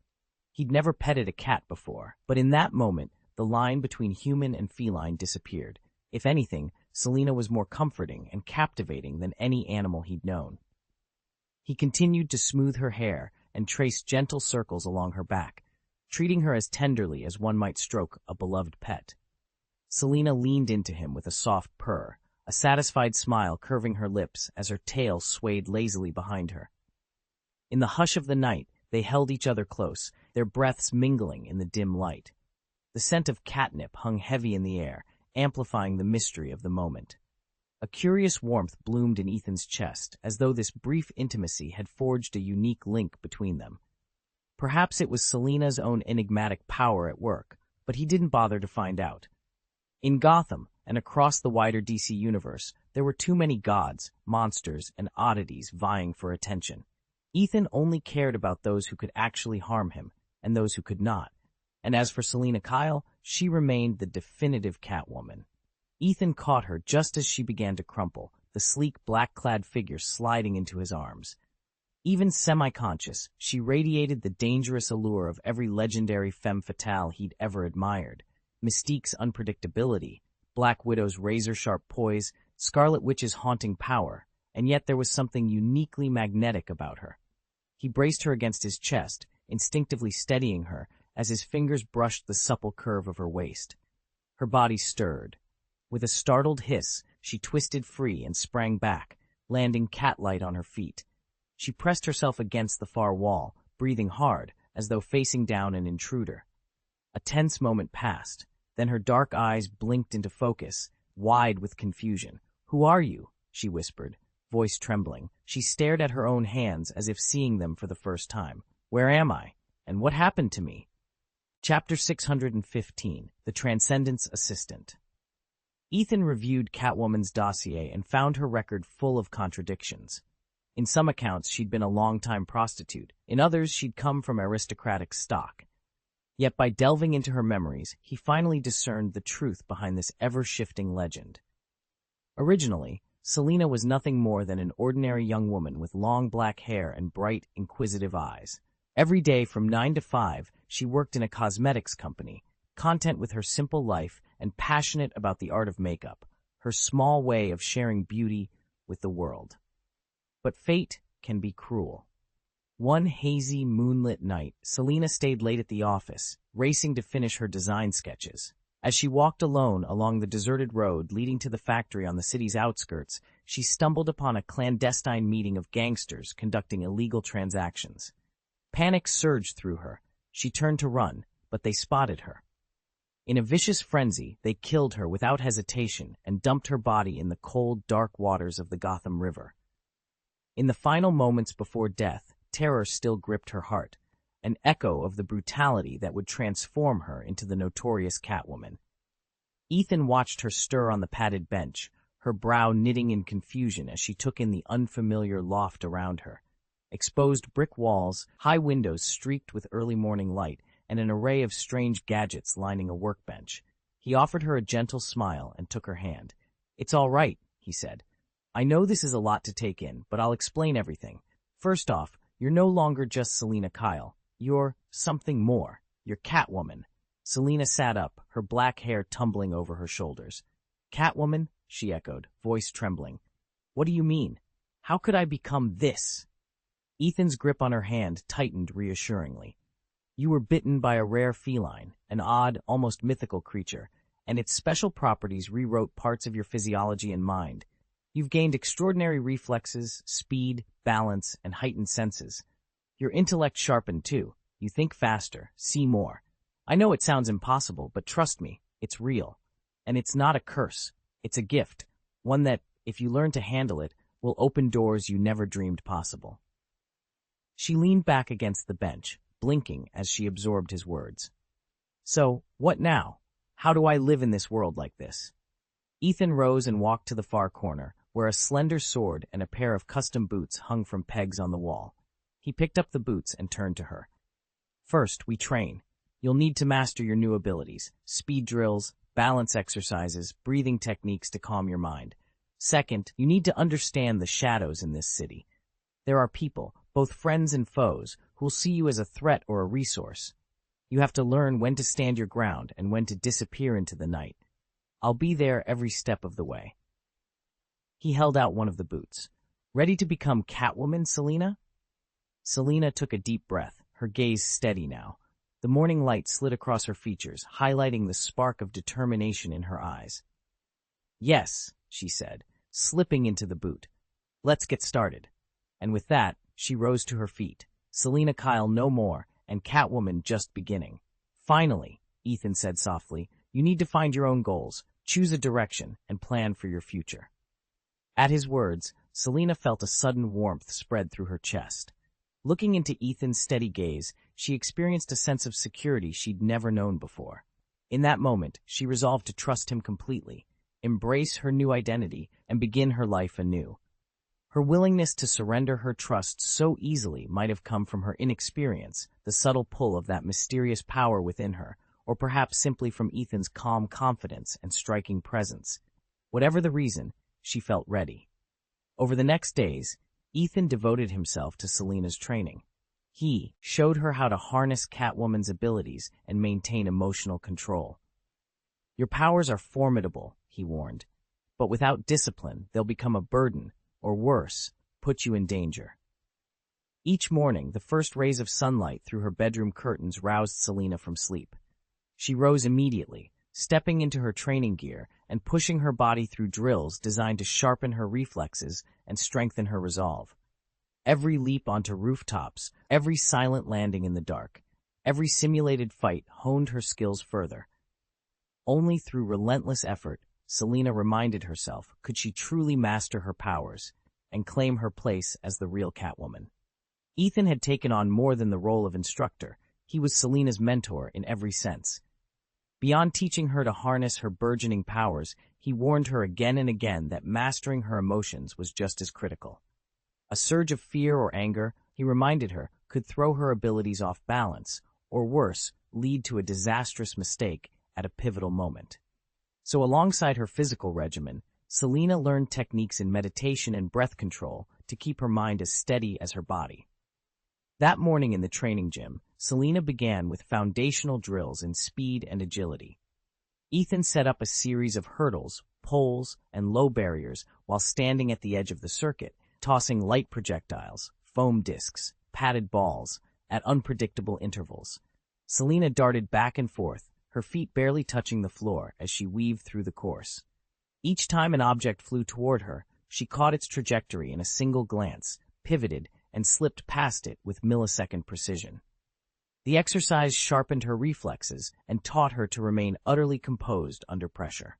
He'd never petted a cat before, but in that moment, the line between human and feline disappeared. If anything, Selina was more comforting and captivating than any animal he'd known. He continued to smooth her hair and trace gentle circles along her back, treating her as tenderly as one might stroke a beloved pet. Selina leaned into him with a soft purr, a satisfied smile curving her lips as her tail swayed lazily behind her. In the hush of the night, they held each other close, their breaths mingling in the dim light. The scent of catnip hung heavy in the air, amplifying the mystery of the moment. A curious warmth bloomed in Ethan's chest, as though this brief intimacy had forged a unique link between them. Perhaps it was Selina's own enigmatic power at work, but he didn't bother to find out. In Gotham, and across the wider DC universe, there were too many gods, monsters, and oddities vying for attention. Ethan only cared about those who could actually harm him, and those who could not. And as for Selina Kyle, she remained the definitive Catwoman. Ethan caught her just as she began to crumple, the sleek black-clad figure sliding into his arms. Even semi-conscious, she radiated the dangerous allure of every legendary femme fatale he'd ever admired. Mystique's unpredictability, Black Widow's razor-sharp poise, Scarlet Witch's haunting power, and yet there was something uniquely magnetic about her. He braced her against his chest, instinctively steadying her as his fingers brushed the supple curve of her waist. Her body stirred. With a startled hiss, she twisted free and sprang back, landing cat-light on her feet. She pressed herself against the far wall, breathing hard, as though facing down an intruder. A tense moment passed, then her dark eyes blinked into focus, wide with confusion. "Who are you?" she whispered, voice trembling. She stared at her own hands as if seeing them for the first time. "Where am I? And what happened to me?" Chapter 615, The Transcendence Assistant. Ethan reviewed Catwoman's dossier and found her record full of contradictions. In some accounts, she'd been a long-time prostitute. In others, she'd come from aristocratic stock. Yet by delving into her memories, he finally discerned the truth behind this ever-shifting legend. Originally, Selina was nothing more than an ordinary young woman with long black hair and bright, inquisitive eyes. Every day from 9 to 5, she worked in a cosmetics company, content with her simple life and passionate about the art of makeup, her small way of sharing beauty with the world. But fate can be cruel. One hazy, moonlit night, Selina stayed late at the office, racing to finish her design sketches. As she walked alone along the deserted road leading to the factory on the city's outskirts, she stumbled upon a clandestine meeting of gangsters conducting illegal transactions. Panic surged through her. She turned to run, but they spotted her. In a vicious frenzy, they killed her without hesitation and dumped her body in the cold, dark waters of the Gotham River. In the final moments before death, terror still gripped her heart, an echo of the brutality that would transform her into the notorious Catwoman. Ethan watched her stir on the padded bench, her brow knitting in confusion as she took in the unfamiliar loft around her. Exposed brick walls, high windows streaked with early morning light, and an array of strange gadgets lining a workbench. He offered her a gentle smile and took her hand. "It's all right," he said. "I know this is a lot to take in, but I'll explain everything. First off, you're no longer just Selina Kyle. You're something more. You're Catwoman." Selina sat up, her black hair tumbling over her shoulders. "Catwoman?" she echoed, voice trembling. What do you mean? How could I become this? Ethan's grip on her hand tightened reassuringly. You were bitten by a rare feline, an odd, almost mythical creature, and its special properties rewrote parts of your physiology and mind. You've gained extraordinary reflexes, speed, balance, and heightened senses. Your intellect sharpened too. You think faster, see more. I know it sounds impossible, but trust me, it's real. And it's not a curse. It's a gift, one that, if you learn to handle it, will open doors you never dreamed possible. She leaned back against the bench, blinking as she absorbed his words. So, what now? How do I live in this world like this? Ethan rose and walked to the far corner, where a slender sword and a pair of custom boots hung from pegs on the wall. He picked up the boots and turned to her. First, we train. You'll need to master your new abilities, speed drills, balance exercises, breathing techniques to calm your mind. Second, you need to understand the shadows in this city. There are people, both friends and foes, who'll see you as a threat or a resource. You have to learn when to stand your ground and when to disappear into the night. I'll be there every step of the way. He held out one of the boots. Ready to become Catwoman, Selina? Selina took a deep breath, her gaze steady now. The morning light slid across her features, highlighting the spark of determination in her eyes. Yes, she said, slipping into the boot. Let's get started. And with that, she rose to her feet. Selina Kyle no more, and Catwoman just beginning. Finally, Ethan said softly, you need to find your own goals, choose a direction, and plan for your future. At his words, Selina felt a sudden warmth spread through her chest. Looking into Ethan's steady gaze, she experienced a sense of security she'd never known before. In that moment, she resolved to trust him completely, embrace her new identity, and begin her life anew. Her willingness to surrender her trust so easily might have come from her inexperience, the subtle pull of that mysterious power within her, or perhaps simply from Ethan's calm confidence and striking presence. Whatever the reason, she felt ready. Over the next days, Ethan devoted himself to Selina's training. He showed her how to harness Catwoman's abilities and maintain emotional control. Your powers are formidable, he warned, but without discipline, they'll become a burden, or worse, put you in danger. Each morning, the first rays of sunlight through her bedroom curtains roused Selina from sleep. She rose immediately, stepping into her training gear and pushing her body through drills designed to sharpen her reflexes and strengthen her resolve. Every leap onto rooftops, every silent landing in the dark, every simulated fight honed her skills further. Only through relentless effort, Selina reminded herself, could she truly master her powers and claim her place as the real Catwoman. Ethan had taken on more than the role of instructor. He was Selina's mentor in every sense. Beyond teaching her to harness her burgeoning powers, he warned her again and again that mastering her emotions was just as critical. A surge of fear or anger, he reminded her, could throw her abilities off balance, or worse, lead to a disastrous mistake at a pivotal moment. So alongside her physical regimen, Selina learned techniques in meditation and breath control to keep her mind as steady as her body. That morning in the training gym, Selina began with foundational drills in speed and agility. Ethan set up a series of hurdles, poles, and low barriers while standing at the edge of the circuit, tossing light projectiles, foam discs, padded balls, at unpredictable intervals. Selina darted back and forth, her feet barely touching the floor as she weaved through the course. Each time an object flew toward her, she caught its trajectory in a single glance, pivoted, and slipped past it with millisecond precision. The exercise sharpened her reflexes and taught her to remain utterly composed under pressure.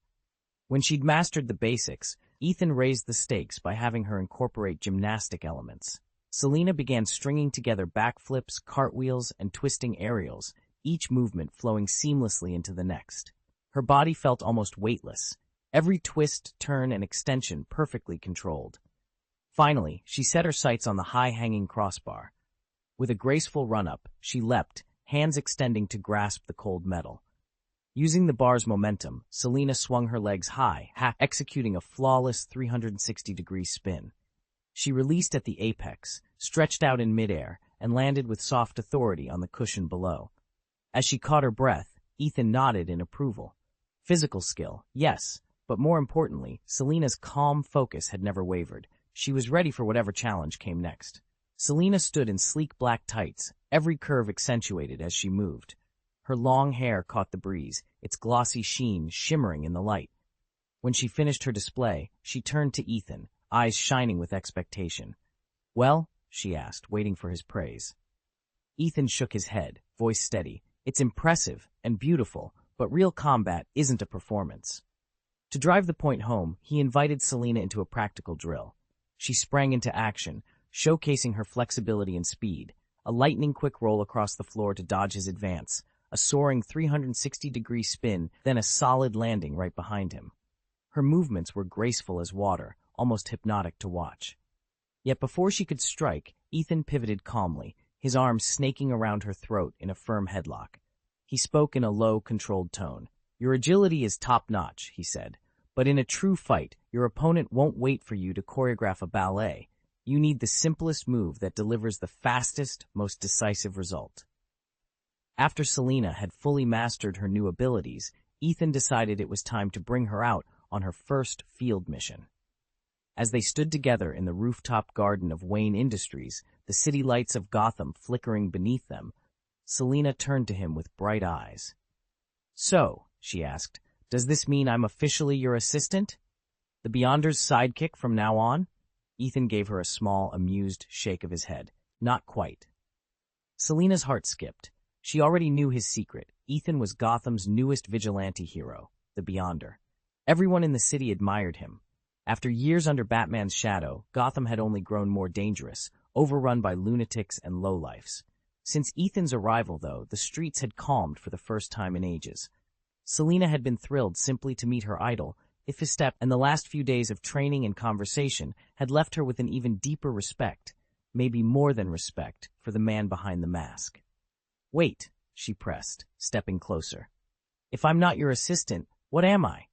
When she'd mastered the basics, Ethan raised the stakes by having her incorporate gymnastic elements. Selina began stringing together backflips, cartwheels, and twisting aerials, each movement flowing seamlessly into the next. Her body felt almost weightless, every twist, turn, and extension perfectly controlled. Finally, she set her sights on the high-hanging crossbar. With a graceful run-up, she leapt, hands extending to grasp the cold metal. Using the bar's momentum, Selina swung her legs high, executing a flawless 360-degree spin. She released at the apex, stretched out in midair, and landed with soft authority on the cushion below. As she caught her breath, Ethan nodded in approval. Physical skill, yes, But more importantly, Selina's calm focus had never wavered. She was ready for whatever challenge came next. Selina stood in sleek black tights, every curve accentuated as she moved. Her long hair caught the breeze, its glossy sheen shimmering in the light. When she finished her display, she turned to Ethan, eyes shining with expectation. "Well?" she asked, waiting for his praise. Ethan shook his head, voice steady. "It's impressive and beautiful, but real combat isn't a performance." To drive the point home, he invited Selina into a practical drill. She sprang into action, showcasing her flexibility and speed, a lightning-quick roll across the floor to dodge his advance, a soaring 360-degree spin, then a solid landing right behind him. Her movements were graceful as water, almost hypnotic to watch. Yet before she could strike, Ethan pivoted calmly, his arms snaking around her throat in a firm headlock. He spoke in a low, controlled tone. "Your agility is top-notch," he said, "but in a true fight, your opponent won't wait for you to choreograph a ballet. You need the simplest move that delivers the fastest, most decisive result." After Selina had fully mastered her new abilities, Ethan decided it was time to bring her out on her first field mission. As they stood together in the rooftop garden of Wayne Industries, the city lights of Gotham flickering beneath them, Selina turned to him with bright eyes. "So," she asked, "does this mean I'm officially your assistant? The Beyonder's sidekick from now on?" Ethan gave her a small, amused shake of his head. "Not quite." Selina's heart skipped. She already knew his secret. Ethan was Gotham's newest vigilante hero, the Beyonder. Everyone in the city admired him. After years under Batman's shadow, Gotham had only grown more dangerous, overrun by lunatics and lowlifes. Since Ethan's arrival, though, the streets had calmed for the first time in ages. Selina had been thrilled simply to meet her idol, if his step and the last few days of training and conversation had left her with an even deeper respect, maybe more than respect, for the man behind the mask. "Wait," she pressed, stepping closer. "If I'm not your assistant, what am I?"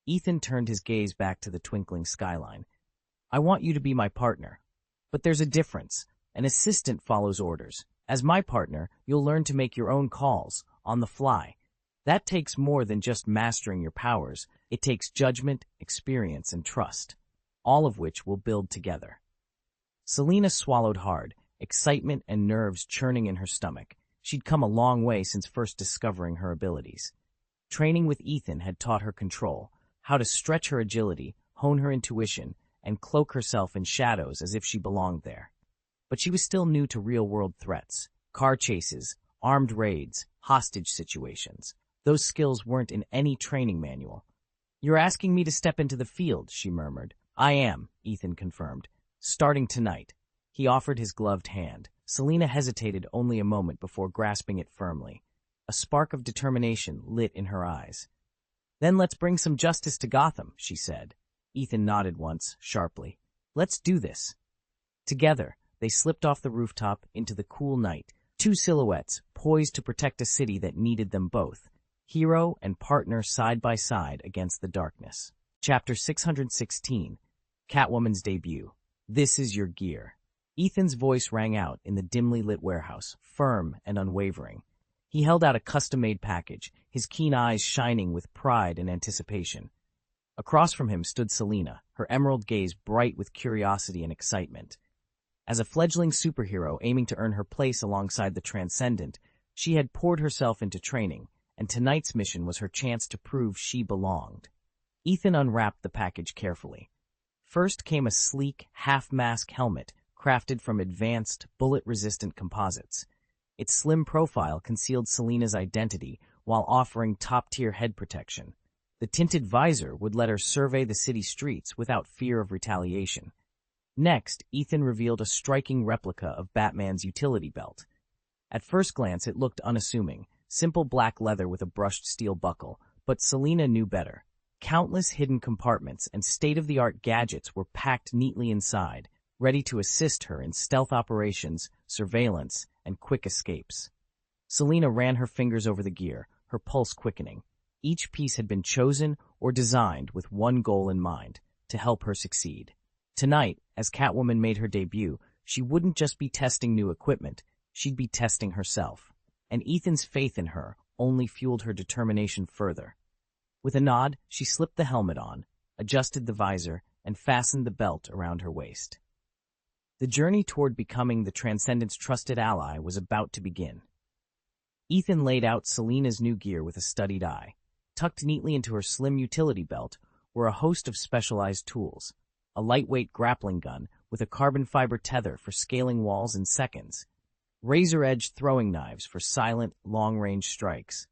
Ethan turned his gaze back to the twinkling skyline. "I want you to be my partner. But there's a difference. An assistant follows orders. As my partner, you'll learn to make your own calls, on the fly. That takes more than just mastering your powers. It takes judgment, experience, and trust, all of which we'll build together." Selina swallowed hard, excitement and nerves churning in her stomach. She'd come a long way since first discovering her abilities. Training with Ethan had taught her control, how to stretch her agility, hone her intuition, and cloak herself in shadows as if she belonged there. But she was still new to real-world threats, car chases, armed raids, hostage situations. Those skills weren't in any training manual. "You're asking me to step into the field," she murmured. "I am," Ethan confirmed. "Starting tonight." He offered his gloved hand. Selina hesitated only a moment before grasping it firmly. A spark of determination lit in her eyes. "Then let's bring some justice to Gotham," she said. Ethan nodded once, sharply. "Let's do this." Together, they slipped off the rooftop into the cool night, two silhouettes poised to protect a city that needed them both, hero and partner side by side against the darkness. Chapter 616, Catwoman's Debut. "This is your gear." Ethan's voice rang out in the dimly lit warehouse, firm and unwavering. He held out a custom-made package, his keen eyes shining with pride and anticipation. Across from him stood Selina, her emerald gaze bright with curiosity and excitement. As a fledgling superhero aiming to earn her place alongside the transcendent, she had poured herself into training, and tonight's mission was her chance to prove she belonged. Ethan unwrapped the package carefully. First came a sleek, half-mask helmet crafted from advanced, bullet-resistant composites. Its slim profile concealed Selina's identity while offering top-tier head protection. The tinted visor would let her survey the city streets without fear of retaliation. Next, Ethan revealed a striking replica of Batman's utility belt. At first glance, it looked unassuming, simple black leather with a brushed steel buckle, but Selina knew better. Countless hidden compartments and state-of-the-art gadgets were packed neatly inside, ready to assist her in stealth operations, surveillance, and quick escapes. Selina ran her fingers over the gear, her pulse quickening. Each piece had been chosen or designed with one goal in mind, to help her succeed. Tonight, as Catwoman made her debut, she wouldn't just be testing new equipment, she'd be testing herself. And Ethan's faith in her only fueled her determination further. With a nod, she slipped the helmet on, adjusted the visor, and fastened the belt around her waist. The journey toward becoming the Transcendent's trusted ally was about to begin. Ethan laid out Selena's new gear with a studied eye. Tucked neatly into her slim utility belt were a host of specialized tools, a lightweight grappling gun with a carbon fiber tether for scaling walls in seconds, razor-edged throwing knives for silent, long-range strikes,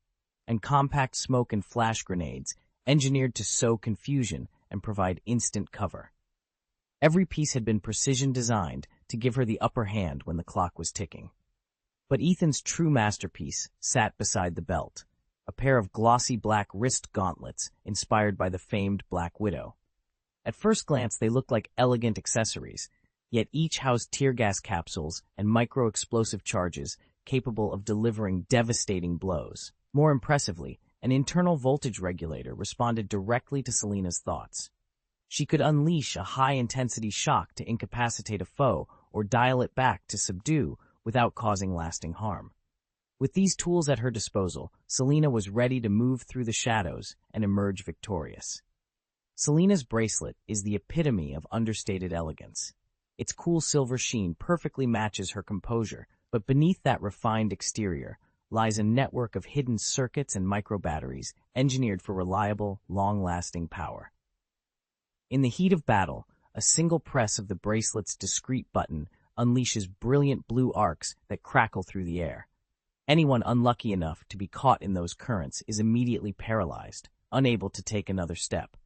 and compact smoke and flash grenades engineered to sow confusion and provide instant cover. Every piece had been precision designed to give her the upper hand when the clock was ticking. But Ethan's true masterpiece sat beside the belt, a pair of glossy black wrist gauntlets inspired by the famed Black Widow. At first glance, they looked like elegant accessories, yet each housed tear gas capsules and micro-explosive charges capable of delivering devastating blows. More impressively, an internal voltage regulator responded directly to Selena's thoughts. She could unleash a high-intensity shock to incapacitate a foe or dial it back to subdue without causing lasting harm. With these tools at her disposal, Selena was ready to move through the shadows and emerge victorious. Selena's bracelet is the epitome of understated elegance. Its cool silver sheen perfectly matches her composure, but beneath that refined exterior lies a network of hidden circuits and microbatteries engineered for reliable, long-lasting power. In the heat of battle, a single press of the bracelet's discrete button unleashes brilliant blue arcs that crackle through the air. Anyone unlucky enough to be caught in those currents is immediately paralyzed, unable to take another step.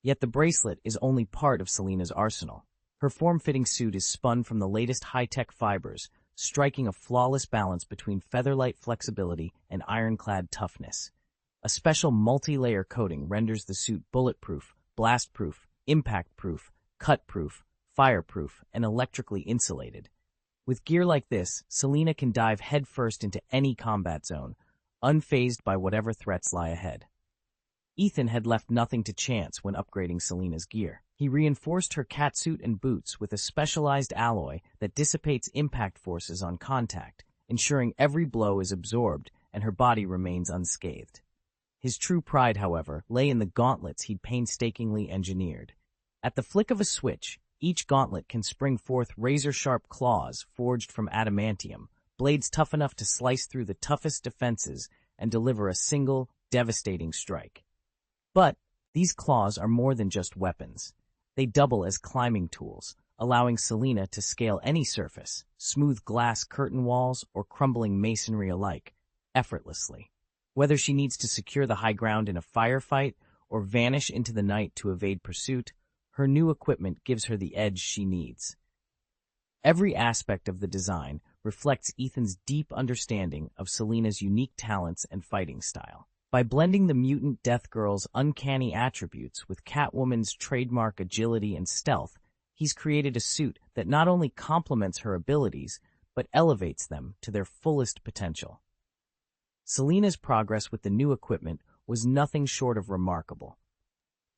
Yet the bracelet is only part of Selena's arsenal. Her form-fitting suit is spun from the latest high-tech fibers, striking a flawless balance between feather-light flexibility and ironclad toughness. A special multi-layer coating renders the suit bulletproof, blast-proof, impact-proof, cut-proof, fireproof, and electrically insulated. With gear like this, Selena can dive headfirst into any combat zone, unfazed by whatever threats lie ahead. Ethan had left nothing to chance when upgrading Selena's gear. He reinforced her catsuit and boots with a specialized alloy that dissipates impact forces on contact, ensuring every blow is absorbed and her body remains unscathed. His true pride, however, lay in the gauntlets he'd painstakingly engineered. At the flick of a switch, each gauntlet can spring forth razor-sharp claws forged from adamantium, blades tough enough to slice through the toughest defenses and deliver a single, devastating strike. But these claws are more than just weapons. They double as climbing tools, allowing Selena to scale any surface, smooth glass curtain walls or crumbling masonry alike, effortlessly. Whether she needs to secure the high ground in a firefight or vanish into the night to evade pursuit, her new equipment gives her the edge she needs. Every aspect of the design reflects Ethan's deep understanding of Selena's unique talents and fighting style. By blending the mutant Death Girl's uncanny attributes with Catwoman's trademark agility and stealth, he's created a suit that not only complements her abilities, but elevates them to their fullest potential. Selena's progress with the new equipment was nothing short of remarkable.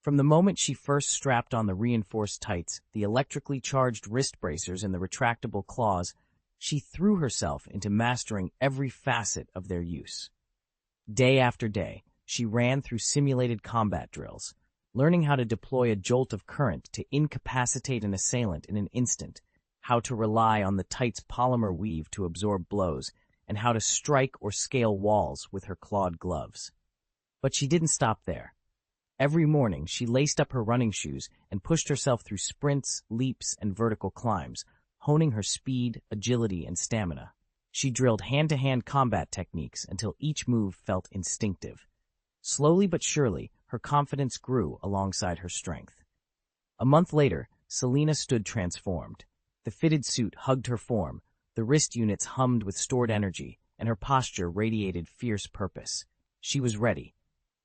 From the moment she first strapped on the reinforced tights, the electrically charged wrist bracers, and the retractable claws, she threw herself into mastering every facet of their use. Day after day, she ran through simulated combat drills, learning how to deploy a jolt of current to incapacitate an assailant in an instant, how to rely on the tights' polymer weave to absorb blows, and how to strike or scale walls with her clawed gloves. But she didn't stop there. Every morning, she laced up her running shoes and pushed herself through sprints, leaps, and vertical climbs, honing her speed, agility, and stamina. She drilled hand-to-hand combat techniques until each move felt instinctive. Slowly but surely, her confidence grew alongside her strength. A month later, Selena stood transformed. The fitted suit hugged her form, the wrist units hummed with stored energy, and her posture radiated fierce purpose. She was ready.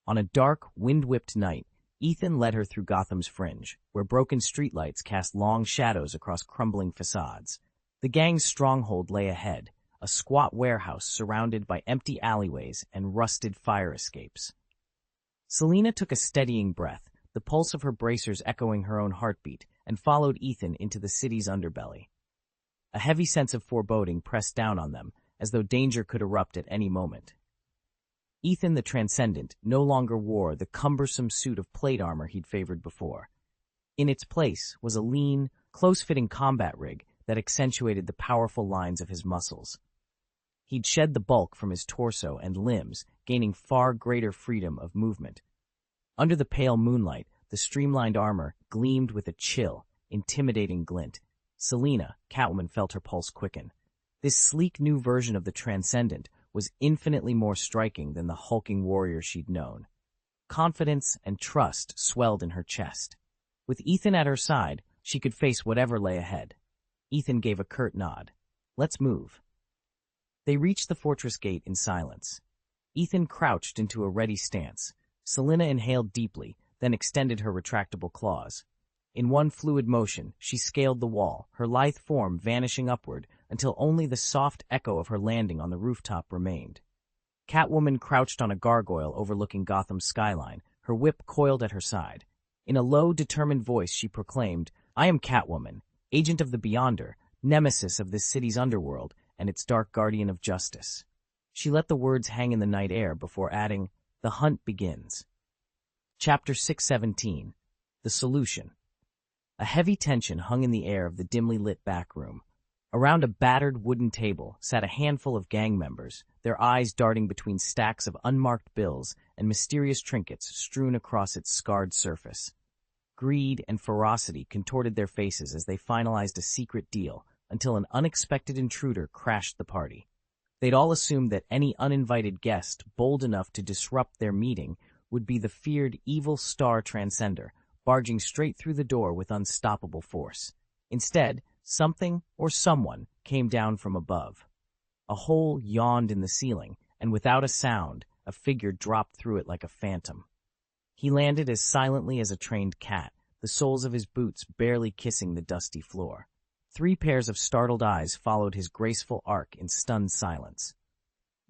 On a dark, wind-whipped night, Ethan led her through Gotham's fringe, where broken streetlights cast long shadows across crumbling facades. The gang's stronghold lay ahead, a squat warehouse surrounded by empty alleyways and rusted fire escapes. Selena took a steadying breath, the pulse of her bracers echoing her own heartbeat, and followed Ethan into the city's underbelly. A heavy sense of foreboding pressed down on them, as though danger could erupt at any moment. Ethan the Transcendent no longer wore the cumbersome suit of plate armor he'd favored before. In its place was a lean, close-fitting combat rig that accentuated the powerful lines of his muscles. He'd shed the bulk from his torso and limbs, gaining far greater freedom of movement. Under the pale moonlight, the streamlined armor gleamed with a chill, intimidating glint. Selina, Catwoman, felt her pulse quicken. This sleek new version of the Transcendent was infinitely more striking than the hulking warrior she'd known. Confidence and trust swelled in her chest. With Ethan at her side, she could face whatever lay ahead. Ethan gave a curt nod. "Let's move." They reached the fortress gate in silence. Ethan crouched into a ready stance. Selina inhaled deeply, then extended her retractable claws. In one fluid motion, she scaled the wall, her lithe form vanishing upward until only the soft echo of her landing on the rooftop remained. Catwoman crouched on a gargoyle overlooking Gotham's skyline, her whip coiled at her side. In a low, determined voice, she proclaimed, "I am Catwoman, agent of the Beyonder, nemesis of this city's underworld, and its dark guardian of justice." She let the words hang in the night air before adding, "The hunt begins." Chapter 617. The Solution. A heavy tension hung in the air of the dimly lit back room. Around a battered wooden table sat a handful of gang members, their eyes darting between stacks of unmarked bills and mysterious trinkets strewn across its scarred surface. Greed and ferocity contorted their faces as they finalized a secret deal until an unexpected intruder crashed the party. They'd all assumed that any uninvited guest bold enough to disrupt their meeting would be the feared evil Star Transcender, barging straight through the door with unstoppable force. Instead, something or someone came down from above. A hole yawned in the ceiling, and without a sound, a figure dropped through it like a phantom. He landed as silently as a trained cat, the soles of his boots barely kissing the dusty floor. 3 pairs of startled eyes followed his graceful arc in stunned silence.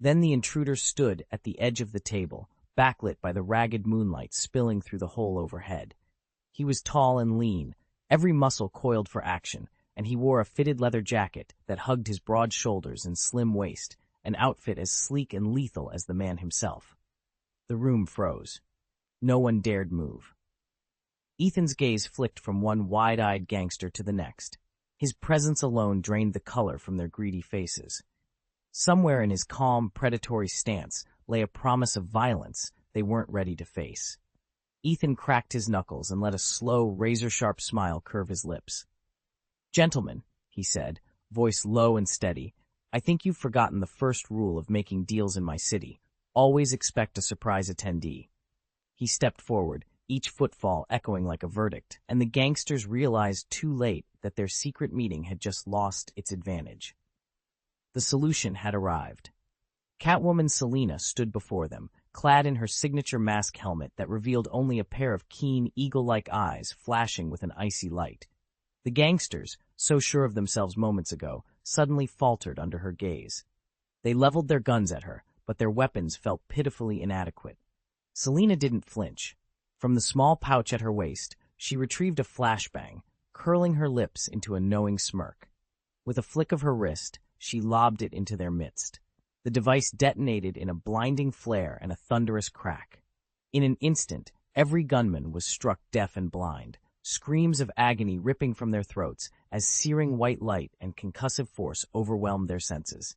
Then the intruder stood at the edge of the table, backlit by the ragged moonlight spilling through the hole overhead. He was tall and lean, every muscle coiled for action, and he wore a fitted leather jacket that hugged his broad shoulders and slim waist, an outfit as sleek and lethal as the man himself. The room froze. No one dared move. Ethan's gaze flicked from one wide-eyed gangster to the next. His presence alone drained the color from their greedy faces. Somewhere in his calm, predatory stance lay a promise of violence they weren't ready to face. Ethan cracked his knuckles and let a slow, razor-sharp smile curve his lips. "Gentlemen," he said, voice low and steady, "I think you've forgotten the first rule of making deals in my city. Always expect a surprise attendee." He stepped forward, each footfall echoing like a verdict, and the gangsters realized too late that their secret meeting had just lost its advantage. The solution had arrived. Catwoman Selina stood before them, clad in her signature mask helmet that revealed only a pair of keen, eagle-like eyes flashing with an icy light. The gangsters, so sure of themselves moments ago, suddenly faltered under her gaze. They leveled their guns at her, but their weapons felt pitifully inadequate. Selina didn't flinch. From the small pouch at her waist, she retrieved a flashbang, curling her lips into a knowing smirk. With a flick of her wrist, she lobbed it into their midst. The device detonated in a blinding flare and a thunderous crack. In an instant, every gunman was struck deaf and blind, screams of agony ripping from their throats as searing white light and concussive force overwhelmed their senses.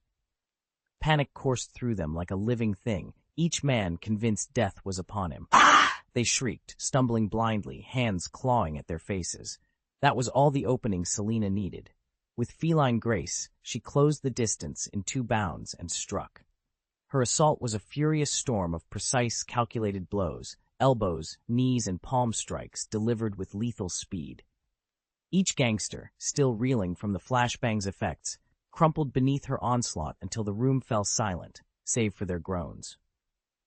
Panic coursed through them like a living thing, each man convinced death was upon him. "Ah!" They shrieked, stumbling blindly, hands clawing at their faces. That was all the opening Selina needed. With feline grace, she closed the distance in 2 bounds and struck. Her assault was a furious storm of precise, calculated blows, elbows, knees, and palm strikes delivered with lethal speed. Each gangster, still reeling from the flashbang's effects, crumpled beneath her onslaught until the room fell silent, save for their groans.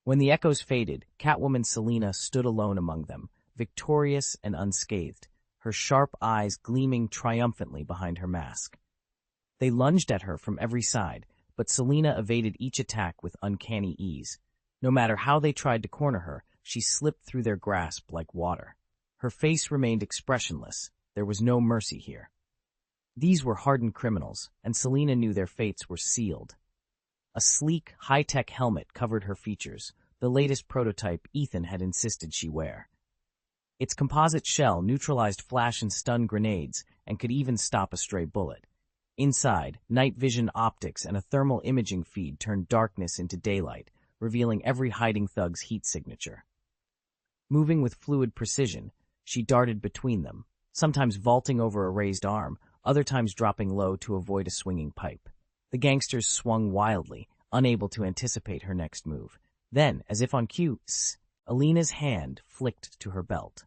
When the echoes faded, Catwoman Selina stood alone among them, victorious and unscathed, her sharp eyes gleaming triumphantly behind her mask. They lunged at her from every side, but Selina evaded each attack with uncanny ease. No matter how they tried to corner her, she slipped through their grasp like water. Her face remained expressionless. There was no mercy here. These were hardened criminals, and Selina knew their fates were sealed. A sleek, high-tech helmet covered her features, the latest prototype Ethan had insisted she wear. Its composite shell neutralized flash and stun grenades and could even stop a stray bullet. Inside, night vision optics and a thermal imaging feed turned darkness into daylight, revealing every hiding thug's heat signature. Moving with fluid precision, she darted between them, sometimes vaulting over a raised arm, other times dropping low to avoid a swinging pipe. The gangsters swung wildly, unable to anticipate her next move. Then, as if on cue, Alina's hand flicked to her belt.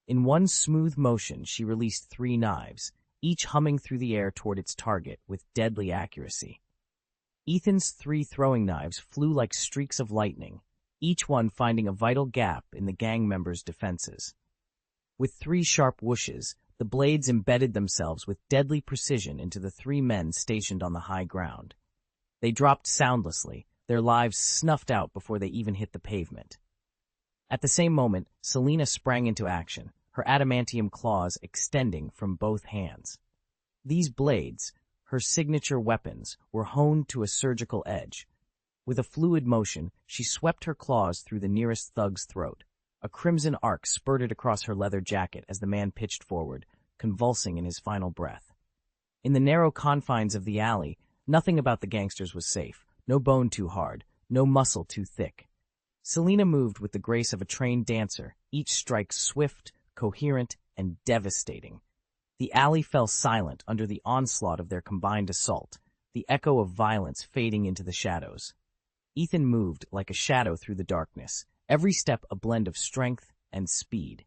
In one smooth motion, she released 3 knives, each humming through the air toward its target with deadly accuracy. Ethan's 3 throwing knives flew like streaks of lightning, each one finding a vital gap in the gang members' defenses. With 3 sharp whooshes, the blades embedded themselves with deadly precision into the 3 men stationed on the high ground. They dropped soundlessly, their lives snuffed out before they even hit the pavement. At the same moment, Selena sprang into action, her adamantium claws extending from both hands. These blades, her signature weapons, were honed to a surgical edge. With a fluid motion, she swept her claws through the nearest thug's throat. A crimson arc spurted across her leather jacket as the man pitched forward, convulsing in his final breath. In the narrow confines of the alley, nothing about the gangsters was safe, no bone too hard, no muscle too thick. Selena moved with the grace of a trained dancer, each strike swift, coherent, and devastating. The alley fell silent under the onslaught of their combined assault, the echo of violence fading into the shadows. Ethan moved like a shadow through the darkness, every step a blend of strength and speed.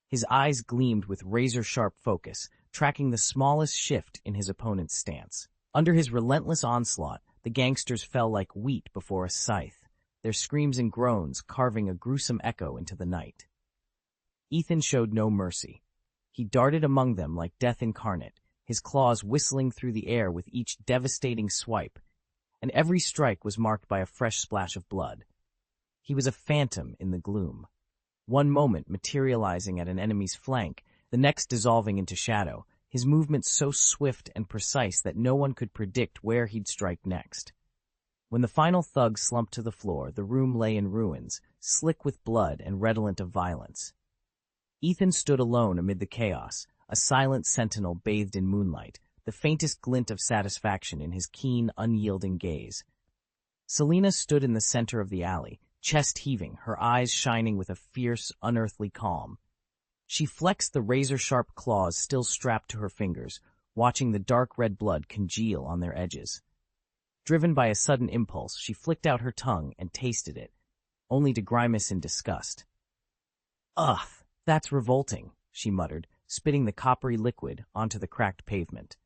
His eyes gleamed with razor-sharp focus, tracking the smallest shift in his opponent's stance. Under his relentless onslaught, the gangsters fell like wheat before a scythe, their screams and groans carving a gruesome echo into the night. Ethan showed no mercy. He darted among them like death incarnate, his claws whistling through the air with each devastating swipe, and every strike was marked by a fresh splash of blood. He was a phantom in the gloom, one moment materializing at an enemy's flank, the next dissolving into shadow, his movements so swift and precise that no one could predict where he'd strike next. When the final thug slumped to the floor, the room lay in ruins, slick with blood and redolent of violence. Ethan stood alone amid the chaos, a silent sentinel bathed in moonlight, the faintest glint of satisfaction in his keen, unyielding gaze. Selena stood in the center of the alley, chest heaving, her eyes shining with a fierce, unearthly calm. She flexed the razor-sharp claws still strapped to her fingers, watching the dark red blood congeal on their edges. Driven by a sudden impulse, she flicked out her tongue and tasted it, only to grimace in disgust. "Ugh, that's revolting," she muttered, spitting the coppery liquid onto the cracked pavement.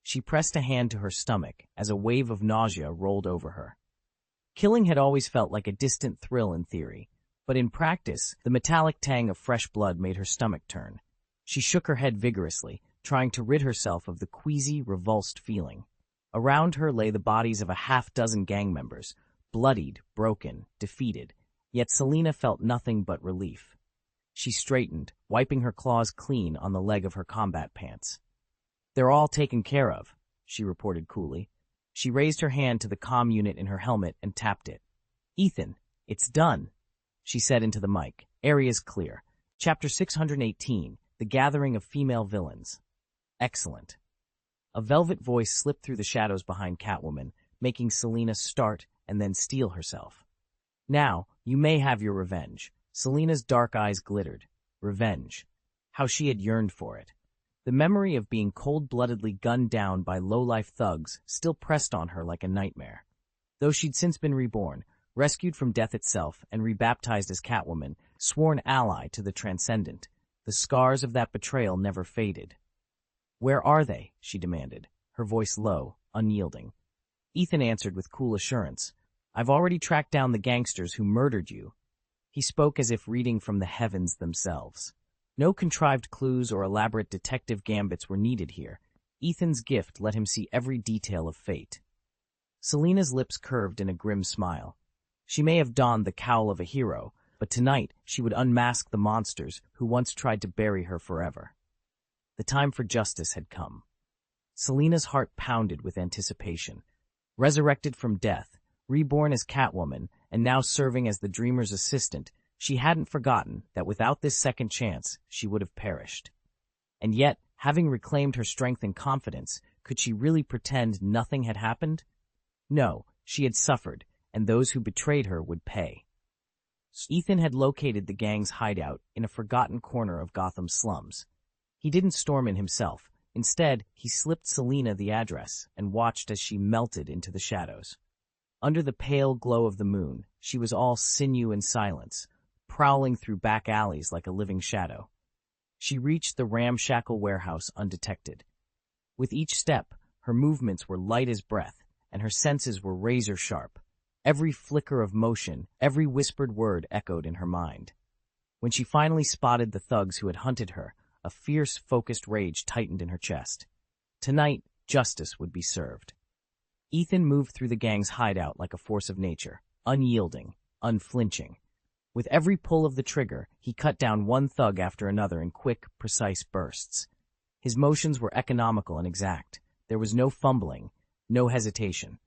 She pressed a hand to her stomach as a wave of nausea rolled over her. Killing had always felt like a distant thrill in theory, but in practice, the metallic tang of fresh blood made her stomach turn. She shook her head vigorously, trying to rid herself of the queasy, revulsed feeling. Around her lay the bodies of a half-dozen gang members, bloodied, broken, defeated, yet Selena felt nothing but relief. She straightened, wiping her claws clean on the leg of her combat pants. "They're all taken care of," she reported coolly. She raised her hand to the comm unit in her helmet and tapped it. "Ethan, it's done," she said into the mic. "Area's clear. Chapter 618, The Gathering of Female Villains." "Excellent." A velvet voice slipped through the shadows behind Catwoman, making Selena start and then steel herself. "Now, you may have your revenge." Selena's dark eyes glittered. Revenge. How she had yearned for it. The memory of being cold-bloodedly gunned down by low-life thugs still pressed on her like a nightmare. Though she'd since been reborn, rescued from death itself and rebaptized as Catwoman, sworn ally to the Transcendent, the scars of that betrayal never faded. "Where are they?" she demanded, her voice low, unyielding. Ethan answered with cool assurance. "I've already tracked down the gangsters who murdered you." He spoke as if reading from the heavens themselves. No contrived clues or elaborate detective gambits were needed here. Ethan's gift let him see every detail of fate. Selena's lips curved in a grim smile. She may have donned the cowl of a hero, but tonight she would unmask the monsters who once tried to bury her forever. The time for justice had come. Selena's heart pounded with anticipation. Resurrected from death, reborn as Catwoman, and now serving as the dreamer's assistant, she hadn't forgotten that without this second chance, she would have perished. And yet, having reclaimed her strength and confidence, could she really pretend nothing had happened? No, she had suffered, and those who betrayed her would pay. Ethan had located the gang's hideout in a forgotten corner of Gotham's slums. He didn't storm in himself. Instead, he slipped Selina the address and watched as she melted into the shadows. Under the pale glow of the moon, she was all sinew and silence, prowling through back alleys like a living shadow. She reached the ramshackle warehouse undetected. With each step, her movements were light as breath, and her senses were razor-sharp. Every flicker of motion, every whispered word echoed in her mind. When she finally spotted the thugs who had hunted her, a fierce, focused rage tightened in her chest. Tonight, justice would be served. Ethan moved through the gang's hideout like a force of nature, unyielding, unflinching. With every pull of the trigger, he cut down one thug after another in quick, precise bursts. His motions were economical and exact. There was no fumbling, no hesitation.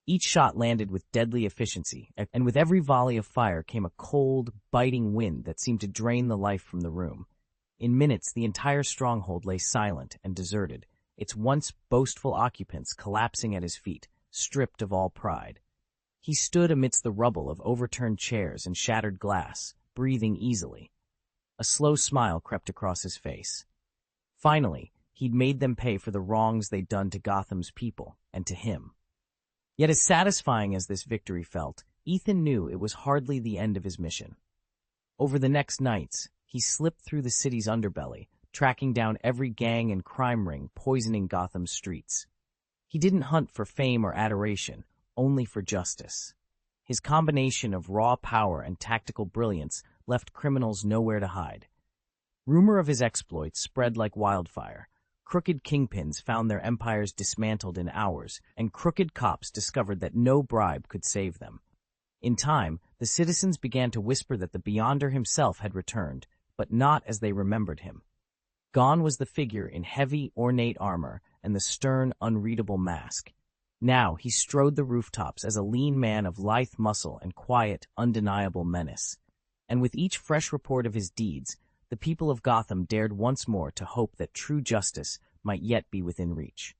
Each shot landed with deadly efficiency, and with every volley of fire came a cold, biting wind that seemed to drain the life from the room. In minutes, the entire stronghold lay silent and deserted, its once boastful occupants collapsing at his feet, stripped of all pride. He stood amidst the rubble of overturned chairs and shattered glass, breathing easily. A slow smile crept across his face. Finally, he'd made them pay for the wrongs they'd done to Gotham's people and to him. Yet as satisfying as this victory felt, Ethan knew it was hardly the end of his mission. Over the next nights, he slipped through the city's underbelly, tracking down every gang and crime ring poisoning Gotham's streets. He didn't hunt for fame or adoration, only for justice. His combination of raw power and tactical brilliance left criminals nowhere to hide. Rumor of his exploits spread like wildfire. Crooked kingpins found their empires dismantled in hours, and crooked cops discovered that no bribe could save them. In time, the citizens began to whisper that the Beyonder himself had returned, but not as they remembered him. Gone was the figure in heavy, ornate armor and the stern, unreadable mask. Now he strode the rooftops as a lean man of lithe muscle and quiet, undeniable menace. And with each fresh report of his deeds, the people of Gotham dared once more to hope that true justice might yet be within reach.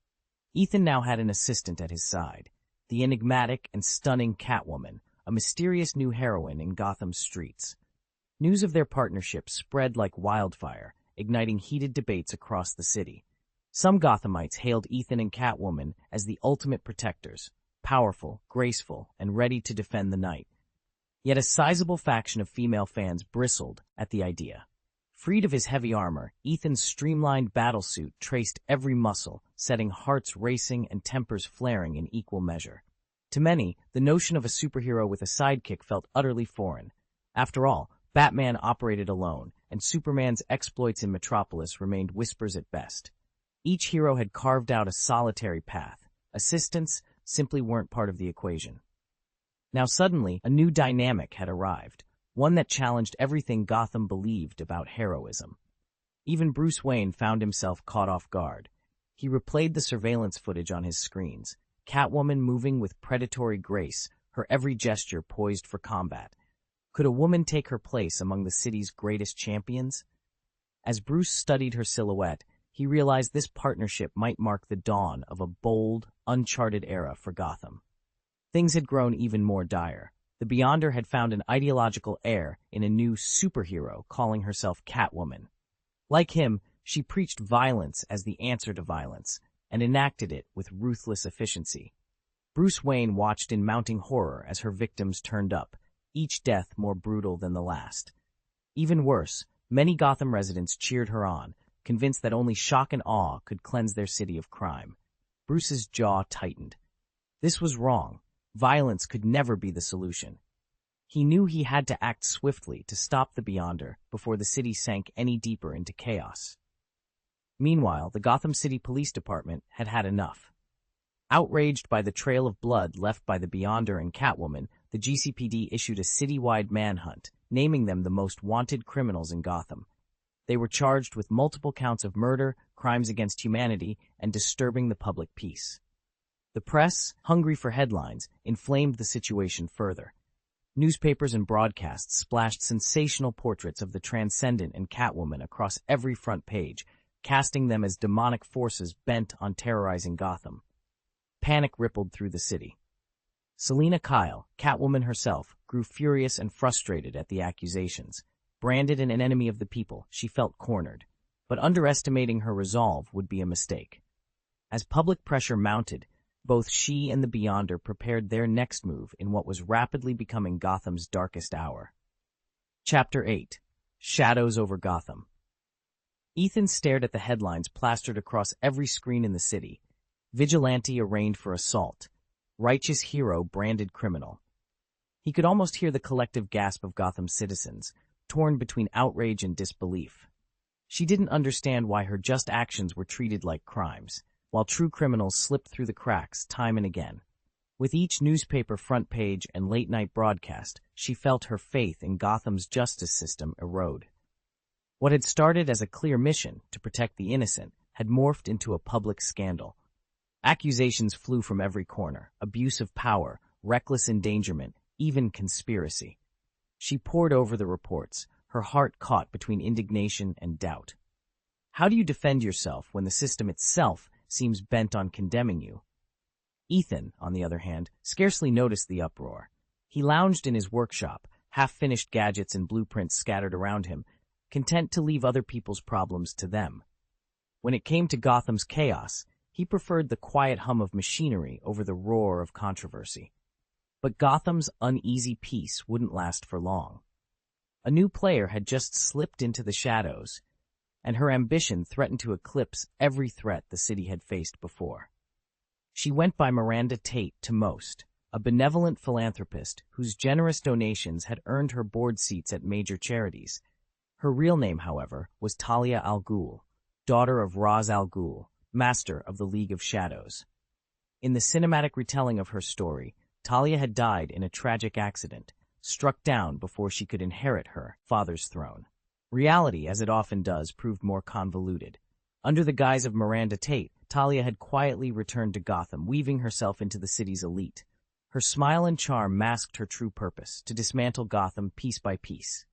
Ethan now had an assistant at his side, the enigmatic and stunning Catwoman, a mysterious new heroine in Gotham's streets. News of their partnership spread like wildfire, igniting heated debates across the city. Some Gothamites hailed Ethan and Catwoman as the ultimate protectors, powerful, graceful, and ready to defend the night. Yet a sizable faction of female fans bristled at the idea. Freed of his heavy armor, Ethan's streamlined battlesuit traced every muscle, setting hearts racing and tempers flaring in equal measure. To many, the notion of a superhero with a sidekick felt utterly foreign. After all, Batman operated alone, and Superman's exploits in Metropolis remained whispers at best. Each hero had carved out a solitary path. Assistants simply weren't part of the equation. Now suddenly, a new dynamic had arrived, one that challenged everything Gotham believed about heroism. Even Bruce Wayne found himself caught off guard. He replayed the surveillance footage on his screens, Catwoman moving with predatory grace, her every gesture poised for combat. Could a woman take her place among the city's greatest champions? As Bruce studied her silhouette, he realized this partnership might mark the dawn of a bold, uncharted era for Gotham. Things had grown even more dire. The Beyonder had found an ideological heir in a new superhero calling herself Catwoman. Like him, she preached violence as the answer to violence, and enacted it with ruthless efficiency. Bruce Wayne watched in mounting horror as her victims turned up, each death more brutal than the last. Even worse, many Gotham residents cheered her on, convinced that only shock and awe could cleanse their city of crime. Bruce's jaw tightened. This was wrong. Violence could never be the solution. He knew he had to act swiftly to stop the Beyonder before the city sank any deeper into chaos. Meanwhile, the Gotham City Police Department had had enough. Outraged by the trail of blood left by the Beyonder and Catwoman, the GCPD issued a citywide manhunt, naming them the most wanted criminals in Gotham. They were charged with multiple counts of murder, crimes against humanity, and disturbing the public peace. The press, hungry for headlines, inflamed the situation further. Newspapers and broadcasts splashed sensational portraits of the Transcendent and Catwoman across every front page, casting them as demonic forces bent on terrorizing Gotham. Panic rippled through the city. Selina Kyle, Catwoman herself, grew furious and frustrated at the accusations. Branded an enemy of the people, she felt cornered. But underestimating her resolve would be a mistake. As public pressure mounted, both she and the Beyonder prepared their next move in what was rapidly becoming Gotham's darkest hour. Chapter 8. Shadows over Gotham. Ethan stared at the headlines plastered across every screen in the city. Vigilante arraigned for assault. Righteous hero branded criminal. He could almost hear the collective gasp of Gotham's citizens, torn between outrage and disbelief. She didn't understand why her just actions were treated like crimes, while true criminals slipped through the cracks time and again. With each newspaper front page and late-night broadcast, she felt her faith in Gotham's justice system erode. What had started as a clear mission to protect the innocent had morphed into a public scandal. Accusations flew from every corner: abuse of power, reckless endangerment, even conspiracy. She pored over the reports, her heart caught between indignation and doubt. How do you defend yourself when the system itself seems bent on condemning you? Ethan, on the other hand, scarcely noticed the uproar. He lounged in his workshop, half-finished gadgets and blueprints scattered around him, content to leave other people's problems to them. When it came to Gotham's chaos, he preferred the quiet hum of machinery over the roar of controversy. But Gotham's uneasy peace wouldn't last for long. A new player had just slipped into the shadows, and her ambition threatened to eclipse every threat the city had faced before. She went by Miranda Tate to most, a benevolent philanthropist whose generous donations had earned her board seats at major charities. Her real name, however, was Talia al Ghul, daughter of Ra's al Ghul, master of the League of Shadows. In the cinematic retelling of her story, Talia had died in a tragic accident, struck down before she could inherit her father's throne. Reality, as it often does, proved more convoluted. Under the guise of Miranda Tate, Talia had quietly returned to Gotham, weaving herself into the city's elite. Her smile and charm masked her true purpose, to dismantle Gotham piece by piece.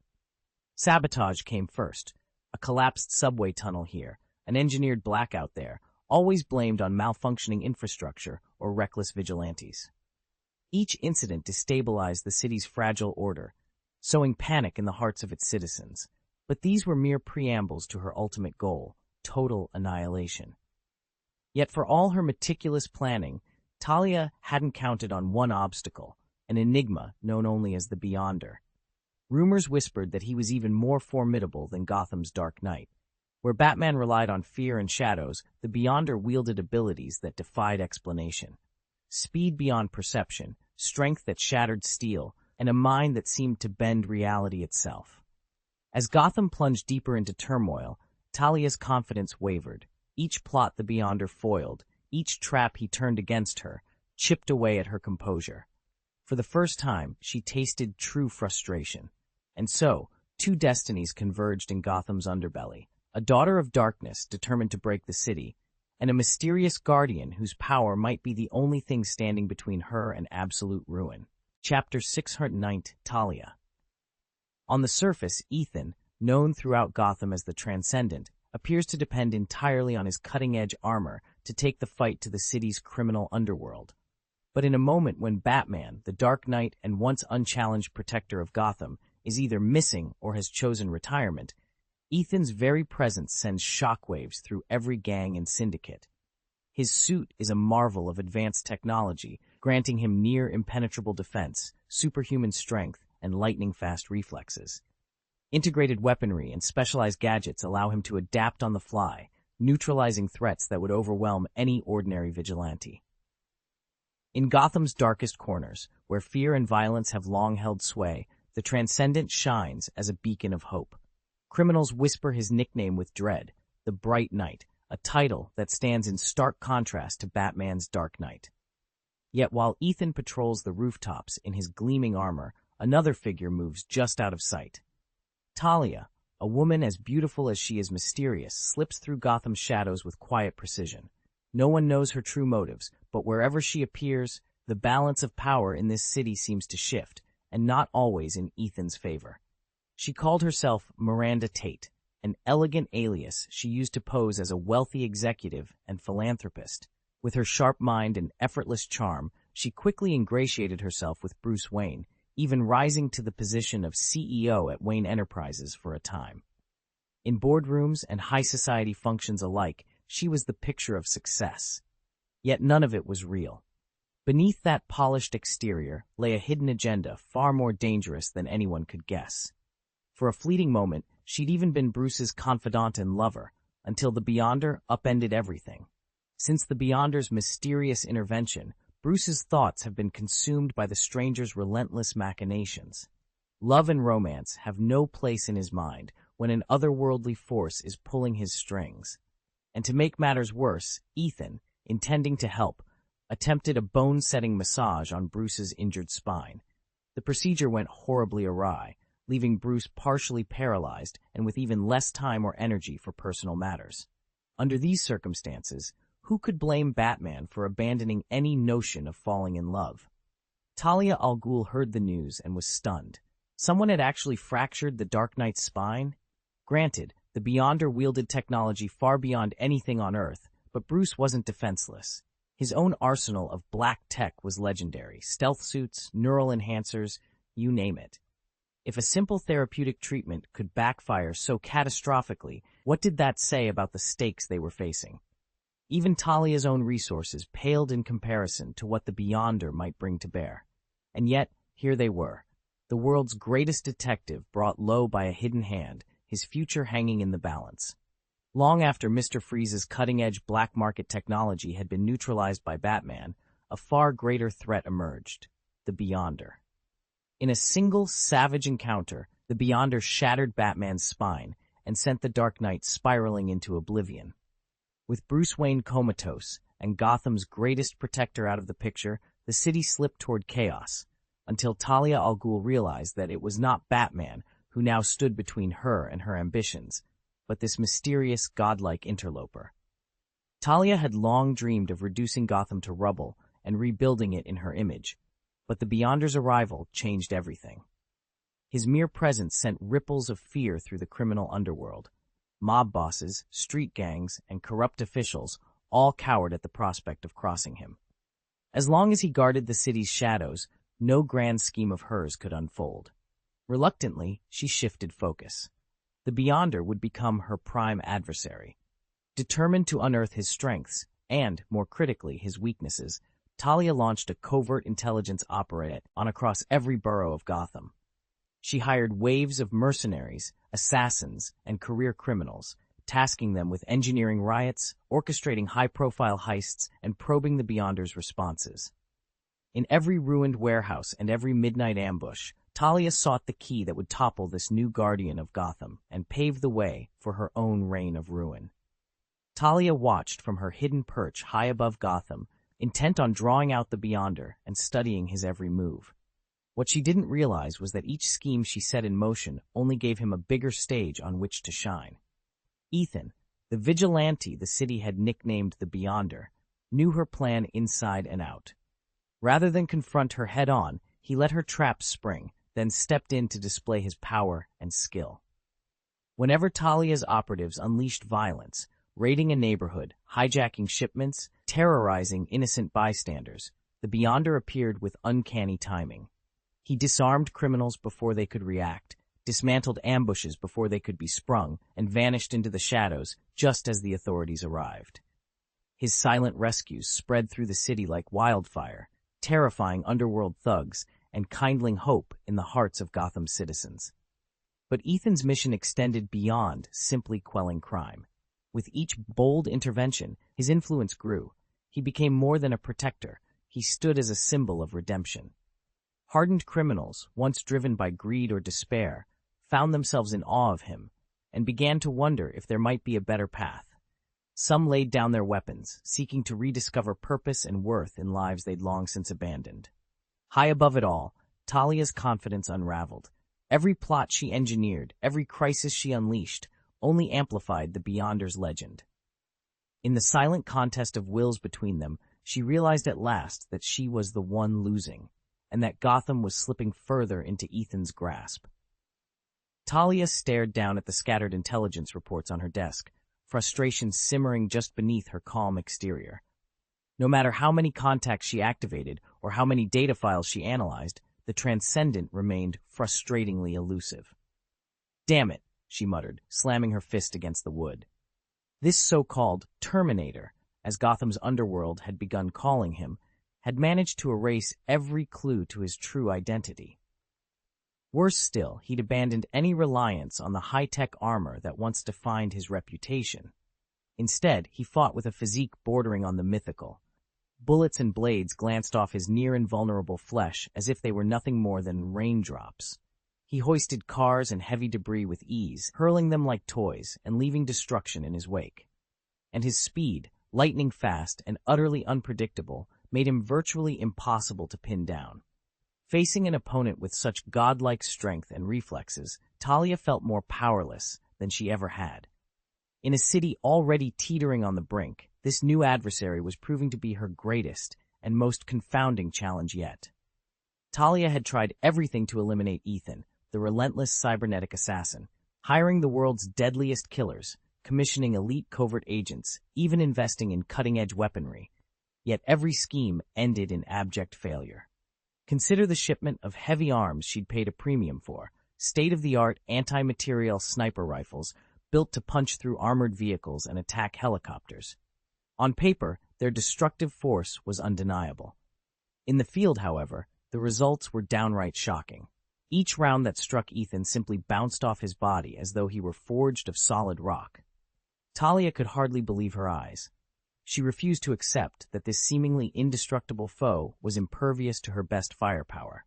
Sabotage came first. A collapsed subway tunnel here, an engineered blackout there, always blamed on malfunctioning infrastructure or reckless vigilantes. Each incident destabilized the city's fragile order, sowing panic in the hearts of its citizens. But these were mere preambles to her ultimate goal: total annihilation. Yet for all her meticulous planning, Talia hadn't counted on one obstacle, an enigma known only as the Beyonder. Rumors whispered that he was even more formidable than Gotham's Dark Knight. Where Batman relied on fear and shadows, the Beyonder wielded abilities that defied explanation. Speed beyond perception, strength that shattered steel, and a mind that seemed to bend reality itself. As Gotham plunged deeper into turmoil, Talia's confidence wavered. Each plot the Beyonder foiled, each trap he turned against her, chipped away at her composure. For the first time, she tasted true frustration. And so, two destinies converged in Gotham's underbelly: a daughter of darkness determined to break the city, and a mysterious guardian whose power might be the only thing standing between her and absolute ruin. Chapter 609. Talia. On the surface, Ethan, known throughout Gotham as the Transcendent, appears to depend entirely on his cutting-edge armor to take the fight to the city's criminal underworld. But in a moment when Batman, the Dark Knight and once unchallenged protector of Gotham, is either missing or has chosen retirement, Ethan's very presence sends shockwaves through every gang and syndicate. His suit is a marvel of advanced technology, granting him near impenetrable defense, superhuman strength, and lightning-fast reflexes. Integrated weaponry and specialized gadgets allow him to adapt on the fly, neutralizing threats that would overwhelm any ordinary vigilante. In Gotham's darkest corners, where fear and violence have long held sway, the Transcendent shines as a beacon of hope. Criminals whisper his nickname with dread, the Bright Knight, a title that stands in stark contrast to Batman's Dark Knight. Yet while Ethan patrols the rooftops in his gleaming armor, another figure moves just out of sight. Talia, a woman as beautiful as she is mysterious, slips through Gotham's shadows with quiet precision. No one knows her true motives, but wherever she appears, the balance of power in this city seems to shift, and not always in Ethan's favor. She called herself Miranda Tate, an elegant alias she used to pose as a wealthy executive and philanthropist. With her sharp mind and effortless charm, she quickly ingratiated herself with Bruce Wayne, even rising to the position of CEO at Wayne Enterprises for a time. In boardrooms and high society functions alike, she was the picture of success. Yet none of it was real. Beneath that polished exterior lay a hidden agenda far more dangerous than anyone could guess. For a fleeting moment, she'd even been Bruce's confidant and lover, until the Beyonder upended everything. Since the Beyonder's mysterious intervention, Bruce's thoughts have been consumed by the stranger's relentless machinations. Love and romance have no place in his mind when an otherworldly force is pulling his strings. And to make matters worse, Ethan, intending to help, attempted a bone-setting massage on Bruce's injured spine. The procedure went horribly awry, leaving Bruce partially paralyzed and with even less time or energy for personal matters. Under these circumstances, who could blame Batman for abandoning any notion of falling in love? Talia al Ghul heard the news and was stunned. Someone had actually fractured the Dark Knight's spine? Granted, the Beyonder wielded technology far beyond anything on Earth, but Bruce wasn't defenseless. His own arsenal of black tech was legendary: stealth suits, neural enhancers, you name it. If a simple therapeutic treatment could backfire so catastrophically, what did that say about the stakes they were facing? Even Talia's own resources paled in comparison to what the Beyonder might bring to bear. And yet, here they were, the world's greatest detective brought low by a hidden hand, his future hanging in the balance. Long after Mr. Freeze's cutting-edge black market technology had been neutralized by Batman, a far greater threat emerged: the Beyonder. In a single savage encounter, the Beyonder shattered Batman's spine and sent the Dark Knight spiraling into oblivion. With Bruce Wayne comatose and Gotham's greatest protector out of the picture, the city slipped toward chaos, until Talia al Ghul realized that it was not Batman who now stood between her and her ambitions, but this mysterious, godlike interloper. Talia had long dreamed of reducing Gotham to rubble and rebuilding it in her image, but the Beyonder's arrival changed everything. His mere presence sent ripples of fear through the criminal underworld. Mob bosses, street gangs, and corrupt officials all cowered at the prospect of crossing him. As long as he guarded the city's shadows, no grand scheme of hers could unfold. Reluctantly, she shifted focus. The Beyonder would become her prime adversary. Determined to unearth his strengths, and, more critically, his weaknesses, Talia launched a covert intelligence operate on across every borough of Gotham. She hired waves of mercenaries, assassins, and career criminals, tasking them with engineering riots, orchestrating high-profile heists, and probing the Beyonder's responses. In every ruined warehouse and every midnight ambush, Talia sought the key that would topple this new guardian of Gotham and pave the way for her own reign of ruin. Talia watched from her hidden perch high above Gotham, intent on drawing out the Beyonder and studying his every move. What she didn't realize was that each scheme she set in motion only gave him a bigger stage on which to shine. Ethan, the vigilante the city had nicknamed the Beyonder, knew her plan inside and out. Rather than confront her head-on, he let her traps spring, then stepped in to display his power and skill. Whenever Talia's operatives unleashed violence, raiding a neighborhood, hijacking shipments, terrorizing innocent bystanders, the Beyonder appeared with uncanny timing. He disarmed criminals before they could react, dismantled ambushes before they could be sprung, and vanished into the shadows just as the authorities arrived. His silent rescues spread through the city like wildfire, terrifying underworld thugs and kindling hope in the hearts of Gotham's citizens. But Ethan's mission extended beyond simply quelling crime. With each bold intervention, his influence grew. He became more than a protector. He stood as a symbol of redemption. Hardened criminals, once driven by greed or despair, found themselves in awe of him and began to wonder if there might be a better path. Some laid down their weapons, seeking to rediscover purpose and worth in lives they'd long since abandoned. High above it all, Talia's confidence unraveled. Every plot she engineered, every crisis she unleashed, only amplified the Beyonder's legend. In the silent contest of wills between them, she realized at last that she was the one losing. and that Gotham was slipping further into Ethan's grasp. Talia stared down at the scattered intelligence reports on her desk, frustration simmering just beneath her calm exterior. No matter how many contacts she activated or how many data files she analyzed, the transcendent remained frustratingly elusive. "Damn it," she muttered, slamming her fist against the wood. This so-called Terminator, as Gotham's underworld had begun calling him, had managed to erase every clue to his true identity. Worse still, he'd abandoned any reliance on the high-tech armor that once defined his reputation. Instead, he fought with a physique bordering on the mythical. Bullets and blades glanced off his near-invulnerable flesh as if they were nothing more than raindrops. He hoisted cars and heavy debris with ease, hurling them like toys and leaving destruction in his wake. And his speed, lightning fast and utterly unpredictable, made him virtually impossible to pin down. Facing an opponent with such godlike strength and reflexes, Talia felt more powerless than she ever had. In a city already teetering on the brink, this new adversary was proving to be her greatest and most confounding challenge yet. Talia had tried everything to eliminate Ethan, the relentless cybernetic assassin, hiring the world's deadliest killers, commissioning elite covert agents, even investing in cutting-edge weaponry. Yet every scheme ended in abject failure. Consider the shipment of heavy arms she'd paid a premium for, state-of-the-art anti-materiel sniper rifles built to punch through armored vehicles and attack helicopters. On paper, their destructive force was undeniable. In the field, however, the results were downright shocking. Each round that struck Ethan simply bounced off his body as though he were forged of solid rock. Talia could hardly believe her eyes. She refused to accept that this seemingly indestructible foe was impervious to her best firepower.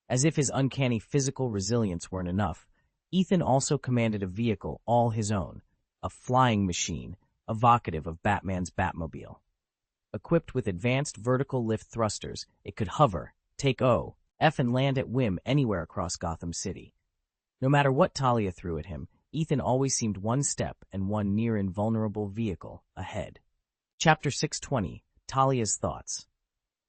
As if his uncanny physical resilience weren't enough, Ethan also commanded a vehicle all his own, a flying machine, evocative of Batman's Batmobile. Equipped with advanced vertical lift thrusters, it could hover, take off, and land at whim anywhere across Gotham City. No matter what Talia threw at him, Ethan always seemed one step and one near-invulnerable vehicle ahead. Chapter 620, Talia's Thoughts.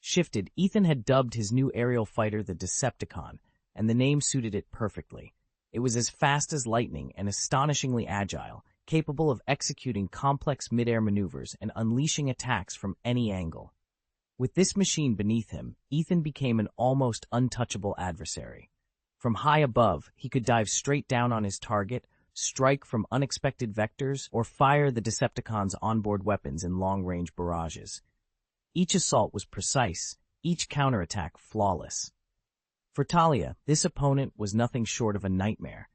Shifted, Ethan had dubbed his new aerial fighter the Decepticon, and the name suited it perfectly. It was as fast as lightning and astonishingly agile, capable of executing complex mid-air maneuvers and unleashing attacks from any angle. With this machine beneath him, Ethan became an almost untouchable adversary. From high above, he could dive straight down on his target, strike from unexpected vectors, or fire the Decepticon's onboard weapons in long-range barrages. Each assault was precise, each counterattack flawless. For Talia, this opponent was nothing short of a nightmare.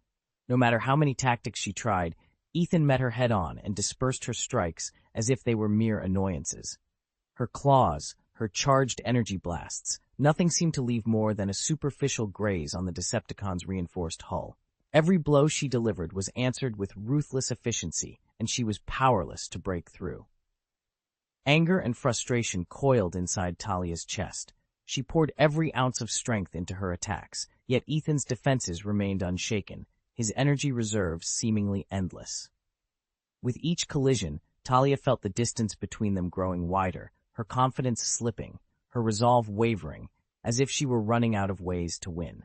No matter how many tactics she tried, Ethan met her head-on and dispersed her strikes as if they were mere annoyances. Her claws, her charged energy blasts, nothing seemed to leave more than a superficial graze on the Decepticon's reinforced hull. Every blow she delivered was answered with ruthless efficiency, and she was powerless to break through. Anger and frustration coiled inside Talia's chest. She poured every ounce of strength into her attacks, yet Ethan's defenses remained unshaken, his energy reserves seemingly endless. With each collision, Talia felt the distance between them growing wider, her confidence slipping, her resolve wavering, as if she were running out of ways to win.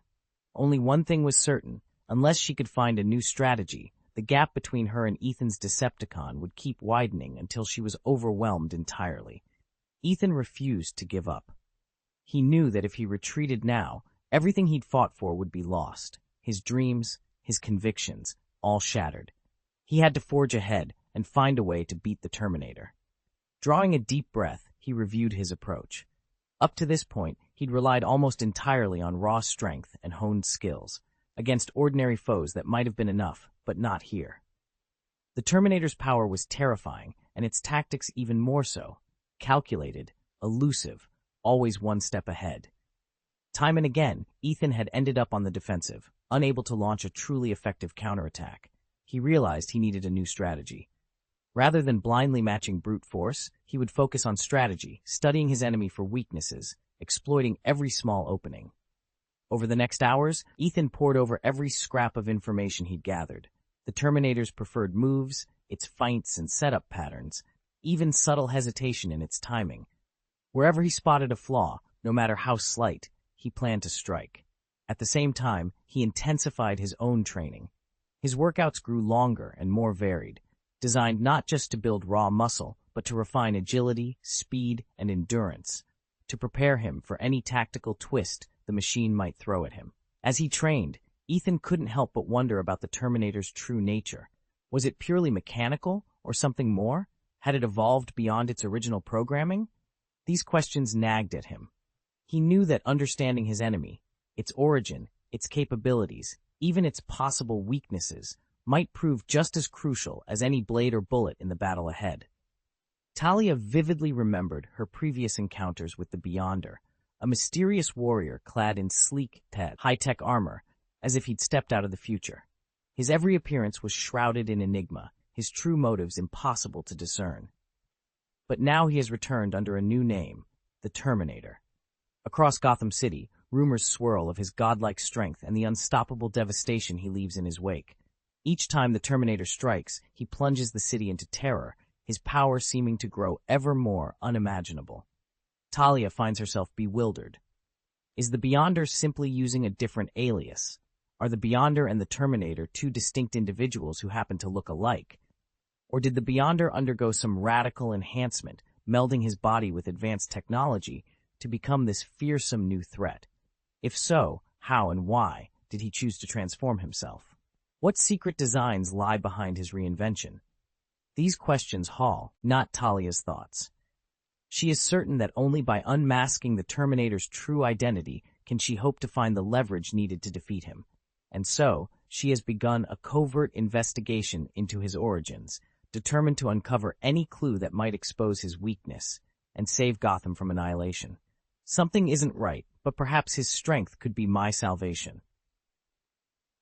Only one thing was certain: unless she could find a new strategy, the gap between her and Ethan's Decepticon would keep widening until she was overwhelmed entirely. Ethan refused to give up. He knew that if he retreated now, everything he'd fought for would be lost. His dreams, his convictions, all shattered. He had to forge ahead and find a way to beat the Terminator. Drawing a deep breath, he reviewed his approach. Up to this point, he'd relied almost entirely on raw strength and honed skills. Against ordinary foes that might have been enough, but not here. The Terminator's power was terrifying, and its tactics even more so. Calculated, elusive, always one step ahead. Time and again, Ethan had ended up on the defensive, unable to launch a truly effective counterattack. He realized he needed a new strategy. Rather than blindly matching brute force, he would focus on strategy, studying his enemy for weaknesses, exploiting every small opening. Over the next hours, Ethan pored over every scrap of information he'd gathered. The Terminator's preferred moves, its feints and setup patterns, even subtle hesitation in its timing. Wherever he spotted a flaw, no matter how slight, he planned to strike. At the same time, he intensified his own training. His workouts grew longer and more varied, designed not just to build raw muscle, but to refine agility, speed, and endurance, to prepare him for any tactical twist the machine might throw at him. As he trained, Ethan couldn't help but wonder about the Terminator's true nature. Was it purely mechanical, or something more? Had it evolved beyond its original programming? These questions nagged at him. He knew that understanding his enemy, its origin, its capabilities, even its possible weaknesses, might prove just as crucial as any blade or bullet in the battle ahead. Talia vividly remembered her previous encounters with the Beyonder, a mysterious warrior clad in sleek, high-tech armor, as if he'd stepped out of the future. His every appearance was shrouded in enigma, his true motives impossible to discern. But now he has returned under a new name, the Terminator. Across Gotham City, rumors swirl of his godlike strength and the unstoppable devastation he leaves in his wake. Each time the Terminator strikes, he plunges the city into terror, his power seeming to grow ever more unimaginable. Talia finds herself bewildered. Is the Beyonder simply using a different alias? Are the Beyonder and the Terminator two distinct individuals who happen to look alike? Or did the Beyonder undergo some radical enhancement, melding his body with advanced technology to become this fearsome new threat? If so, how and why did he choose to transform himself? What secret designs lie behind his reinvention? These questions Hall, not Talia's thoughts. She is certain that only by unmasking the Terminator's true identity can she hope to find the leverage needed to defeat him. And so, she has begun a covert investigation into his origins, determined to uncover any clue that might expose his weakness and save Gotham from annihilation. Something isn't right, but perhaps his strength could be my salvation.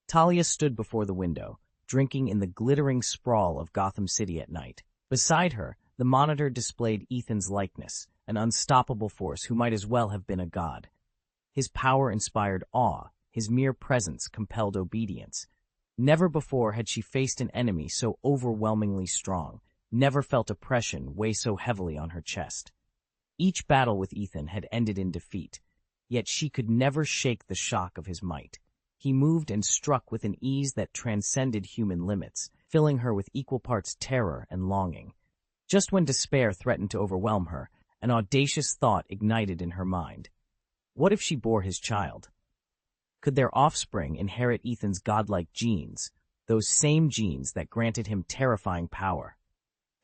Talia stood before the window, drinking in the glittering sprawl of Gotham City at night. Beside her, the monitor displayed Ethan's likeness, an unstoppable force who might as well have been a god. His power inspired awe, his mere presence compelled obedience. Never before had she faced an enemy so overwhelmingly strong, never felt oppression weigh so heavily on her chest. Each battle with Ethan had ended in defeat, yet she could never shake the shock of his might. He moved and struck with an ease that transcended human limits, filling her with equal parts terror and longing. Just when despair threatened to overwhelm her, an audacious thought ignited in her mind. What if she bore his child? Could their offspring inherit Ethan's godlike genes, those same genes that granted him terrifying power?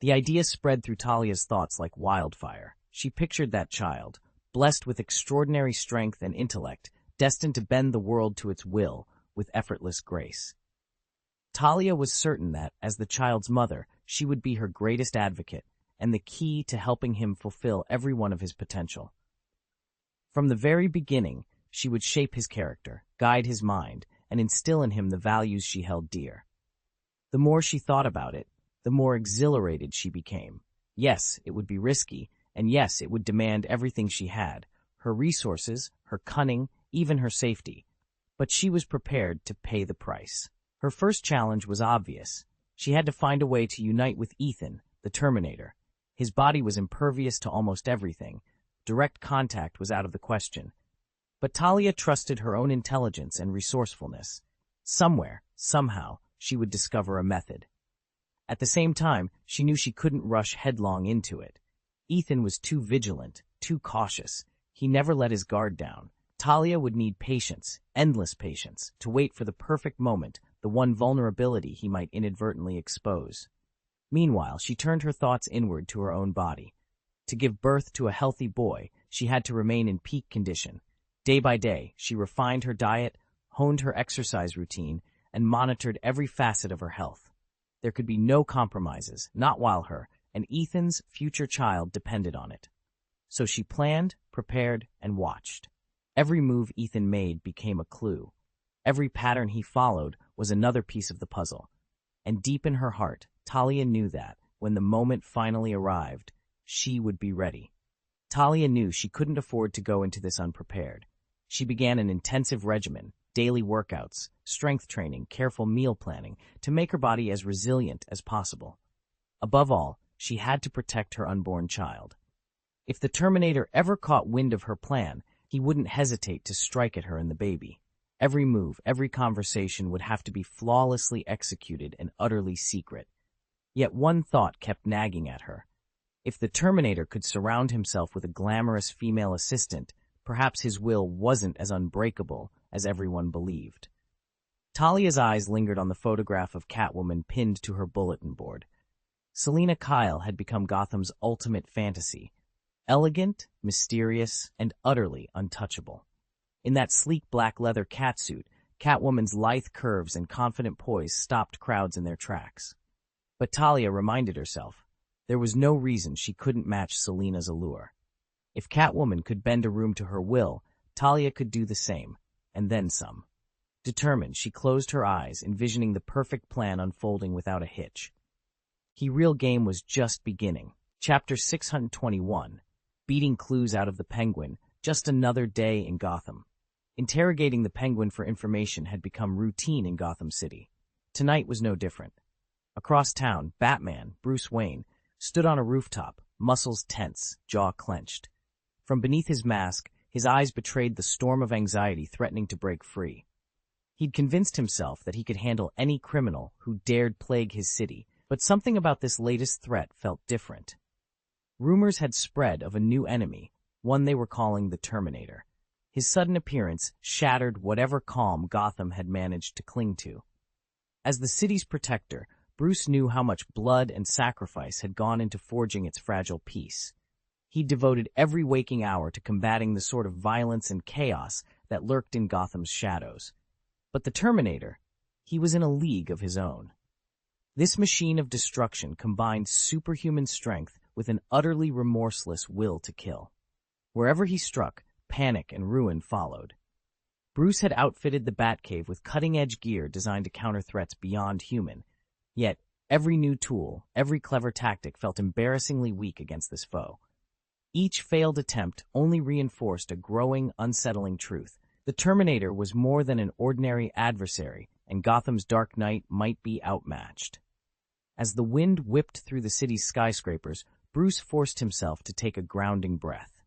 The idea spread through Talia's thoughts like wildfire. She pictured that child, blessed with extraordinary strength and intellect, destined to bend the world to its will with effortless grace. Talia was certain that, as the child's mother, she would be her greatest advocate and the key to helping him fulfill every one of his potential. From the very beginning, she would shape his character, guide his mind, and instill in him the values she held dear. The more she thought about it, the more exhilarated she became. Yes, it would be risky, and yes, it would demand everything she had, her resources, her cunning, even her safety. But she was prepared to pay the price. Her first challenge was obvious. She had to find a way to unite with Ethan, the Terminator. His body was impervious to almost everything. Direct contact was out of the question. But Talia trusted her own intelligence and resourcefulness. Somewhere, somehow, she would discover a method. At the same time, she knew she couldn't rush headlong into it. Ethan was too vigilant, too cautious. He never let his guard down. Talia would need patience, endless patience, to wait for the perfect moment, the one vulnerability he might inadvertently expose. Meanwhile, she turned her thoughts inward to her own body. To give birth to a healthy boy, she had to remain in peak condition. Day by day, she refined her diet, honed her exercise routine, and monitored every facet of her health. There could be no compromises, not while her and Ethan's future child depended on it. So she planned, prepared, and watched. Every move Ethan made became a clue. Every pattern he followed was another piece of the puzzle. And deep in her heart, Talia knew that, when the moment finally arrived, she would be ready. Talia knew she couldn't afford to go into this unprepared. She began an intensive regimen, daily workouts, strength training, careful meal planning, to make her body as resilient as possible. Above all, she had to protect her unborn child. If the Terminator ever caught wind of her plan, He wouldn't hesitate to strike at her and the baby. Every move, every conversation would have to be flawlessly executed and utterly secret. Yet one thought kept nagging at her. If the Terminator could surround himself with a glamorous female assistant, perhaps his will wasn't as unbreakable as everyone believed. Talia's eyes lingered on the photograph of Catwoman pinned to her bulletin board. Selina Kyle had become Gotham's ultimate fantasy. Elegant, mysterious, and utterly untouchable. In that sleek black leather catsuit, Catwoman's lithe curves and confident poise stopped crowds in their tracks. But Talia reminded herself, there was no reason she couldn't match Selina's allure. If Catwoman could bend a room to her will, Talia could do the same, and then some. Determined, she closed her eyes, envisioning the perfect plan unfolding without a hitch. The real game was just beginning. Chapter 621, Beating Clues Out of the Penguin, just another day in Gotham. Interrogating the Penguin for information had become routine in Gotham City. Tonight was no different. Across town, Batman, Bruce Wayne, stood on a rooftop, muscles tense, jaw clenched. From beneath his mask, his eyes betrayed the storm of anxiety threatening to break free. He'd convinced himself that he could handle any criminal who dared plague his city, but something about this latest threat felt different. Rumors had spread of a new enemy, one they were calling the Terminator. His sudden appearance shattered whatever calm Gotham had managed to cling to. As the city's protector, Bruce knew how much blood and sacrifice had gone into forging its fragile peace. He devoted every waking hour to combating the sort of violence and chaos that lurked in Gotham's shadows. But the Terminator, he was in a league of his own. This machine of destruction combined superhuman strength with an utterly remorseless will to kill. Wherever he struck, panic and ruin followed. Bruce had outfitted the Batcave with cutting-edge gear designed to counter threats beyond human. Yet, every new tool, every clever tactic felt embarrassingly weak against this foe. Each failed attempt only reinforced a growing, unsettling truth. The Terminator was more than an ordinary adversary, and Gotham's Dark Knight might be outmatched. As the wind whipped through the city's skyscrapers, Bruce forced himself to take a grounding breath.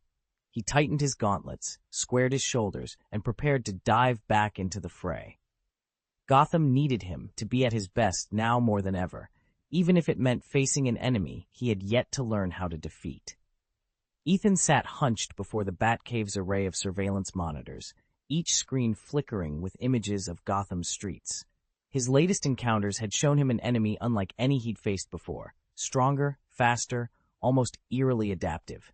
He tightened his gauntlets, squared his shoulders, and prepared to dive back into the fray. Gotham needed him to be at his best now more than ever, even if it meant facing an enemy he had yet to learn how to defeat. Ethan sat hunched before the Batcave's array of surveillance monitors, each screen flickering with images of Gotham's streets. His latest encounters had shown him an enemy unlike any he'd faced before, stronger, faster, almost eerily adaptive.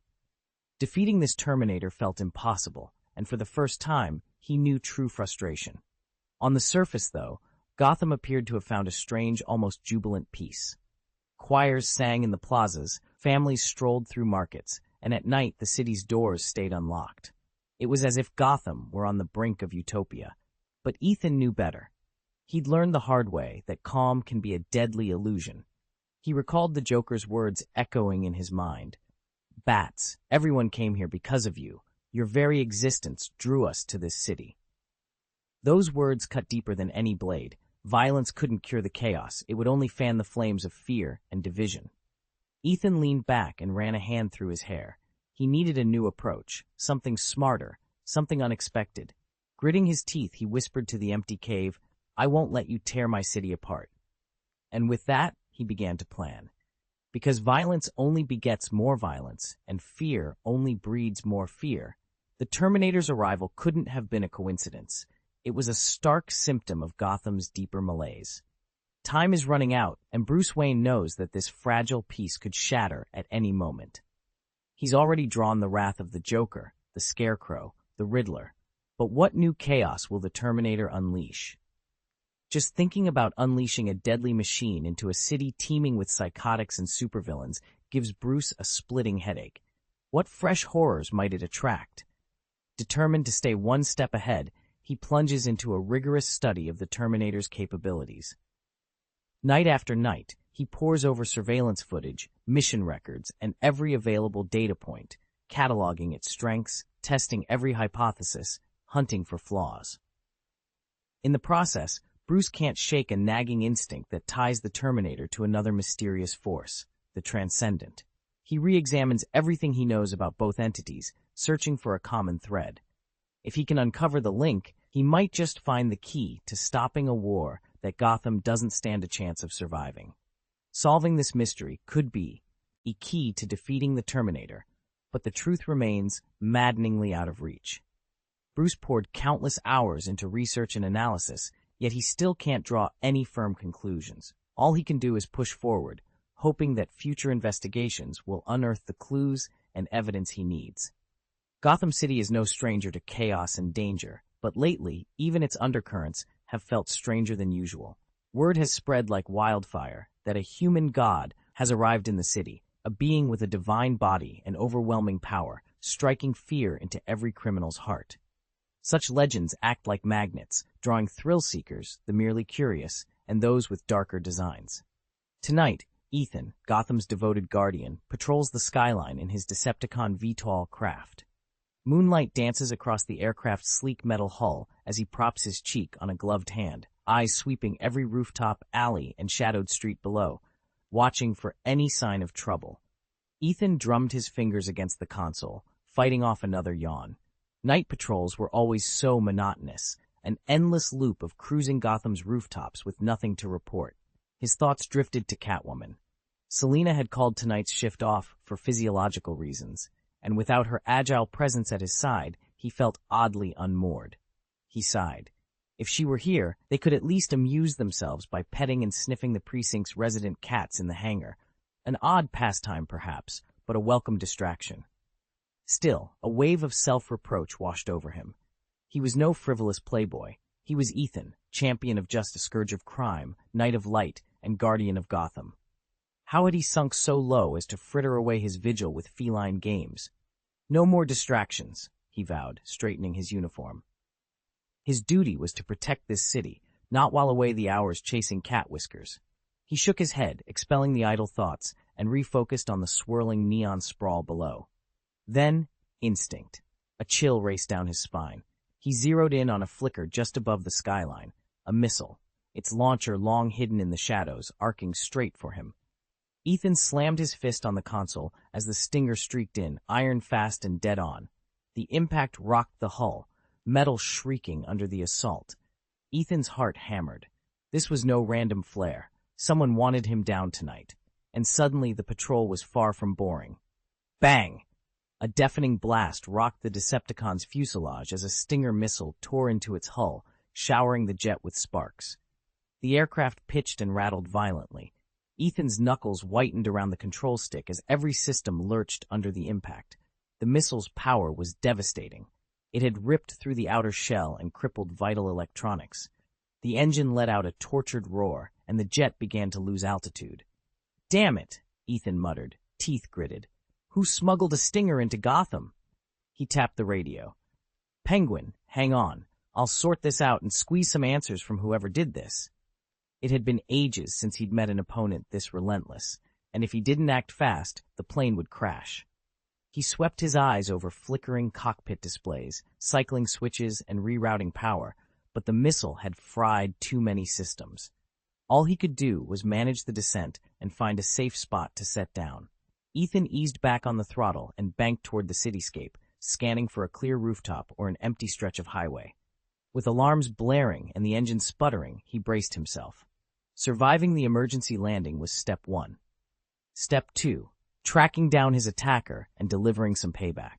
Defeating this Terminator felt impossible, and for the first time, he knew true frustration. On the surface, though, Gotham appeared to have found a strange, almost jubilant peace. Choirs sang in the plazas, families strolled through markets, and at night the city's doors stayed unlocked. It was as if Gotham were on the brink of utopia. But Ethan knew better. He'd learned the hard way that calm can be a deadly illusion. He recalled the Joker's words echoing in his mind. "Bats, everyone came here because of you. Your very existence drew us to this city." Those words cut deeper than any blade. Violence couldn't cure the chaos. It would only fan the flames of fear and division. Ethan leaned back and ran a hand through his hair. He needed a new approach, something smarter, something unexpected. Gritting his teeth, he whispered to the empty cave, "I won't let you tear my city apart." And with that, he began to plan. Because violence only begets more violence, and fear only breeds more fear, the Terminator's arrival couldn't have been a coincidence. It was a stark symptom of Gotham's deeper malaise. Time is running out, and Bruce Wayne knows that this fragile peace could shatter at any moment. He's already drawn the wrath of the Joker, the Scarecrow, the Riddler. But what new chaos will the Terminator unleash? Just thinking about unleashing a deadly machine into a city teeming with psychotics and supervillains gives Bruce a splitting headache. What fresh horrors might it attract? Determined to stay one step ahead, he plunges into a rigorous study of the Terminator's capabilities. Night after night, he pores over surveillance footage, mission records, and every available data point, cataloging its strengths, testing every hypothesis, hunting for flaws. In the process, Bruce can't shake a nagging instinct that ties the Terminator to another mysterious force, the Transcendent. He re-examines everything he knows about both entities, searching for a common thread. If he can uncover the link, he might just find the key to stopping a war that Gotham doesn't stand a chance of surviving. Solving this mystery could be a key to defeating the Terminator, but the truth remains maddeningly out of reach. Bruce poured countless hours into research and analysis, yet he still can't draw any firm conclusions. All he can do is push forward, hoping that future investigations will unearth the clues and evidence he needs. Gotham City is no stranger to chaos and danger, but lately, even its undercurrents have felt stranger than usual. Word has spread like wildfire that a human god has arrived in the city, a being with a divine body and overwhelming power, striking fear into every criminal's heart. Such legends act like magnets, drawing thrill-seekers, the merely curious, and those with darker designs. Tonight, Ethan, Gotham's devoted guardian, patrols the skyline in his Decepticon VTOL craft. Moonlight dances across the aircraft's sleek metal hull as he props his cheek on a gloved hand, eyes sweeping every rooftop, alley, and shadowed street below, watching for any sign of trouble. Ethan drummed his fingers against the console, fighting off another yawn. Night patrols were always so monotonous, an endless loop of cruising Gotham's rooftops with nothing to report. His thoughts drifted to Catwoman. Selina had called tonight's shift off for physiological reasons, and without her agile presence at his side, he felt oddly unmoored. He sighed. If she were here, they could at least amuse themselves by petting and sniffing the precinct's resident cats in the hangar. An odd pastime, perhaps, but a welcome distraction. Still, a wave of self-reproach washed over him. He was no frivolous playboy. He was Ethan, champion of justice, scourge of crime, knight of light, and guardian of Gotham. How had he sunk so low as to fritter away his vigil with feline games? No more distractions, he vowed, straightening his uniform. His duty was to protect this city, not while away the hours chasing cat whiskers. He shook his head, expelling the idle thoughts, and refocused on the swirling neon sprawl below. Then, instinct. A chill raced down his spine. He zeroed in on a flicker just above the skyline, a missile, its launcher long hidden in the shadows, arcing straight for him. Ethan slammed his fist on the console as the stinger streaked in, iron fast and dead on. The impact rocked the hull, metal shrieking under the assault. Ethan's heart hammered. This was no random flare. Someone wanted him down tonight. And suddenly the patrol was far from boring. Bang! A deafening blast rocked the Decepticon's fuselage as a Stinger missile tore into its hull, showering the jet with sparks. The aircraft pitched and rattled violently. Ethan's knuckles whitened around the control stick as every system lurched under the impact. The missile's power was devastating. It had ripped through the outer shell and crippled vital electronics. The engine let out a tortured roar, and the jet began to lose altitude. "Damn it," Ethan muttered, teeth gritted. "Who smuggled a Stinger into Gotham?" He tapped the radio. "Penguin, hang on. I'll sort this out and squeeze some answers from whoever did this." It had been ages since he'd met an opponent this relentless, and if he didn't act fast, the plane would crash. He swept his eyes over flickering cockpit displays, cycling switches, and rerouting power, but the missile had fried too many systems. All he could do was manage the descent and find a safe spot to set down. Ethan eased back on the throttle and banked toward the cityscape, scanning for a clear rooftop or an empty stretch of highway. With alarms blaring and the engine sputtering, he braced himself. Surviving the emergency landing was step 1. Step 2, tracking down his attacker and delivering some payback.